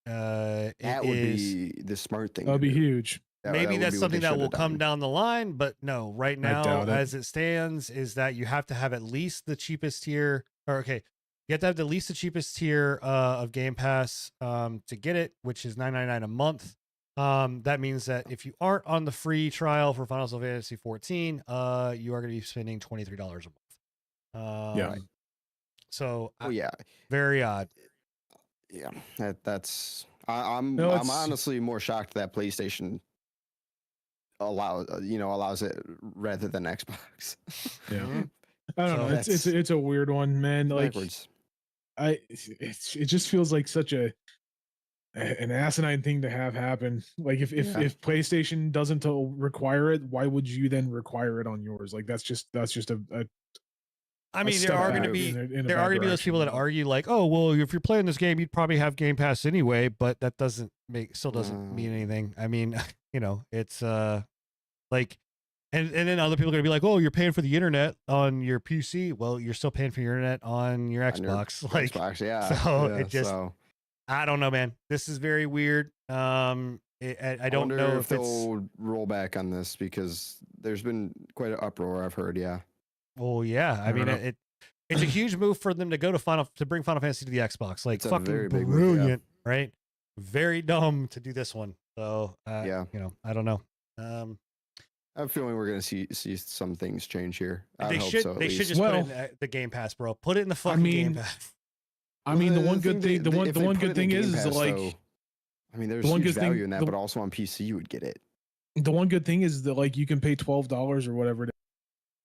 That would is be the smart thing. that would to be do. huge. maybe would that's be what they something that should will have come done. down the line, but no, right now doubt it. as it stands is that you have to have at least the cheapest tier or okay, you have to have at least the cheapest tier of Game Pass to get it, which is $9.99 a month. That means that if you aren't on the free trial for Final Fantasy 14, you are going to be spending $23 a month. Yeah. So Oh yeah, very odd. yeah. That's. No, I'm it's honestly more shocked that PlayStation allows it rather than Xbox. yeah. Mhm. I don't So know. that's It's a weird one, man. Like backwards. it just feels like such an asinine thing to have happen. Like Yeah. if PlayStation doesn't require it, why would you then require it on yours? Like that's just a I a mean, there step are going to back be in a there bad are going to be those direction, people that but- argue like, oh, well, if you're playing this game, you'd probably have Game Pass anyway, but that still doesn't mean No. anything. I mean, it's like, and then other people are going to be like, oh, you're paying for the internet on your PC. Well, you're still paying for your internet on your On your Xbox. Like, Xbox, yeah. so yeah, it just- so I don't know, man. This is very weird. I don't wonder know if if it's. they'll roll back on this because there's been quite an uproar. I've heard. Yeah. Well, yeah. I I don't mean, know. it's a huge move for them to go to bring Final Fantasy to the Xbox. Like It's a fucking very big move, yeah. brilliant, right? Very dumb to do this one. So Yeah. I don't know. I have a feeling we're gonna see some things change here. I They hope should so, at they should least. just put it Well, in the Game Pass, bro. Put it in the fucking Game mean, Pass. I mean, the Well, one good thing, the one if they one put it good in thing Game is Pass, like though, I mean, there's the one huge good thing- value in that, the- but also on PC you would get it. the one good thing is that like you can pay $12 or whatever to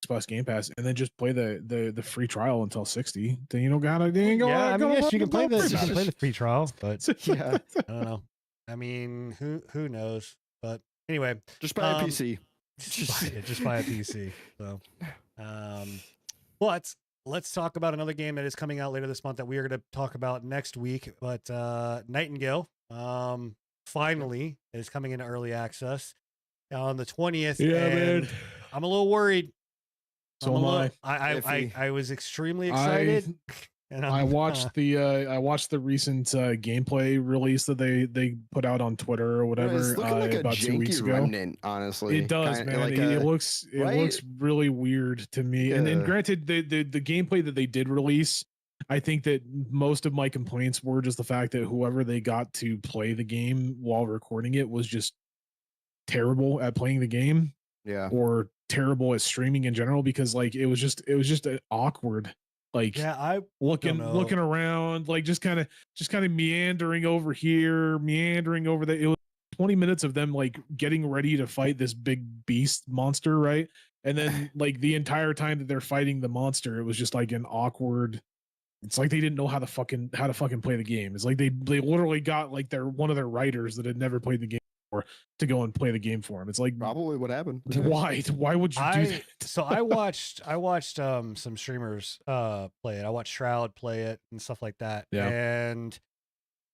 Xbox Game Pass and then just play the free trial until 60. Then you don't gotta. Then you don't Yeah, I mean, gotta yes, you can play worry this. You about can play it. the free trial, but Yeah, I don't know. I mean, who knows? But anyway, just buy a Um, PC. just buy a PC. So, but let's talk about another game that is coming out later this month that we are going to talk about next week. But Nightingale, finally is coming into early access on the 20th. Yeah, and man. I'm a little worried. So I'm a am little- I. I was extremely excited. And I watched the recent gameplay release that they put out on Twitter or whatever It's looking like a about 2 weeks janky ago. remnant, honestly. It does, Kinda man. like it a- looks right? really weird to me. And Yeah. granted, the gameplay that they did release, I think that most of my complaints were just the fact that whoever they got to play the game while recording it was just terrible at playing the game yeah. or terrible at streaming in general because like it was just an awkward like yeah, I looking know. looking around like just kind of meandering over here, meandering over there. It was 20 minutes of them like getting ready to fight this big beast monster, right? And then like the entire time that they're fighting the monster, it was just like an awkward. It's like they didn't know how to fucking play the game. It's like they literally got like one of their writers that had never played the game before to go and play the game for them. It's like Probably what happened. why would you do that? So I watched some streamers play it. I watched Shroud play it and stuff like that. Yeah. And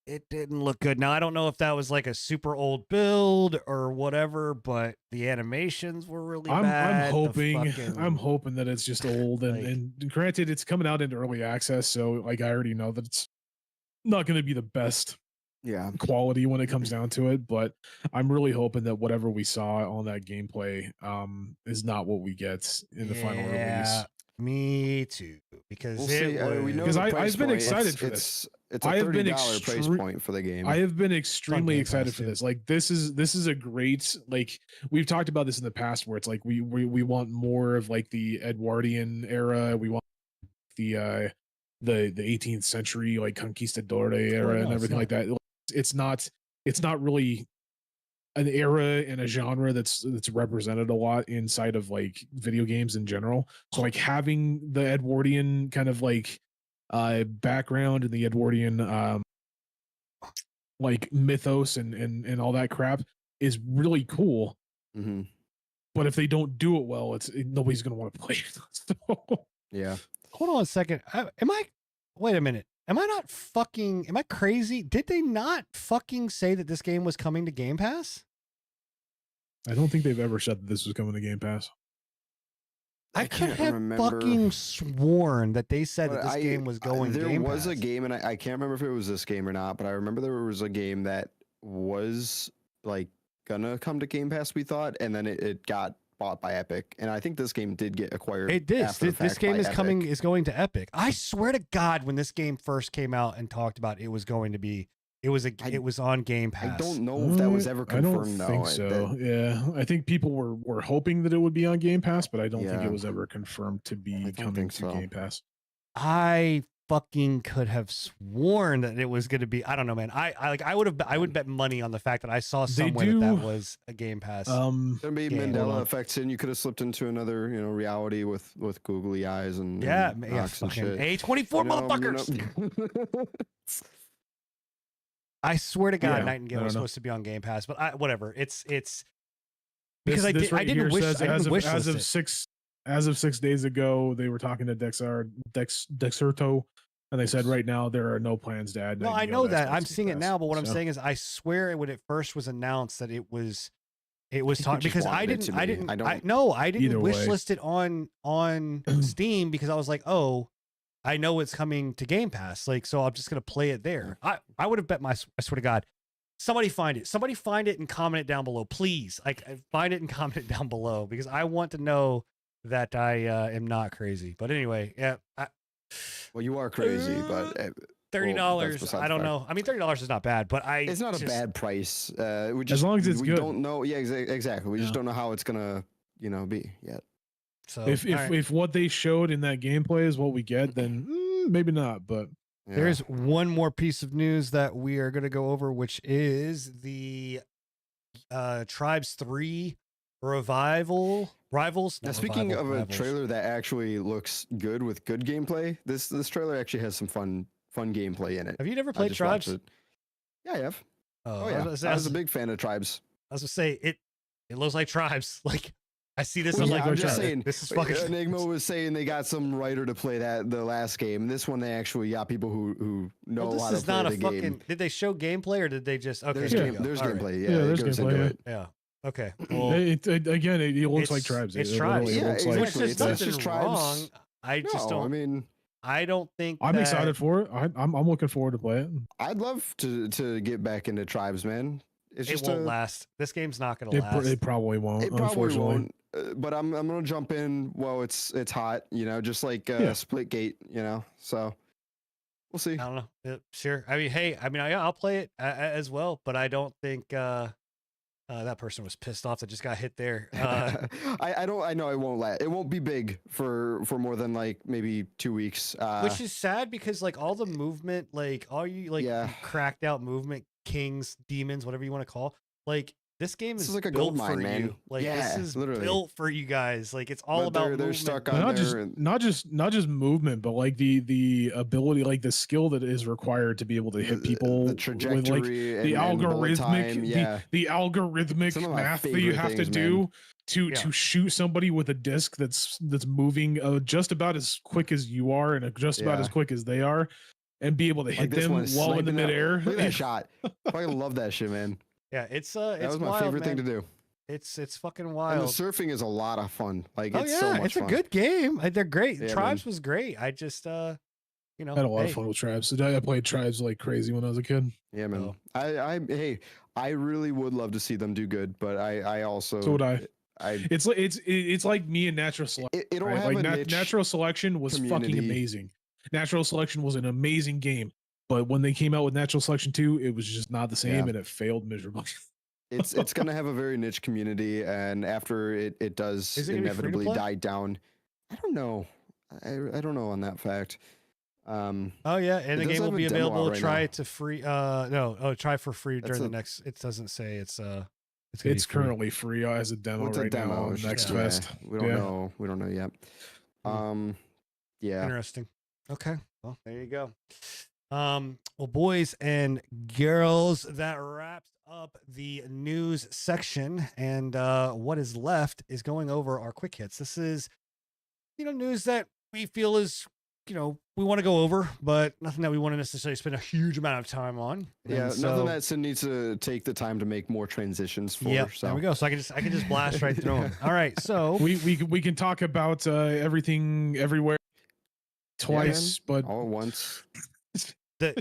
it didn't look good. Now I don't know if that was like a super old build or whatever, but the animations were really bad. I'm hoping that it's just old Like- and granted it's coming out into early access, so like I already know that it's not going to be the best Yeah. quality when it comes down to it, but I'm really hoping that whatever we saw on that gameplay is not what we get in the final release. Me too. Because We'll it see. I mean, we know was- the I've price been point. excited for It's a I have been $30 price extre- point for the game. I have been extremely Game excited Pass, for too. this. Like this is a great like we've talked about this in the past where it's like we want more of like the Edwardian era. We want the 18th century like conquistador era and else, everything yeah. like that. It's not really an era and a genre that's represented a lot inside of like video games in general. So like having the Edwardian kind of like background and the Edwardian like mythos and all that crap is really cool. hmm Mm-hmm. But if they don't do it well, nobody's gonna want to play it. So, Yeah. Hold on a second. Wait a minute. Am I crazy? Did they not fucking say that this game was coming to Game Pass? I don't think they've ever said that this was coming to Game Pass. I could can't have remember. fucking sworn that they said that But this game was going There Game was Pass. a game, and I can't remember if it was this game or not, but I remember there was a game that was like gonna come to Game Pass, we thought, and then it got bought by Epic. And I think this game did get acquired. It did. after the This fact game by is Epic. going to Epic. I swear to God, when this game first came out and talked about it was going to It was I- it was on Game I Pass. don't know if that was ever I don't confirmed. think though. so. Yeah, I think people were hoping that it would be on Game Pass, but I don't think Yeah. it was ever confirmed to be don't coming think to so. Game Pass. I fucking could have sworn that it was going to be. I don't know, man. I would bet money on the fact that I saw They somewhere that do- was a Game Pass. Gonna be game. Hold Mandela on. effects, and you could have slipped into another, reality with googly eyes and yeah, and yeah, rocks and fucking shit. A24 You know, motherfuckers. I swear to God, Yeah, Nightingale I was don't know. supposed to be on Game Pass, but whatever. It's This- because I this right didn't here wish says I didn't wish as list of it. as of 6 days ago, they were talking to Dexerto, and they said right now there are no plans to add. No, I Nightingale know to that. Xbox I'm Game seeing it Pass. now, but what I'm So, saying is I swear when it first was announced that it was think you talking just because wanted it to I be. didn't I don't- no, I didn't Either wish way. list it on Steam because I was like, "Oh, I know it's coming to Game Pass." Like, so I'm just going to play it there. I would have bet I swear to God. Somebody find it. Somebody find it and comment it down below, please. Like, find it and comment it down below because I want to know that I am not crazy. But anyway, yeah, Well, you are crazy, but $30. besides I the don't fact. know. I mean, $30 is not bad, but it's not a just- bad price. We just, long as it's we good. don't know. Yeah, exactly. We just Yeah. don't know how it's gonna, be yet. So if all right. if what they showed in that gameplay is what we get, then maybe not. But Yeah. There's one more piece of news that we are going to go over, which is the Tribes 3 rivals. Now, Not speaking revival, of a rivals. trailer that actually looks good with good gameplay, this trailer actually has some fun gameplay in it. Have you never I played just watched Tribes? it. Yeah, I have. Oh I yeah, was, I was a big fan of Tribes. I was gonna say it looks like Tribes. Like I see this. Well, I'm yeah, like, I'm I'm just Tribes. saying. this is fucking Enigma was saying they got some writer to play the last game. This one they actually got people who know Well, how this to is play not a the fucking. game. Did they show gameplay or did they just? Okay, There's here Yeah. we go. there's All right. gameplay. Yeah, Yeah, there's it goes gameplay, into yeah. it. Yeah. Okay. Well, again, it looks like it's- Tribes. it's It Tribes. literally Yeah, looks Which like exactly. is It's nothing just Tribes. wrong. I just No, don't. I mean, I don't think. I'm that- excited for it. I'm looking forward to play it. I'd love to get back into Tribes, man. It's It just won't last. This game's not going to It, last. it probably won't. It probably unfortunately. won't. But I'm gonna jump in while it's hot. Just like Yeah. Splitgate. So we'll see. I don't know. Sure. I mean, hey, I'll play it as well, but I don't think that person was pissed off that just got hit there. I know it won't last. It won't be big for more than like maybe 2 weeks. Which is sad because like all the movement, like all you like Yeah. cracked out movement, kings, demons, whatever you want to call, like this game This is is like a built gold mine, for man. you. Like Yeah, this is literally. built for you guys. Like it's all But about they're movement. stuck on Not there. not just movement, but like the ability, like the skill that is required to be able to hit people the with trajectory, like the and bullet algorithmic time, yeah. the algorithmic Some of my math that you favorite have to things, do Yeah. to shoot somebody with a disc that's moving just about as quick as you are and just about Yeah. as quick as they are, and be able to Like hit this them one while is in the sniping out. midair. Look at that shot. I love that shit, man. Yeah, it's That was my wild, favorite thing to man. do. It's fucking And the wild. surfing is a lot of fun. Like Oh it's yeah, so much it's fun. a good game. They're great. Yeah, Tribes was great. I just I had a lot hey, of fun with Tribes. I played Tribes like crazy when I was a kid. Yeah, man. Oh. Hey, I really would love to see them do good, but I also So would I. I It's like me and Natural Selection. it'll Right? have Like a niche. Natural Selection was fucking community. amazing. Natural Selection was an amazing game, but when they came out with Natural Selection 2, it was just not the same, Yeah. and it failed miserably. It's gonna have a very niche community, and after it does Is it gonna be free to inevitably play? die down. I don't know. I don't know on that fact. Oh yeah, and It the does game will have a be demo out available. right Try now. it to free. Try for free That's during the a- next. It doesn't say it's gonna It's be free. currently free as a demo What's a right demo? now on It's Next just- Fest. We don't Yeah. know. We don't know yet. Hmm. Yeah. Interesting. Okay. Well, there you go. Well, boys and girls, that wraps up the news section. And what is left is going over our quick hits. This is, news that we feel is, we want to go over, but nothing that we want to necessarily spend a huge amount of time on. Yeah, And so, nothing that Sid needs to take the time to make more transitions for. Yep, so there we go. So I can just blast right through them. All right. So We can talk about everything everywhere twice, but all at once. the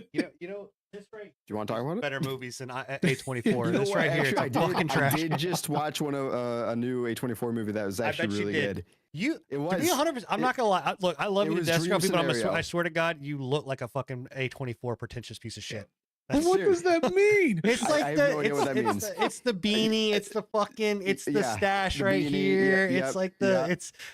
this right Do you want to talk about it? better movies than A24. You know This what? right here, Actually, it's fucking I trash. did just watch a new A24 movie that was I actually bet you really did. good. You It to was. be 100%. I'm not gonna lie. Look, I love it you to was death, Dream Scruffy, but Scenario. I swear to God, you look like a fucking A24 pretentious piece of shit. That's What does that mean? It's I like have the no idea what that it's, means. it's the beanie, it's the fucking it's the Yeah, stash the right beanie, here. yep, It's like the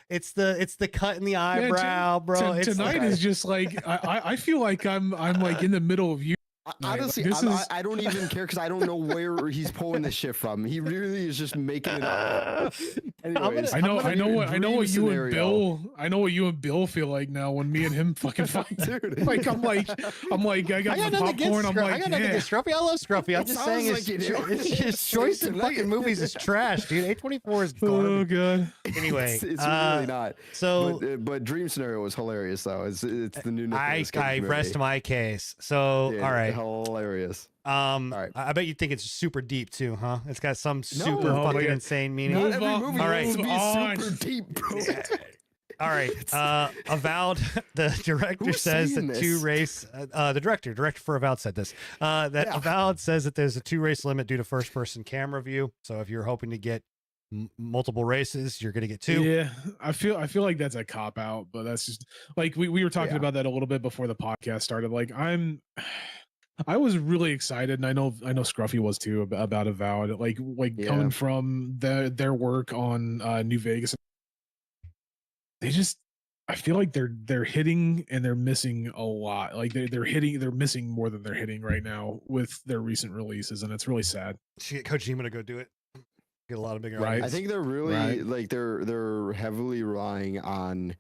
it's the cut in the eyebrow, bro. It's Tonight like, is just like I feel like I'm like in the middle of you. Like, Honestly, this is I don't even care because I don't know where he's pulling this shit from. He really is just making it up. Anyways, I know what dream you and scenario. Bill feel like now when me and him fucking fight. Dude. Like I'm like I got I the got nothing popcorn. against I'm Scruffy. like, I got nothing yeah. against Scruffy. I love Scruffy. I'm It just saying sounds like you do. his choice in Tonight. fucking movies is trash, dude. A24 is Oh garbage. god. Anyway, it's really not. So But dream scenario was hilarious though. It's the new I Nicolas Cage rest movie. my case. So Dude, all right. hilarious. I bet you think it's super deep too, huh? It's got some super Oh, fucking yeah. insane meaning. Not Move every on, movie all has right. to be on. super deep, bro. All right. Avowed, the director Who's says saying that this? two race, the director for Avowed said this, that Yeah. Avowed says that there's a 2 race limit due to first person camera view. So if you're hoping to get multiple races, you're going to get 2. Yeah, I feel like that's a cop out, but that's just like we were talking Yeah. about that a little bit before the podcast started. Like I was really excited, and I know Scruffy was too about Avowed. Like Yeah. coming from their work on New Vegas, I feel like they're hitting and they're missing a lot. Like they're missing more than they're hitting right now with their recent releases, and it's really sad. Should get Kojima to go do it. Get a lot of bigger Right. audience. I think they're really Right. like they're heavily relying on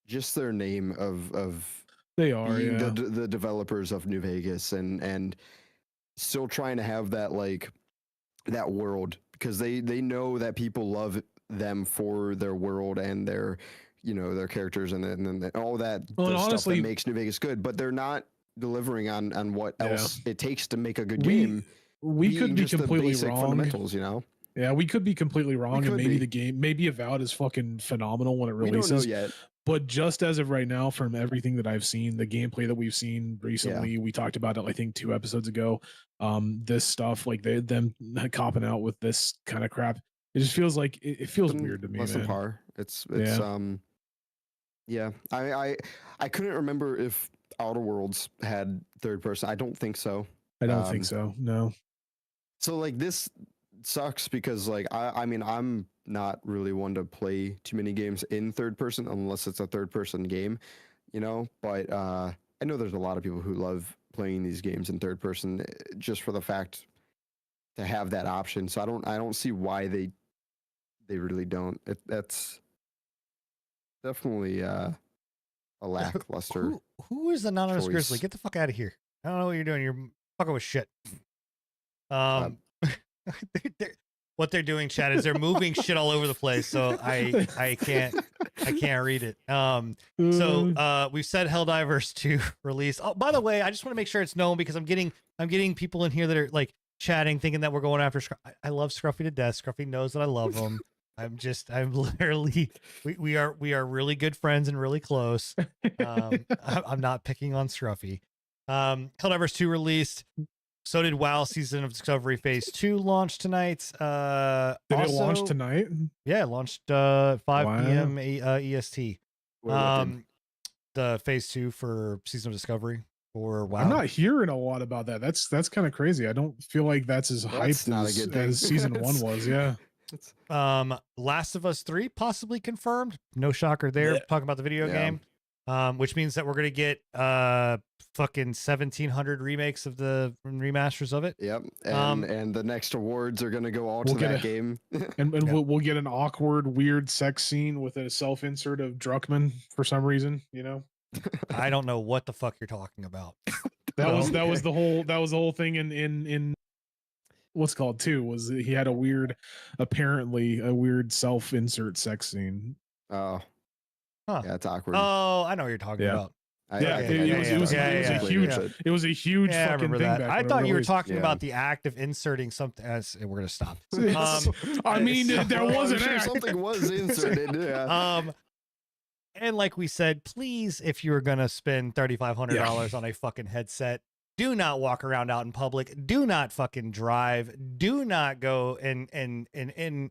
just their name of They are, being yeah. the developers of New Vegas and still trying to have that like that world because they know that people love them for their world and their their characters and all that Well, and the stuff honestly- that makes New Vegas good, but they're not delivering on what Yeah. else it takes to make a good We- game. We could being be just the completely basic wrong. fundamentals, Yeah, we could be completely wrong, and could maybe be. the game, maybe Avowed is fucking phenomenal when it We don't know releases. yet. But just as of right now, from everything that I've seen, the gameplay that we've seen recently, we talked about it, I think 2 episodes ago. This stuff, like them copping out with this kind of crap, it just feels like it feels Something weird to me, less than man. par. It's Yeah. yeah. I couldn't remember if Outer Worlds had third person. I don't think so. I don't think so. No. So like this sucks because like I mean I'm not really one to play too many games in third person unless it's a third person game, but I know there's a lot of people who love playing these games in third person just for the fact to have that option. So I don't see why they really don't. That's definitely a lackluster. Who is the anonymous choice. grizzly? Get the fuck out of here. I don't know what you're doing. You're fucking with shit. What they're doing, Chad, is they're moving shit all over the place. So I can't read it. So we've said Helldivers 2 release. Oh, by the way, I just want to make sure it's known because I'm getting people in here that are like chatting, thinking that we're going after I love Scruffy to death. Scruffy knows that I love him. I'm literally, we are really good friends and really close. I'm not picking on Scruffy. Helldivers 2 released. So did WoW Season of Discovery Phase 2 launch tonight. Did it launch tonight? Yeah, it launched 5 Wow. p.m. EST. We're looking. The Phase 2 for Season of Discovery for WoW. I'm not hearing a lot about that. That's kind of crazy. I don't feel like that's as That's hyped not a as, good thing. as season 1 was. Yeah. Last of Us 3 possibly confirmed. No shocker there. Yeah. Talking about the video Yeah. game. Which means that we're gonna get fucking 1,700 remakes of the remasters of it. Yep, Um, and the next awards are gonna go all We'll to get that a- game. And Yeah. we'll get an awkward, weird sex scene with a self-insert of Druckmann for some reason. I don't know what the fuck you're talking about. That was Okay. the whole thing in what's called 2 was that he had apparently a weird self-insert sex scene. Oh, Huh. yeah, it's awkward. Oh, I know what you're talking Yeah. about. Yeah, I it think I was- know it was- exactly it was a what huge- it is. It was a huge Yeah, I fucking remember thing that. back I when it thought you were released. talking Yeah. about the act of inserting something. We're gonna stop. I mean, there Well, was I'm an sure act. something was inserted. Yeah. And like we said, please, if you're gonna spend $3,500 on a fucking headset, do not walk around out in public. Do not fucking drive. Do not go and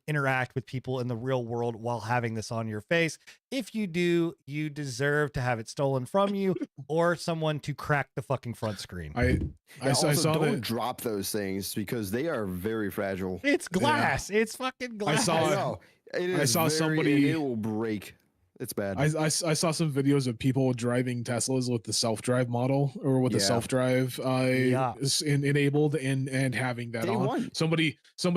interact with people in the real world while having this on your face. If you do, you deserve to have it stolen from you or someone to crack the fucking front screen. I Also, saw don't that. drop those things because they are very fragile. It's glass. It's fucking glass. saw I it. know. It is I saw very- somebody- It will break. It's bad. I saw some videos of people driving Teslas with the self-drive model or with the Yeah. self-drive Yeah. enabled and having that Day on. one. Somebody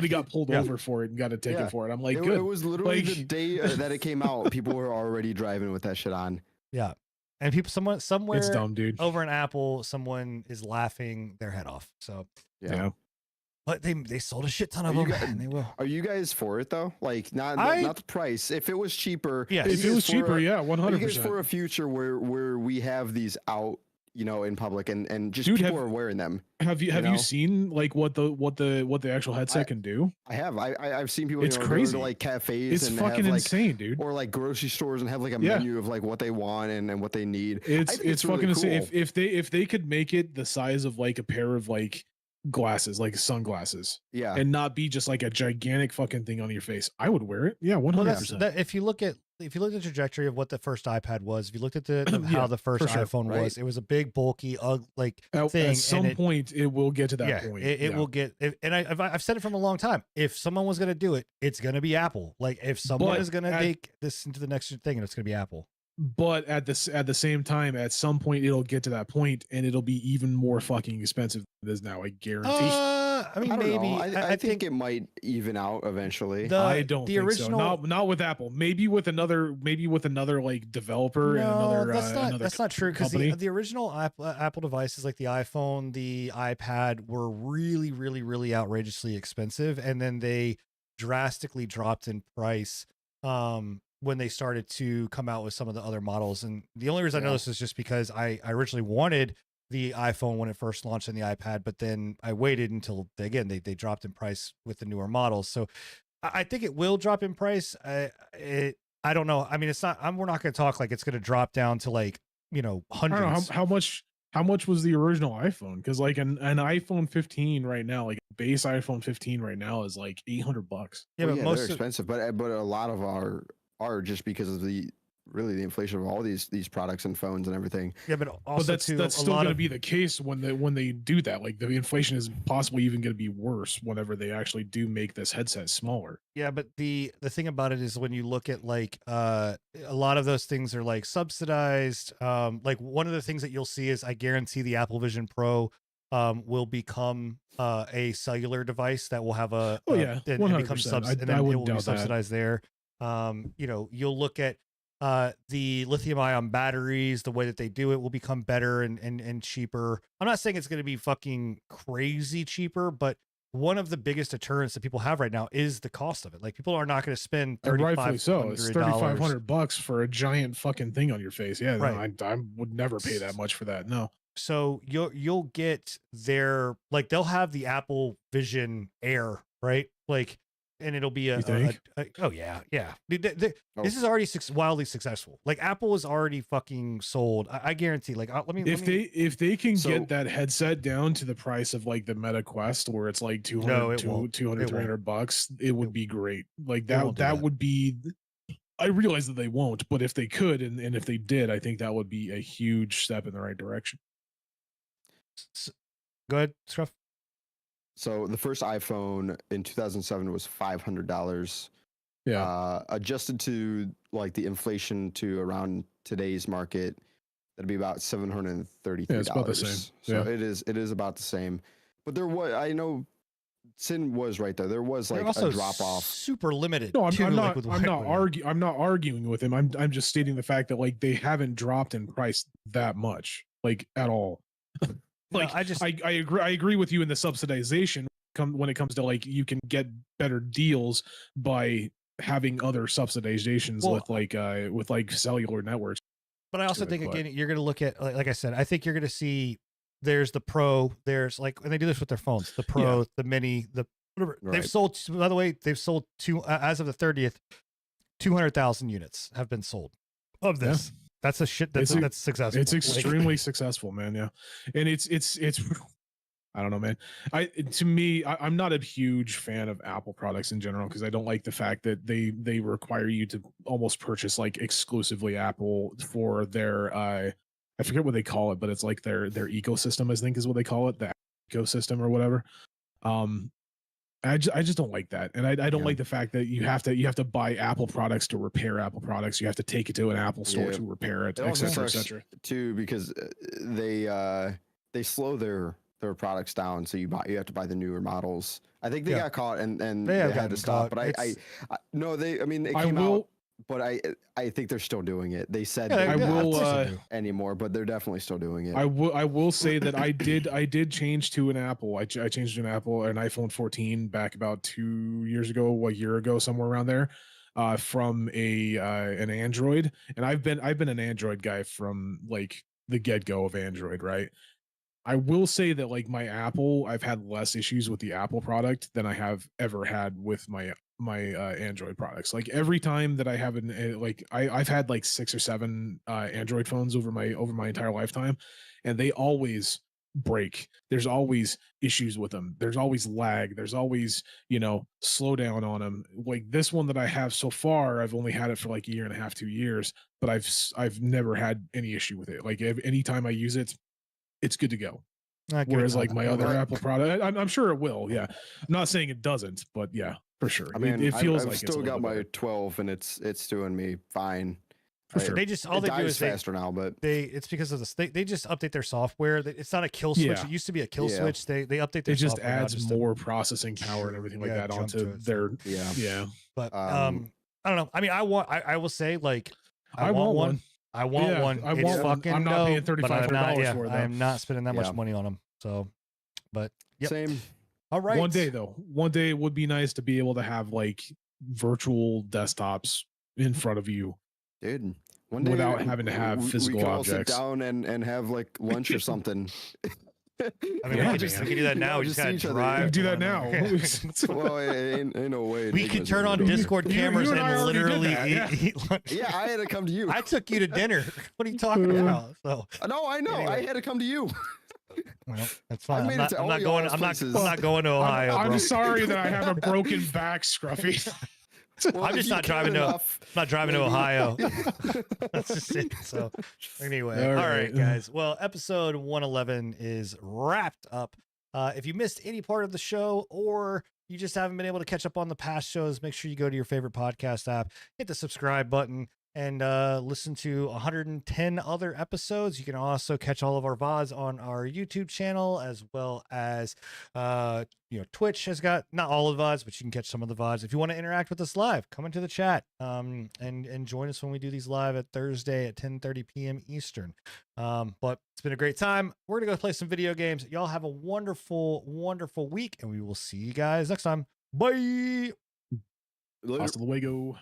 got pulled Yeah. over for it and got a ticket Yeah. for it. I'm like, It good. was literally the Like- day that it came out. People were already driving with that shit on. Yeah. And people, somewhere It's dumb, dude. over in Apple, someone is laughing their head off. So, Yeah. but they sold a shit ton of Are you them, guys- and they will. Are you guys for it though? Like not I- not the price. If it was cheaper, Yes. are you If it guys was for cheaper, a- yeah, Are you guys 100%. for a future where we have these out, in public and just Dude, people have- are wearing them? Have you know? seen like what the actual headset can do? I have. I've seen people. It's go crazy. to like cafes It's and fucking have like insane, dude. or like grocery stores and have like a Yeah. menu of like what they want and what they need. It's think it's really fucking insane. cool. If they could make it the size of like a pair of like glasses, like sunglasses, Yeah. and not be just like a gigantic fucking thing on your face, I would wear it. Yeah, Well, 100%. that, if you look at the trajectory of what the first iPad was, if you looked at how Yeah, the first for sure, iPhone right? was, it was a big, bulky, like At thing. some and it, point, it will get to that yeah, point. it yeah. will get. And I've said it from a long time. If someone was going to do it, it's going to be Apple. Like if someone But is going to at- take this into the next thing, and it's going to be Apple. But at the same time, at some point, it'll get to that point, and it'll be even more fucking expensive than it is now. I guarantee. I mean, I don't maybe. know. I think it might even out eventually. I don't the think original. so. Not with Apple. Maybe with another like developer and another. that's not another that's not true because company. the original Apple devices like the iPhone, the iPad were really, really, really outrageously expensive, and then they drastically dropped in price when they started to come out with some of the other models. And the only reason I know Yeah. this is just because I originally wanted the iPhone when it first launched and the iPad, but then I waited until they dropped in price with the newer models. So I think it will drop in price. I don't know. I mean, it's not. We're not going to talk like it's going to drop down to like I don't hundreds. know how much was the original iPhone? Because like an iPhone 15 right now, like base iPhone 15 right now is like $800. Yeah, Well, but yeah, most they're of, expensive, but a lot of are just because of the inflation of all these products and phones and everything. yeah, but also But that's too, that's a still lot going to of be the case when they do that. Like the inflation is possibly even going to be worse whenever they actually do make this headset smaller. yeah. But the thing about it is when you look at like a lot of those things are like subsidized. Like one of the things that you'll see is I guarantee the Apple Vision Pro will become a cellular device that will have a Oh, yeah, and 100%. and then I it wouldn't will be doubt that. subsidized there. You'll look at the lithium ion batteries, the way that they do it will become better and cheaper. I'm not saying it's going to be fucking crazy cheaper, but one of the biggest deterrents that people have right now is the cost of it. Like people are not going to spend And rightfully so. It's $3,500. $3,500 for a giant fucking thing on your face. Yeah, no, Right. I would never pay that much for that. No. So you'll get their like they'll have the Apple Vision Air, right? Like, and it'll be You think? oh yeah. Dude, Oh. this is already wildly successful. Like Apple is already fucking sold. I guarantee. Like let me. If they can So- get that headset down to the price of like the Meta Quest, where it's like 200 No, it won't. 200 It won't. $300, it would be great. Like They won't do that that. would be. I realize that they won't, but if they could, and if they did, I think that would be a huge step in the right direction. Go ahead, Scruff. So the first iPhone in 2007 was $500. Yeah. Adjusted to like the inflation to around today's market, that'd be about $733. Yeah, it's about the same. So Yeah. it is about the same. But there was, I know Sin was right though. There was They're like also a drop off. super limited. No, too, I'm like, not. with I'm not White- I'm not arguing with him. I'm just stating the fact that like they haven't dropped in price that much, like at all. No, Like I just I agree. I agree with you in the subsidization. When it comes to like you can get better deals by having other subsidizations Well, with like cellular networks. But I also to it, think but- again, you're going to look at like I said, I think you're going to see there's the Pro, there's like, and they do this with their phones, the Pro, the Mini, the whatever. They've Right. sold. By the way, they've sold as of the 30th, 200,000 units have been sold of Yeah. this. That's a shit. That's It's- successful. It's Like, extremely successful, man. Yeah, and it's I don't know, man. To me, I'm not a huge fan of Apple products in general because I don't like the fact that they require you to almost purchase like exclusively Apple for their I forget what they call it, but it's like their ecosystem, I think is what they call it, the ecosystem or whatever. I just don't like that, and I don't Yeah. like the fact that you have to buy Apple products to repair Apple products. You have to take it to an Apple store Yeah. to repair it, It et also cetera, et sucks cetera. too because they slow their products down, so you have to buy the newer models. I think they Yeah. got caught and They have had gotten to stop. caught. But I It's- no, I mean it I came will. out, but I think they're still doing it. They said Yeah, they I don't have will, to do. anymore, but they're definitely still doing it. I will say that I did change to an Apple. I changed to an iPhone 14 back about 2 years ago, a year ago, somewhere around there, from an Android. And I've been an Android guy from like the get go of Android, right? I will say that like my Apple, I've had less issues with the Apple product than I have ever had with my Android products. Like every time that I have I've had like 6 or 7 Android phones over my entire lifetime, and they always break. There's always issues with them. There's always lag. There's always, slow down on them. Like this one that I have so far, I've only had it for like a year and a half, 2 years, but I've never had any issue with it. Like anytime I use it, it's good to go. Not good Whereas enough. like my Well, other that- Apple product, I'm sure it will. Yeah, I'm not saying it doesn't, but yeah, for sure. I mean, it feels I've like it's a still little got bit my better. 12, and it's doing me fine. For I- sure. They just all it they do dies is they faster now, but it's because of this. They just update their software. It's not a kill switch. Yeah. It used to be a kill Yeah. switch. They update their It just software now adds just to- more processing power and everything like Yeah, that jump to onto it, so- their yeah. yeah. But Um, I don't know. I mean, I will say like I want one. I want Yeah, one. I It's want one. fucking I'm not paying dope, but I'm $3,500 not- yeah, for it, I though. am not spending that Yeah. much money on them. So, but yep. Same. All right. One day though, one day it would be nice to be able to have like virtual desktops in front of you. Dude, one day Without having to have physical we could objects. all sit down and have like lunch or something. I mean, Yeah, we could man. do that now. We just just gotta see each other. drive. We to do that one now. another. Well, ain't no way. We Nick could was turn gonna on do it. Discord You cameras and I and already did literally that, yeah. eat lunch. Yeah, I had to come to you. I took you to dinner. What are you talking about? So, No, I know. I Anyway. had to come to you. well, that's fine. made it to I'm all not y'all's going. I'm places. not going to Ohio, I'm bro. sorry that I have a broken back, Scruffy. Well, I'm if just you not care driving to- enough, I'm not driving to maybe. Ohio. That's just it. So, anyway, All all right, right. guys. Well, episode 111 is wrapped up. If you missed any part of the show or you just haven't been able to catch up on the past shows, make sure you go to your favorite podcast app, hit the subscribe button, and listen to 110 other episodes. You can also catch all of our VODs on our YouTube channel, as well as Twitch has got not all of the VODs, but you can catch some of the VODs. If you want to interact with us live, come into the chat and join us when we do these live at Thursday at 10:30 p.m. Eastern. But it's been a great time. We're gonna go play some video games. Y'all have a wonderful, wonderful week, and we will see you guys next time. Bye. Later. Hasta luego.